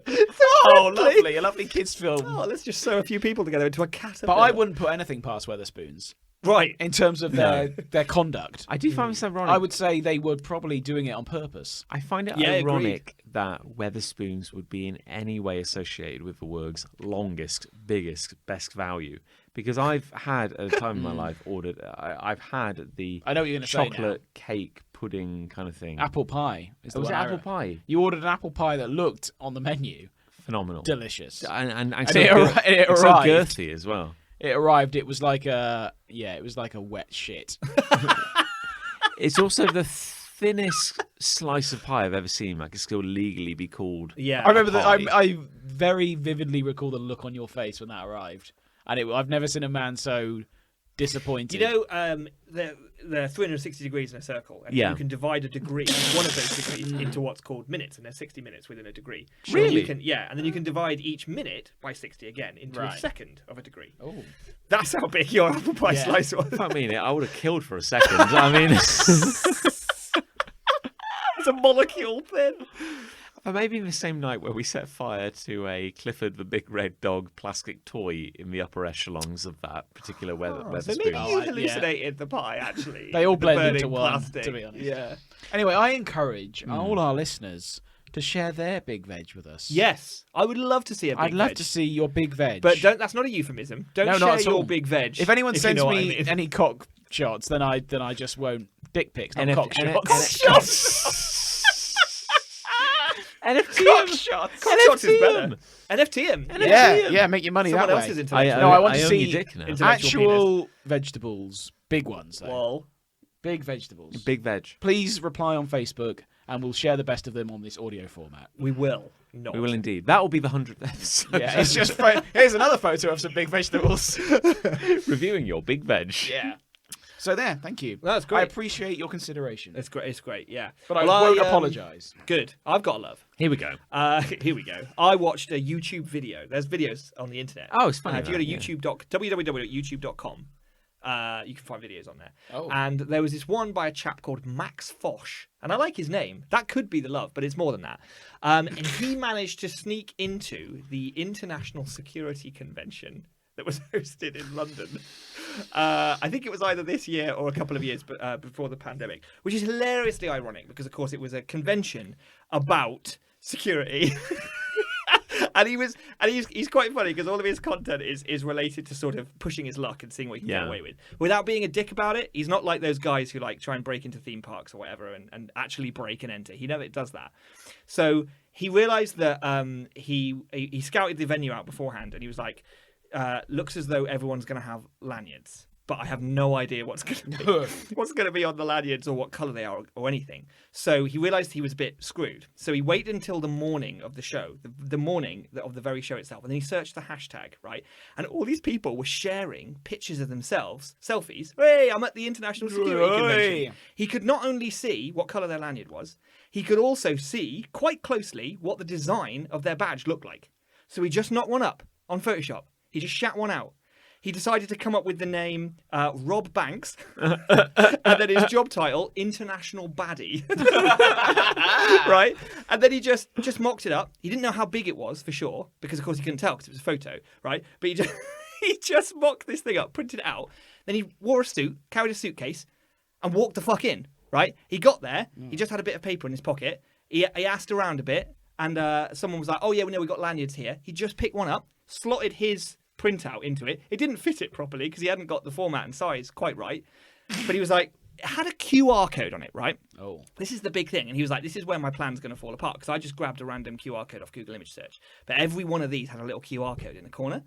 Oh, lovely. A lovely kids film. Oh, let's just sew a few people together into a caterpillar. But I wouldn't put anything past Weatherspoons Right. in terms of their conduct. I do find this ironic. I would say they were probably doing it on purpose. I find it Yeah, ironic that Weatherspoons would be in any way associated with the words longest, biggest, best value. Because I've had, at a time in my life, I've had the I know what you're going to say now. chocolate cake pudding kind of thing. Apple pie. Is the Was it one I apple re- pie? You ordered an apple pie that looked on the menu Phenomenal. delicious. And And so, it it's so arrived. girthy as well. It arrived. It was like a wet shit. It's also the thinnest slice of pie I've ever seen that can still legally be called. Yeah. I remember that. pie. I very vividly recall the look on your face when that arrived, and I've never seen a man so disappointed. You know, they're 360 degrees in a circle, and Yeah. you can divide a degree, one of those degrees, into what's called minutes, and there's 60 minutes within a degree. Really? You can, yeah, and then you can divide each minute by 60 again into a Right. second of a degree. Oh. That's how big your apple pie Yeah. slice was. I mean, I would have killed for a second. I mean, It's a molecule thin. but maybe in the same night where we set fire to a Clifford the Big Red Dog plastic toy in the upper echelons of that particular So Weatherspoon. maybe you yeah. hallucinated the pie, actually. They all The blend burning into one, plastic. to be honest. Yeah. Anyway, I encourage all our listeners to share their big veg with us. Yes, I would love to see a big I'd love veg. to see your big veg. But that's not a euphemism. Don't No, not share at your all. big veg. if anyone you sends know what me I mean. any cock shots, then I just won't. Dick pics, not cock shots. NFT Cock shots. Cock shots is better. NFT him. Yeah, make your money Someone that else's way. intellectual. No, I want to own see your dick now. Intellectual actual vegetables, big ones though. Well, Big vegetables. Big veg. Please reply on Facebook, and we'll share the best of them on this audio format. we will not. We will indeed. That will be the 100th episode. Yeah, it's just here's another photo of some big vegetables. Reviewing your big veg. Yeah. So there, thank you. That's great. I appreciate your consideration, It's great. It's great. Yeah. but I Well, won't apologise. Good. I've got love. Here we go. Here we go. I watched a YouTube video. There's videos on the internet. Oh, it's funny. If you go to that, www.youtube.com, you can find videos on there. Oh. And there was this one by a chap called Max Fosh. And I like his name. That could be the love, but it's more than that. And he managed to sneak into the International Security Convention that was hosted in London. I think it was either this year or a couple of years before the pandemic, which is hilariously ironic because, of course, it was a convention about security. And he's quite funny because all of his content is related to sort of pushing his luck and seeing what he can get Yeah. away with without being a dick about it. He's not like those guys who like try and break into theme parks or whatever and actually break and enter. He never does that. So he realized that he scouted the venue out beforehand and he was like, looks as though everyone's going to have lanyards. But I have no idea what's going to be on the lanyards or what color they are or anything. So he realized he was a bit screwed. So he waited until the morning of the show, the morning of the very show itself, and then he searched the hashtag, right? And all these people were sharing pictures of themselves, selfies. Hey, I'm at the International Security Convention. He could not only see what color their lanyard was, he could also see quite closely what the design of their badge looked like. So he just knocked one up on Photoshop. He just shat one out. he decided to come up with the name Rob Banks, and then his job title, International Baddie. Right? And then he just mocked it up. He didn't know how big it was, for sure, because, of course, he couldn't tell because it was a photo, right? But he just mocked this thing up, printed it out. Then he wore a suit, carried a suitcase, and walked the fuck in, right? He got there. He just had a bit of paper in his pocket. He asked around a bit, and someone was like, oh, yeah, we know we got lanyards here. He just picked one up, slotted his printout into it. It didn't fit it properly because he hadn't got the format and size quite right. But he was like, it had a QR code on it, right? Oh. This is the big thing. And he was like, this is where my plan's going to fall apart, because I just grabbed a random QR code off Google image search. But every one of these had a little QR code in the corner.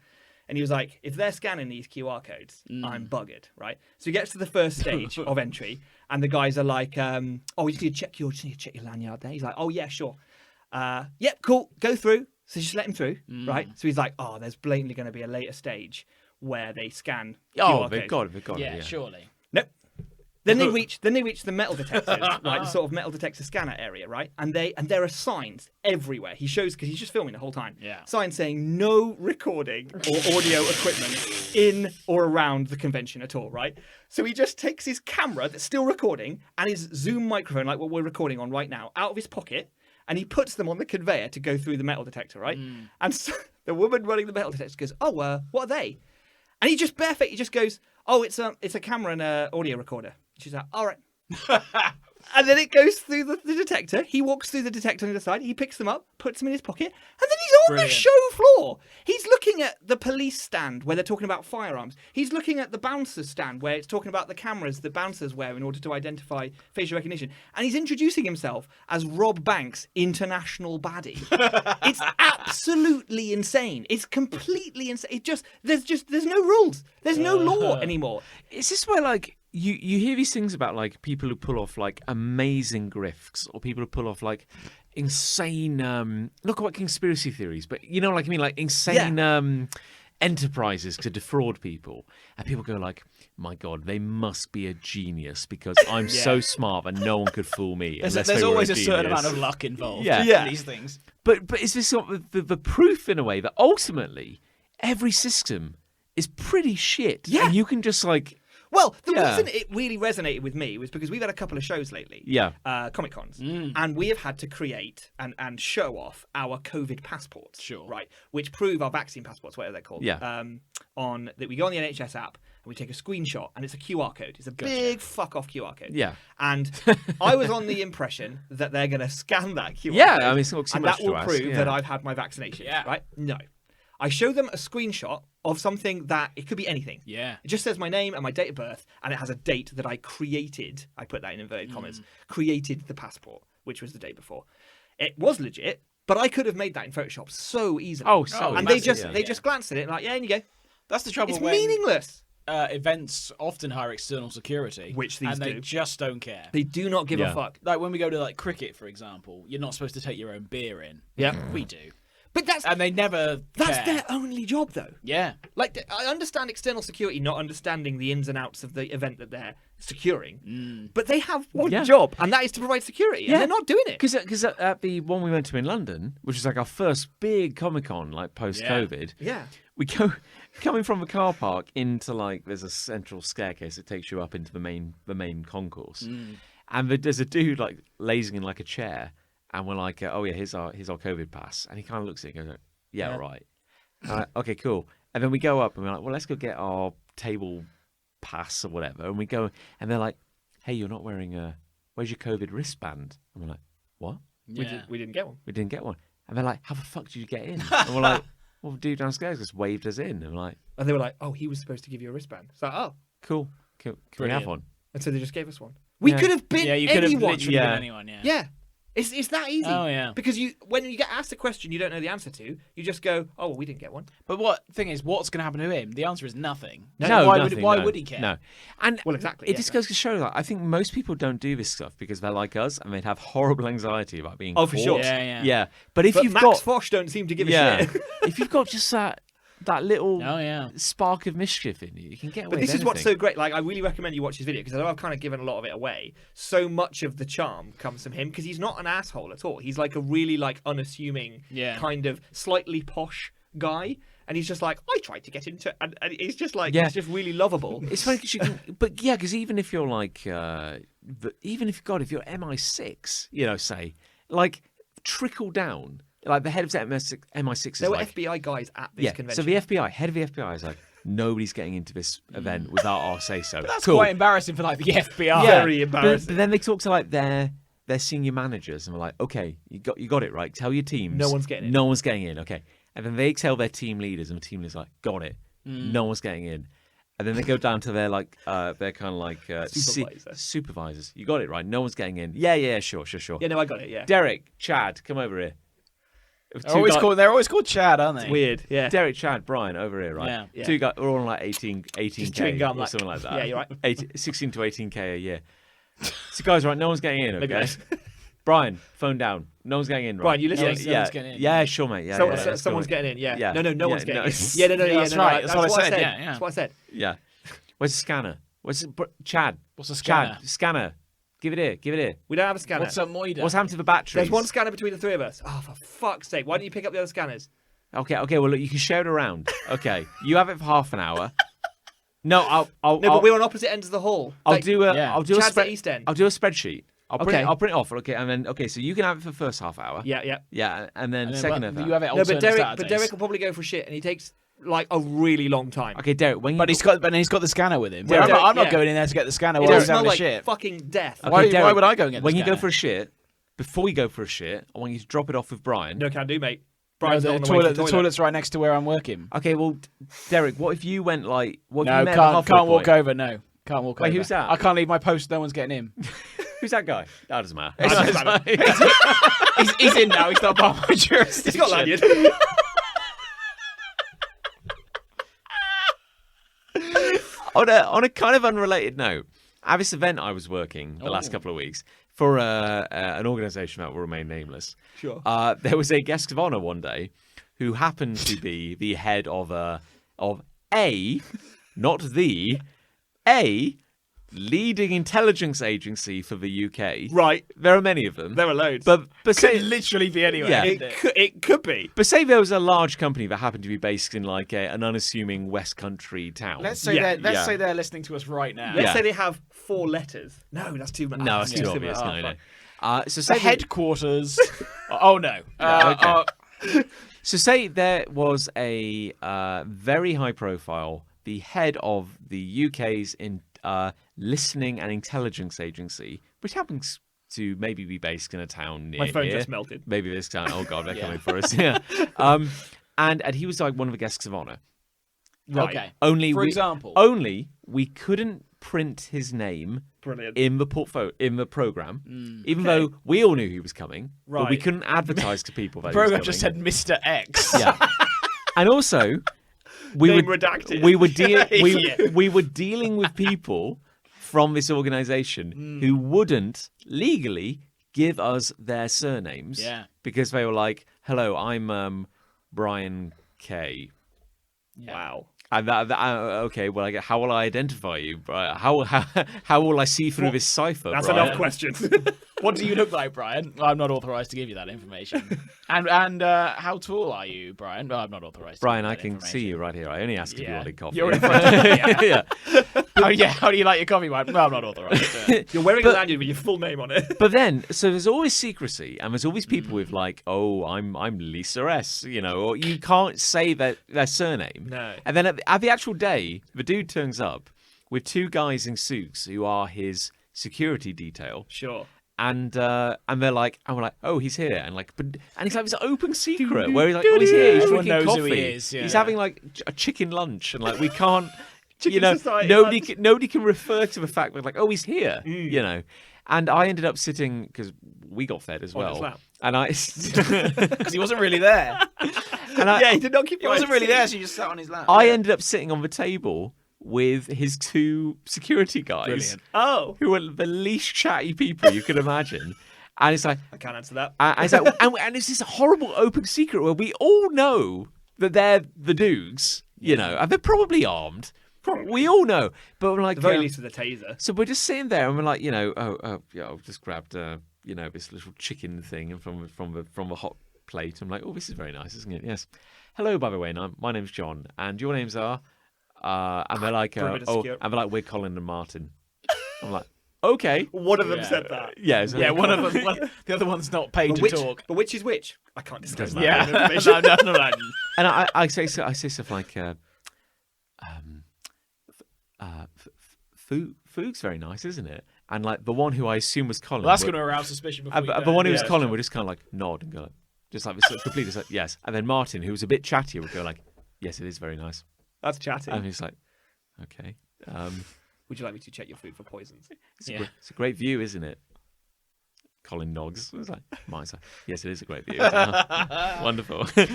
And he was like, if they're scanning these QR codes, I'm buggered, right? So he gets to the first stage of entry, and the guys are like, oh, we just need to check your lanyard there. He's like, oh, yeah, sure. Yep, cool, go through. So just let him through, right? So he's like, oh, there's blatantly going to be a later stage where they scan QR they've codes. got it. Yeah, surely. Nope. Then they reach the metal detectors, right? The sort of metal detector scanner area, right? And there are signs everywhere. He shows, because he's just filming the whole time. Yeah. Signs saying no recording or audio equipment in or around the convention at all, right? So he just takes his camera that's still recording and his Zoom microphone, like what we're recording on right now, out of his pocket, and he puts them on the conveyor to go through the metal detector, right? And so the woman running the metal detector goes, oh, what are they? And he just barefaced, he just goes, oh, it's a camera and an audio recorder. She's like, all right. And then it goes through the detector. He walks through the detector on the other side. He picks them up, puts them in his pocket, and then he's on the show floor. He's looking at the police stand where they're talking about firearms. He's looking at the bouncer's stand where it's talking about the cameras the bouncers wear in order to identify facial recognition. And he's introducing himself as Rob Banks, International Baddie. It's absolutely insane. It's completely insane. There's no rules. There's no law anymore. Is this where, like, you hear these things about, like, people who pull off, like, amazing grifts, or people who pull off, like, insane, not quite conspiracy theories, but, you know, like, I mean, like, insane enterprises to defraud people. And people go like, my God, they must be a genius because I'm so smart and no one could fool me. There's always a certain amount of luck involved in these things. But is this sort of the proof, in a way, that ultimately every system is pretty shit? Yeah. And you can just, like... Well, the reason it really resonated with me was because we've had a couple of shows lately, Comic Cons, and we have had to create and show off our COVID passports, right, which prove our vaccine passports, whatever they're called. On that, we go on the NHS app and we take a screenshot, and it's a QR code. It's a big fuck off QR code. Yeah, and I was on the impression that they're going to scan that QR code. I mean, it's not too and much that will to ask, prove that I've had my vaccination. Right? No. I show them a screenshot of something that, it could be anything. Yeah. It just says my name and my date of birth, and it has a date that I created. I put that in inverted commas. Created the passport, which was the day before. It was legit, but I could have made that in Photoshop so easily. And they just glanced at it and like, in you go. That's the trouble. It's meaningless. Events often hire external security, which these they just don't care. They do not give a fuck. Like when we go to like cricket, for example, you're not supposed to take your own beer in. Yeah, we do. But and they never. That's care. their only job, though. Yeah. Like I understand external security not understanding the ins and outs of the event that they're securing, but they have one job, and that is to provide security. And they're not doing it because at the one we went to in London, which was like our first big Comic-Con, like post-COVID. We go coming from the car park into like there's a central staircase that takes you up into the main concourse, and there's a dude like lazing in like a chair. And we're like, oh yeah, here's our COVID pass. And he kind of looks at it and goes, yeah. Right. Okay, cool. And then we go up and we're like, well, let's go get our table pass or whatever. And we go, and they're like, hey, you're not wearing where's your COVID wristband? And we're like, what? Yeah. We didn't get one. We didn't get one. And they're like, how the fuck did you get in? And we're like, well, the dude downstairs just waved us in. And they were like, oh, he was supposed to give you a wristband. It's like, oh, cool. Can we have one? And so they just gave us one. We could have been you could have literally been anyone. Yeah. It's that easy. Oh, yeah. Because when you get asked a question you don't know the answer to, you just go, oh, well, we didn't get one. But what's going to happen to him? The answer is nothing. Why would he care? No. And well, exactly. It just goes to show that I think most people don't do this stuff because they're like us and they'd have horrible anxiety about being for sure. Yeah. But if you've Max got Fosh don't seem to give a shit. If you've got just that little spark of mischief in you can get away But this with is what's anything. so great. Like, I really recommend you watch his video because I know I've kind of given a lot of it away. So much of the charm comes from him because he's not an asshole at all. He's like a really like unassuming kind of slightly posh guy and he's just like, I tried to get into, and he's just like, Yeah. it's just really lovable. It's funny because you can, but yeah, because even if you're like, even if if you're MI6, say, like, trickle down, like the head of MI6 is There were like, FBI guys at this convention. so the head of the FBI is like, nobody's getting into this event without our say so. That's quite embarrassing for like the FBI. Very embarrassing. But then they talk to like their senior managers and we're like, okay, you got it right. Tell your teams. No one's getting in. No one's getting in. Okay, and then they tell their team leaders, and the team leaders are like, got it. No one's getting in. And then they go down to their their kind of like supervisors. You got it right. No one's getting in. Yeah, sure. Yeah, no, I got it. Yeah, Derek, Chad, come over here. They're always called Chad, aren't they? it's weird. Yeah, Derek, Chad, Brian, over here, right? Yeah. Two guys, we're all on like 18K chewing gum, or like- something like that. Yeah, you're right. 16 to 18K a year. So guys, right, no one's getting in, Maybe okay? Brian, phone down. No one's getting in, right? Brian, you listening? Yeah, Someone's getting in. yeah, sure, mate. Yeah, Someone's getting in. Yeah. Yeah. No one's Yeah, getting no. in. Yeah, no. That's no, right. No, That's what I said. Yeah. That's what I said. Yeah. Where's the scanner? Chad? What's a scanner? Chad, scanner. Give it here. We don't have a scanner. What's a moida? What's happened to the batteries? There's one scanner between the three of us. Oh, for fuck's sake! Why don't you pick up the other scanners? Okay. Well, look, you can share it around. Okay, you have it for half an hour. No, I'll. No, but we're on opposite ends of the hall. I'll do a. Yeah. I'll do a Chad's at East End. I'll do a spreadsheet. I'll print Okay. it off. Okay, and then so you can have it for the first half hour. Yeah. Yeah, and then And then, second well, half hour. you have it No, but alternate Derek Saturdays. will probably go for shit, and he takes like a really long time. Okay, Derek. When you But he's got the scanner with him. Yeah, I'm, Derek, I'm not yeah. going in there to get the scanner It while does he's smell having a like shit. fucking death. Okay, Why Derek, would I go and get the when you go scanner? for a shit, before you go for a shit, I want you to drop it off with Brian. No can do, mate. No, Brian's the not on the way to toilet. The toilet's right next to where I'm working. Okay, well, Derek, what if you went like? What if No, you met at the halfway can't walk point? over. No, can't walk Wait, over. who's that? I can't leave my post. No one's getting in. Who's that guy? That doesn't matter. he's in now. He's not part of my jurisdiction. He's got lanyard. On a kind of unrelated note, at this event I was working the last couple of weeks for an organisation that will remain nameless. Sure. There was a guest of honour one day who happened to be the head of a, not the, a leading intelligence agency for the UK. Right. There are many of them. There are loads. But say, Could literally be anywhere. Yeah. couldn't it? It could be. but say there was a large company that happened to be based in like an unassuming West Country town. Let's say Yeah, say they're listening to us right now. Let's Yeah. say they have 4 letters. No, that's too much. No, it's too similar. obvious. Oh, No. fuck. So The say that- headquarters. Oh no. Okay. So say there was a very high profile, the head of the UK's listening and intelligence agency, which happens to maybe be based in a town near My phone here. just melted. Maybe this town. Oh god, they're Yeah. coming for us. Yeah. And he was like one of the guests of honor. Right. Okay. Only For we, example. only we couldn't print his name Brilliant. in the portfolio in the program, even Okay. though we all knew he was coming, but we Right. couldn't advertise to people that The program he was just coming. said Mr. X. Yeah. And also, we Name were redacted. we were dealing with people from this organization who wouldn't legally give us their surnames. Yeah. Because they were like, "Hello, I'm Brian K." Wow. And okay, well, how will I identify you? How will I see through this cipher? That's Brian? enough questions. What do you look like, Brian? I'm not authorized to give you that information. And how tall are you, Brian? No, I'm not authorized. Brian, to I give you that can see you right here. I only asked if you Yeah. wanted coffee. You're in front of me, yeah. How do you like your coffee, Brian? No, I'm not authorized. You're wearing a lanyard with your full name on it. But then, so there's always secrecy, and there's always people with like, "Oh, I'm Lisa S," or you can't say their surname. No. And then at the actual day, the dude turns up with 2 guys in suits who are his security detail, Sure. and we're like, "Oh, he's here," and it's like this open secret where he's like, "Oh, he's here, he's Everyone drinking knows coffee, who he is, yeah. he's having like a chicken lunch," and like we can't. Chicken society nobody lunch. nobody can refer to the fact that like, oh, he's here, And I ended up sitting because we got fed as On his well, lap. and I Because he wasn't really there. Yeah, he did not keep. He wasn't really there, so you just sat on his lap. I ended up sitting on the table with his 2 security guys, Brilliant. Oh, who were the least chatty people you could imagine. And it's like, I can't answer that. and it's like, and it's this horrible open secret where we all know that they're the dudes, and they're probably armed. We all know, but we're like, At the very least with a taser. so we're just sitting there and we're like, I've just grabbed, this little chicken thing from the hot plate. I'm like, oh, this is very nice, isn't it? Yes. hello, by the way, my name's John, and your names are, and they're like, For a bit of security. and they're like, we're Colin and Martin. I'm like, okay. One of them Yeah. said that. Yeah, so Yeah, one of them. The other one's not paid to talk. But which is which? I can't discuss that. Yeah, information. no. And I say stuff like, food's very nice, isn't it? And like the one who I assume was Colin. Well, that's would- going to arouse suspicion before you the go. one who was Yeah, Colin sure. would just kind of like nod and go, like, just like this, completely just like, yes. And then Martin, who was a bit chattier, would go like, yes, it is very nice. That's chatting. And he's like, okay. Would you like me to check your food for poisons? It's a great view, isn't it? Colin nods. I was like, mine's like, yes, it is a great view. Wonderful. You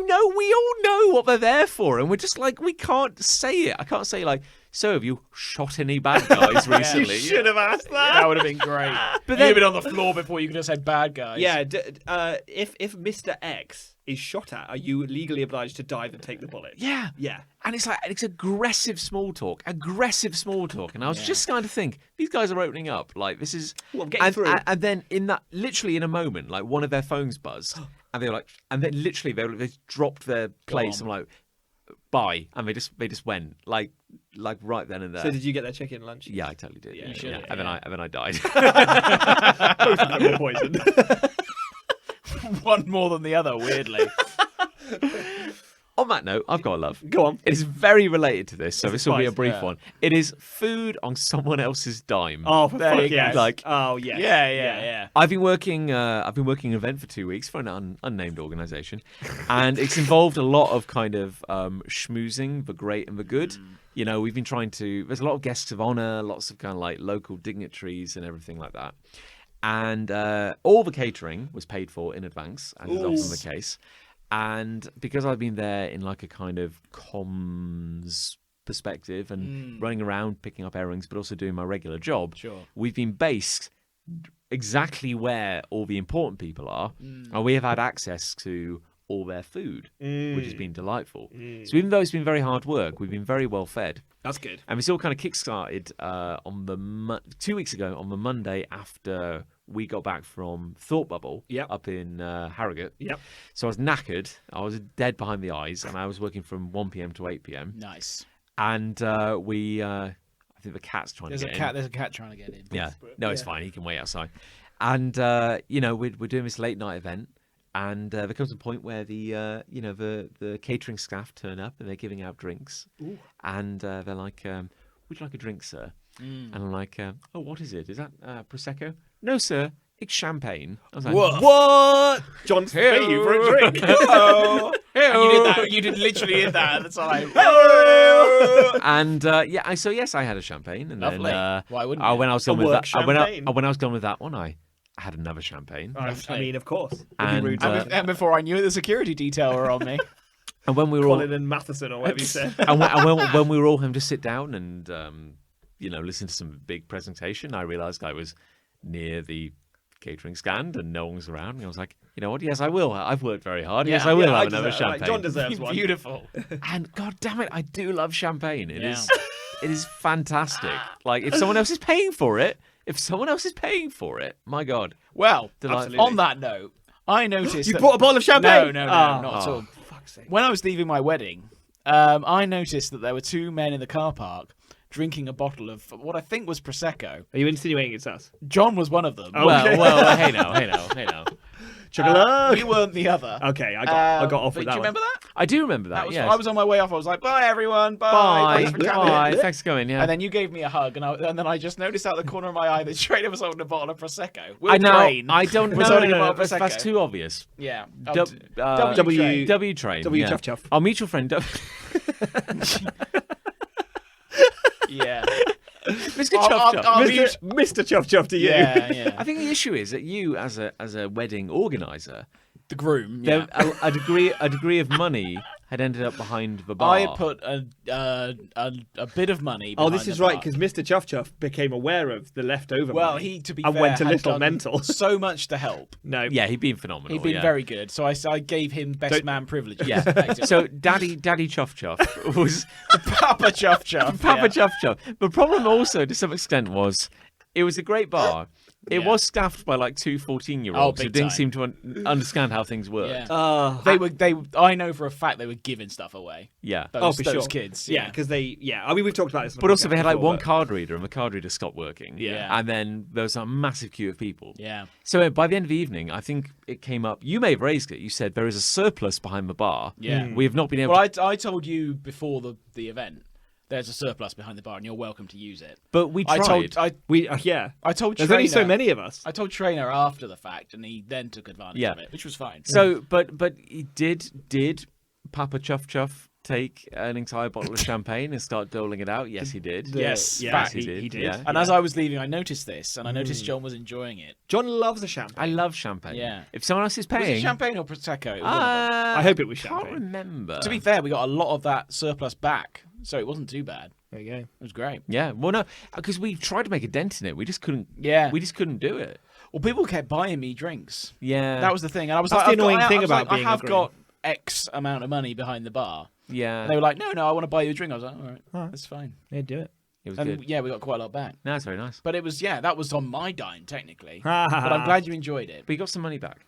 know, we all know what they're there for, and we're just like, we can't say it. I can't say like, so have you shot any bad guys recently? You should have asked that. That would have been great. But then- you'd have been on the floor before you could have said bad guys. Yeah, if Mr. X is shot at, are you legally obliged to dive and take the bullet? Yeah. Yeah. And it's like, it's aggressive small talk. And I was just starting to think, these guys are opening up. Like, this is. Well, I'm getting through. And then literally in a moment, like one of their phones buzzed, and they were like, and then literally they dropped their place. I'm like, bye, and they just went like right then and there. So did you get their chicken lunch? Yeah, I totally did. Yeah, Yeah, you should, And then I died. Both of them were poisoned. One more than the other, weirdly. On that note, I've got a love. Go on. It is very related to this, so this will be a Spice, brief yeah. one. It is food on someone else's dime. Oh, for There fuck you go. yes. Like- oh, yes. Yeah. I've been working an event for 2 weeks for an unnamed organisation, and it's involved a lot of kind of schmoozing, the great and the good. You know, we've been trying to. There's a lot of guests of honour, lots of kind of like local dignitaries and everything like that. And all the catering was paid for in advance, as is often the case. And because I've been there in like a kind of comms perspective and running around picking up errands, but also doing my regular job, Sure. we've been based exactly where all the important people are, and we have had access to all their food, which has been delightful. So even though it's been very hard work, we've been very well fed. That's good. And this all kind of kick-started on the 2 weeks ago, on the Monday after we got back from Thought Bubble up in Harrogate. Yep. So I was knackered. I was dead behind the eyes, and I was working from 1 p.m. to 8 p.m. Nice. And I think the cat's trying to get in. There's a cat trying to get in. Yeah. No, it's fine. He can wait outside. And, you know, we're doing this late night event. And there comes a point where the catering staff turn up and they're giving out drinks. Ooh. And they're like, would you like a drink, sir? And I'm like, oh, what is it? Is that Prosecco? No, sir. It's champagne. I was like, What? John's paying you for a drink. Hello. You did that. You literally did that at the time. And so yes, I had a champagne, and Lovely. then Why wouldn't when you? I was done with work that, when champagne. I was done with that one, I had another champagne. I mean, of course. It'd be And, rude to And before I knew it, the security detail were on me. and when we were all, Colin and Matheson or whatever you said. and when we were all home to sit down and listen to some big presentation, I realised I was near the catering stand and no one was around. And I was like, you know what? Yes, I will. I've worked very hard. Yes, I will have another champagne. John deserves one. Beautiful. And god damn it, I do love champagne. It is fantastic. Like if someone else is paying for it, my god. Well, Delightful. on that note, I noticed You that... brought a bottle of champagne? No, Oh. not at all. Fuck's sake. When I was leaving my wedding, I noticed that there were two men in the car park drinking a bottle of what I think was Prosecco. Are you insinuating it's us? John was one of them. Okay. Well, hey now. Chocolate. You weren't the other. Okay, I got off but with do that you one. remember that? I do remember that. Yes. I was on my way off. I was like, bye, everyone. Bye. Bye. Thanks for coming. Bye. Thanks for coming. Yeah. And then you gave me a hug, and then I just noticed out the corner of my eye that Trader was holding a bottle of Prosecco. Will I know. Train I don't know. was holding a bottle of That's Prosecco. too obvious. Yeah. W- W train. W yeah. Chuff Chuff. Our mutual friend. Yeah. Mr. Chuff Chuff. Mr. Chuff Chuff to you. Yeah. I think the issue is that you, as a wedding organizer, The groom. Yeah. a degree of money had ended up behind the bar. I had put a bit of money. Oh, behind this is the right, bar. because Mr. Chuff Chuff became aware of the leftover Well, money he, to be and fair, went a had little done mental. so much to help. No. Yeah, he'd been phenomenal. He'd been yeah. very good, so I gave him best Don't- man privileges. Yeah. effectively. So Daddy Chuff Chuff was Papa Chuff Chuff. Papa yeah. Chuff Chuff. The problem also, to some extent, was it was a great bar. It Yeah. was staffed by like two 14-year-olds Oh, who big didn't time. seem to understand how things worked. Yeah. I know for a fact they were giving stuff away. Yeah. Those, for those sure. kids. Yeah, because I mean, we've talked about this. On the But also, podcast they had like before, one but- card reader, and the card reader stopped working. Yeah. And then there was a massive queue of people. Yeah. So by the end of the evening, I think it came up. You may have raised it. You said there is a surplus behind the bar. Yeah. We have not been able Well, to. I told you before the event. There's a surplus behind the bar, and you're welcome to use it. But we I tried. told Yeah. I told There's Trainer, only so many of us. I told Trainer after the fact, and he then took advantage Yeah. of it, which was fine. So, but he did Papa Chuff Chuff take an entire bottle of champagne and start doling it out? Yes, he did. Yes, yeah, fact, he did. Yeah. and as I was leaving, I noticed this, and I noticed John was enjoying it. John loves a champagne. I love champagne. Yeah. If someone else is Was paying, it champagne or prosecco? It was one of them. I hope it was Can't champagne. remember. To be fair, we got a lot of that surplus back, so it wasn't too bad. There you go. It was great. Yeah. Well, no, because we tried to make a dent in it. We just couldn't. Yeah. We just couldn't do it. Well, people kept buying me drinks. Yeah. That was the thing, and I was That's like, the annoying thing I was about like, being I have a got X amount of money behind the bar. Yeah. And they were like, no, I want to buy you a drink. I was like, all right, that's fine. Yeah, do it. It was And good. yeah, we got quite a lot back. No, it's very nice. But it was, that was on my dime, technically. But I'm glad you enjoyed it. But you got some money back.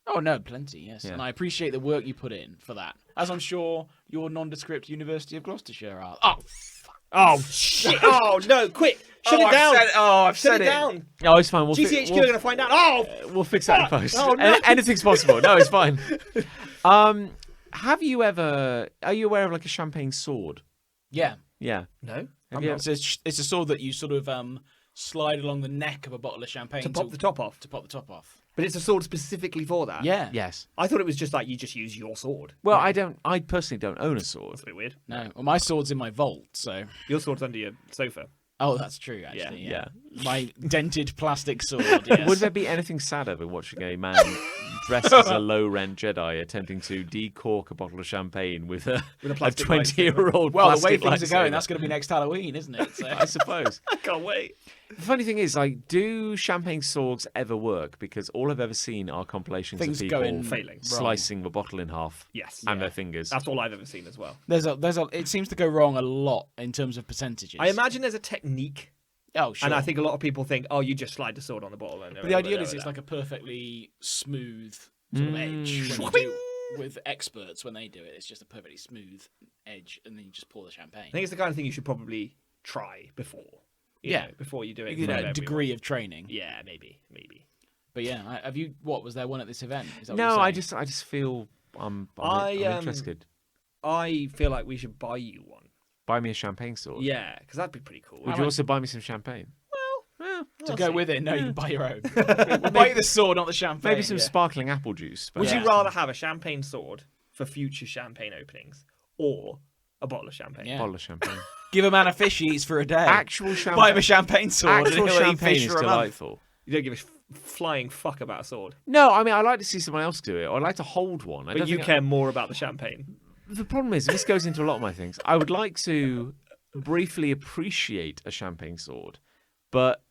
Oh, no, plenty, yes. Yeah. And I appreciate the work you put in for that. As I'm sure your nondescript University of Gloucestershire are. Oh, fuck. Oh shit! Oh no! Quick, shut it down! I've Shut it down! Oh, it's fine. GCHQ are going to find out. Oh, we'll fix that in post. Oh, no. Anything's possible. No, it's fine. Have you ever? Are you aware of like a champagne sword? Yeah. Yeah. no! Have you ever- It's a sword that you sort of slide along the neck of a bottle of champagne To pop the top off. To pop the top off. But it's a sword specifically for that. Yeah. Yes. I thought it was just like you just use your sword. Well, I don't. I personally don't own a sword. That's a bit weird. No. Well, my sword's in my vault, so. Your sword's under your sofa. Oh, that's true, actually. Yeah. My dented plastic sword, yes. Would there be anything sadder than watching a man dressed as a low-rent Jedi attempting to decork a bottle of champagne with a plastic 20-year-old Well, the plastic way things are going, lightsaber? that's going to be next Halloween, isn't it? So. I suppose. I can't wait. The funny thing is, like, do champagne swords ever work? Because all I've ever seen are compilations Things of people going Failing. slicing the bottle in half Yes. and their fingers. That's all I've ever seen as well. It seems to go wrong a lot in terms of percentages. I imagine there's a technique, Oh, sure. and I think a lot of people think, oh, you just slide the sword on the bottle. And But the ideal is it's like a perfectly smooth sort of edge. When you do, with experts, when they do it, it's just a perfectly smooth edge, and then you just pour the champagne. I think it's the kind of thing you should probably try before. You Yeah. know, before you do it. You in front know, of degree of training. everyone. Yeah, maybe. But yeah, have you? What was there one at this event? Is that what No, you're I saying? just feel I'm I, interested. I feel like we should buy you one. Buy me a champagne sword. Yeah, because that'd be pretty cool. Would you also buy me some champagne? to go with it. No, you can buy your own. We'll buy you the sword, not the champagne. Maybe some sparkling apple juice. but- Would Yeah. you rather have a champagne sword for future champagne openings or a bottle of champagne? Yeah. Bottle of champagne. Give a man a fish he eats for a day. Actual Buy him champagne. a champagne sword. Actual and he'll eat champagne fish is for a month. delightful. You don't give a flying fuck about a sword, No, I mean I like to see someone else do it. Or I'd like to hold one. I but don't you think care more about the champagne. The problem is, this goes into a lot of my things. I would like to briefly appreciate a champagne sword, but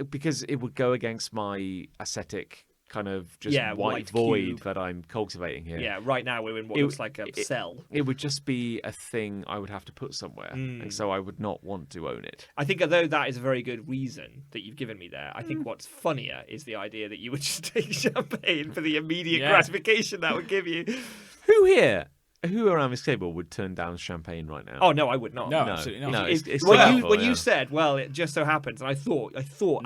because it would go against my aesthetic kind of just Yeah, white white void cube. that I'm cultivating here. Yeah, right now we're in what It- looks like a it- cell. It would just be a thing I would have to put somewhere, and so I would not want to own it. I think although that is a very good reason that you've given me there, I think what's funnier is the idea that you would just take champagne for the immediate Yeah. gratification that would give you. Who around this table would turn down champagne right now? Oh no, I would not. No, no, absolutely not. no, If- it's when delightful, you yeah. said, well, it just so happens, and I thought No,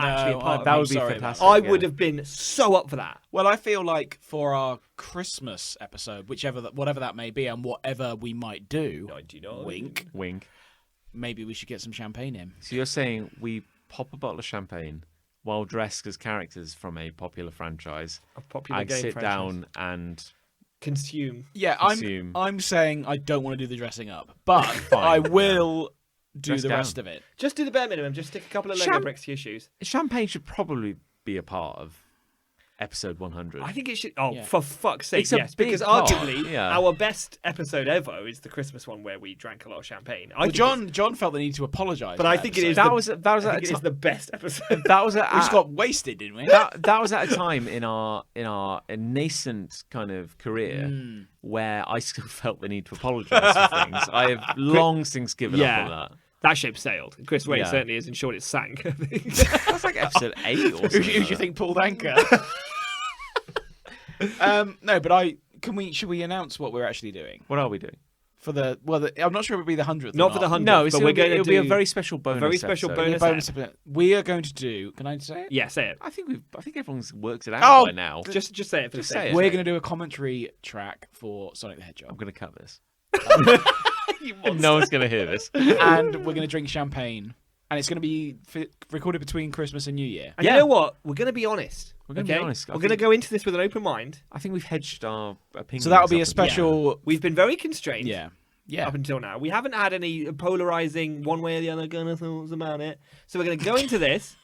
actually a part that of would me, be sorry, fantastic. I yeah. would have been so up for that. Well, I feel like for our Christmas episode, whatever that may be, and whatever we might do, 99. wink, Wink. maybe we should get some champagne in. So you're saying we pop a bottle of champagne while dressed as characters from a popular franchise. A popular I'd game sit franchise. down and Consume. Yeah, Consume. I'm saying I don't want to do the dressing up, but I will do Dress the down. rest of it. Just do the bare minimum. Just stick a couple of Lego Cham- bricks to your shoes. champagne should probably be a part of episode 100. I think it should. Oh, Yeah. for fuck's sake, It's a yes. big Because part, arguably, yeah. our best episode ever is the Christmas one where we drank a lot of champagne. I Well, think John felt the need to apologise, But for I that think it episode. is that the- was that was I at think a it is ti- the best episode. that was at We just got wasted, didn't we? that was at a time in our nascent kind of career where I still felt the need to apologise for things. I have long since given up on that. That ship sailed. Chris Wade Yeah. certainly has ensured it sank. I think. That's like episode 8 or something. Who do you think pulled anchor? No, but should we announce what we're actually doing What are we doing? for I'm not sure it would be the 100th. Not for the 100th, No, but we're going to it'll do be a very special bonus. very special episode. bonus. bonus. We are going to do. Can I say it? Yeah, say it. I think everyone's worked it out Oh, by now. Just say it for the Just sake. say it. We're going to do a commentary track for Sonic the I'm Hedgehog, going to cut this. You monster. No one's going to hear this. and we're going to drink champagne, and it's going to be recorded between Christmas and New Year. And Yeah. you know what? We're going to be honest. We're gonna be okay? honest. I We're going to think- go into this with an open mind. I think we've hedged our opinions. So that'll be a up special. We've been very constrained. Yeah. Up until now, we haven't had any polarizing one way or the other kind of thoughts about it. So we're going to go into this.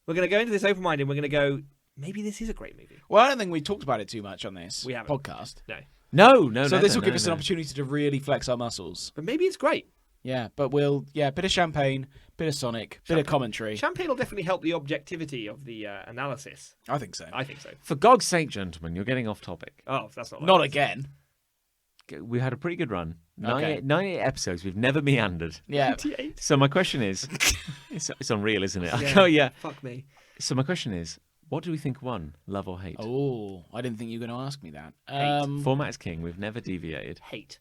We're going to go into this open minded. We're going to go. Maybe this is a great movie. Well, I don't think we talked about it too much on this We haven't. podcast. No, So this will give us an opportunity to really flex our muscles. but maybe it's great. Yeah, but bit of champagne, bit of Sonic, bit of commentary. Champagne will definitely help the objectivity of the analysis. I think so. I think so. For God's sake, gentlemen, you're getting off topic. Oh, that's not. Not again. We had a pretty good run. Okay. 98 episodes. We've never meandered. Yeah. 98. So my question is, it's unreal, isn't it? Yeah. Oh yeah. Fuck me. So my question is, what do we think won, love or hate? Oh, I didn't think you were going to ask me that. Format is king. We've never deviated. Hate.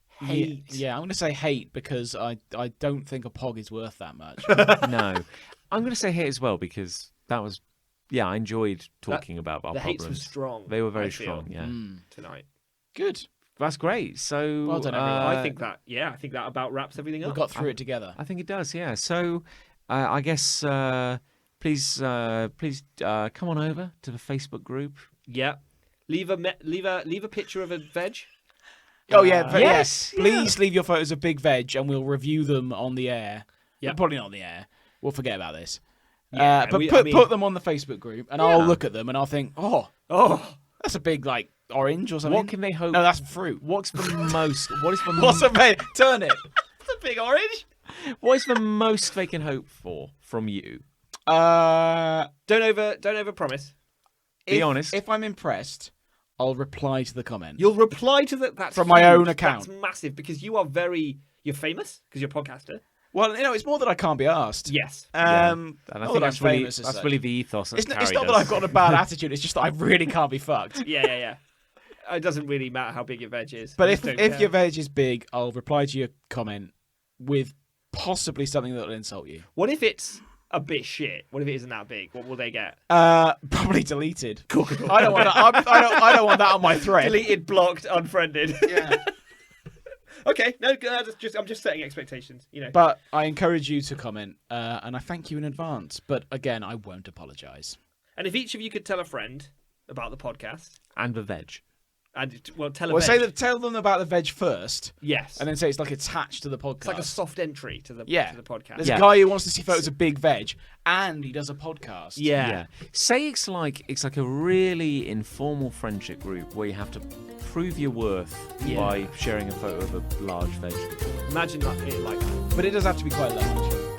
Yeah, I'm going to say hate because I don't think a pog is worth that much. No, I'm going to say hate as well because that was, I enjoyed talking about our The problems. hates were strong. They were very I feel, strong. Yeah, tonight. Good. that's great. So Well done, everyone. I think that about wraps everything We up. got through it together. I think it does. Yeah. So I guess please come on over to the Facebook group. Yeah. Leave a picture of a veg. Oh yeah, but yes, yeah. Please leave your photos of Big Veg, and we'll review them on the air. Yeah. Probably not on the air. We'll forget about this. Yeah, but put them on the Facebook group, and I'll look at them, and I'll think, Oh, that's a big orange or something. What can they hope? No, that's fruit. What's the most? What is the? What's a big turnip? that's a big orange. What is the most they can hope for from you? Don't over promise. Be honest. If I'm impressed, I'll reply to the comment. You'll reply to that. That's From my huge. own account. That's massive because you're famous because you're a podcaster. Well, it's more that I can't be asked. Yes. And I not think that I'm that's really famous as that's such. really the ethos. It's not that I've got a bad attitude. It's just that I really can't be fucked. Yeah. It doesn't really matter how big your veg is. But I if just don't care. your veg is big, I'll reply to your comment with possibly something that will insult you. What if it's a bit shit? What if it isn't that big? What will they get? Probably deleted. I don't want that. I don't want that on my thread. Deleted, blocked, unfriended. Yeah. Okay, no, I'm just setting expectations. But I encourage you to comment, and I thank you in advance. But again, I won't apologise. And if each of you could tell a friend about the podcast, and the veg. and tell a Well, veg. tell them about the veg first, Yes, and then say it's like attached to the podcast. it's like a soft entry to the podcast. There's a guy who wants to see photos of big veg, and he does a podcast. Yeah. Say it's like a really informal friendship group where you have to prove your worth by sharing a photo of a large vegetable. Imagine that. But it does have to be quite large.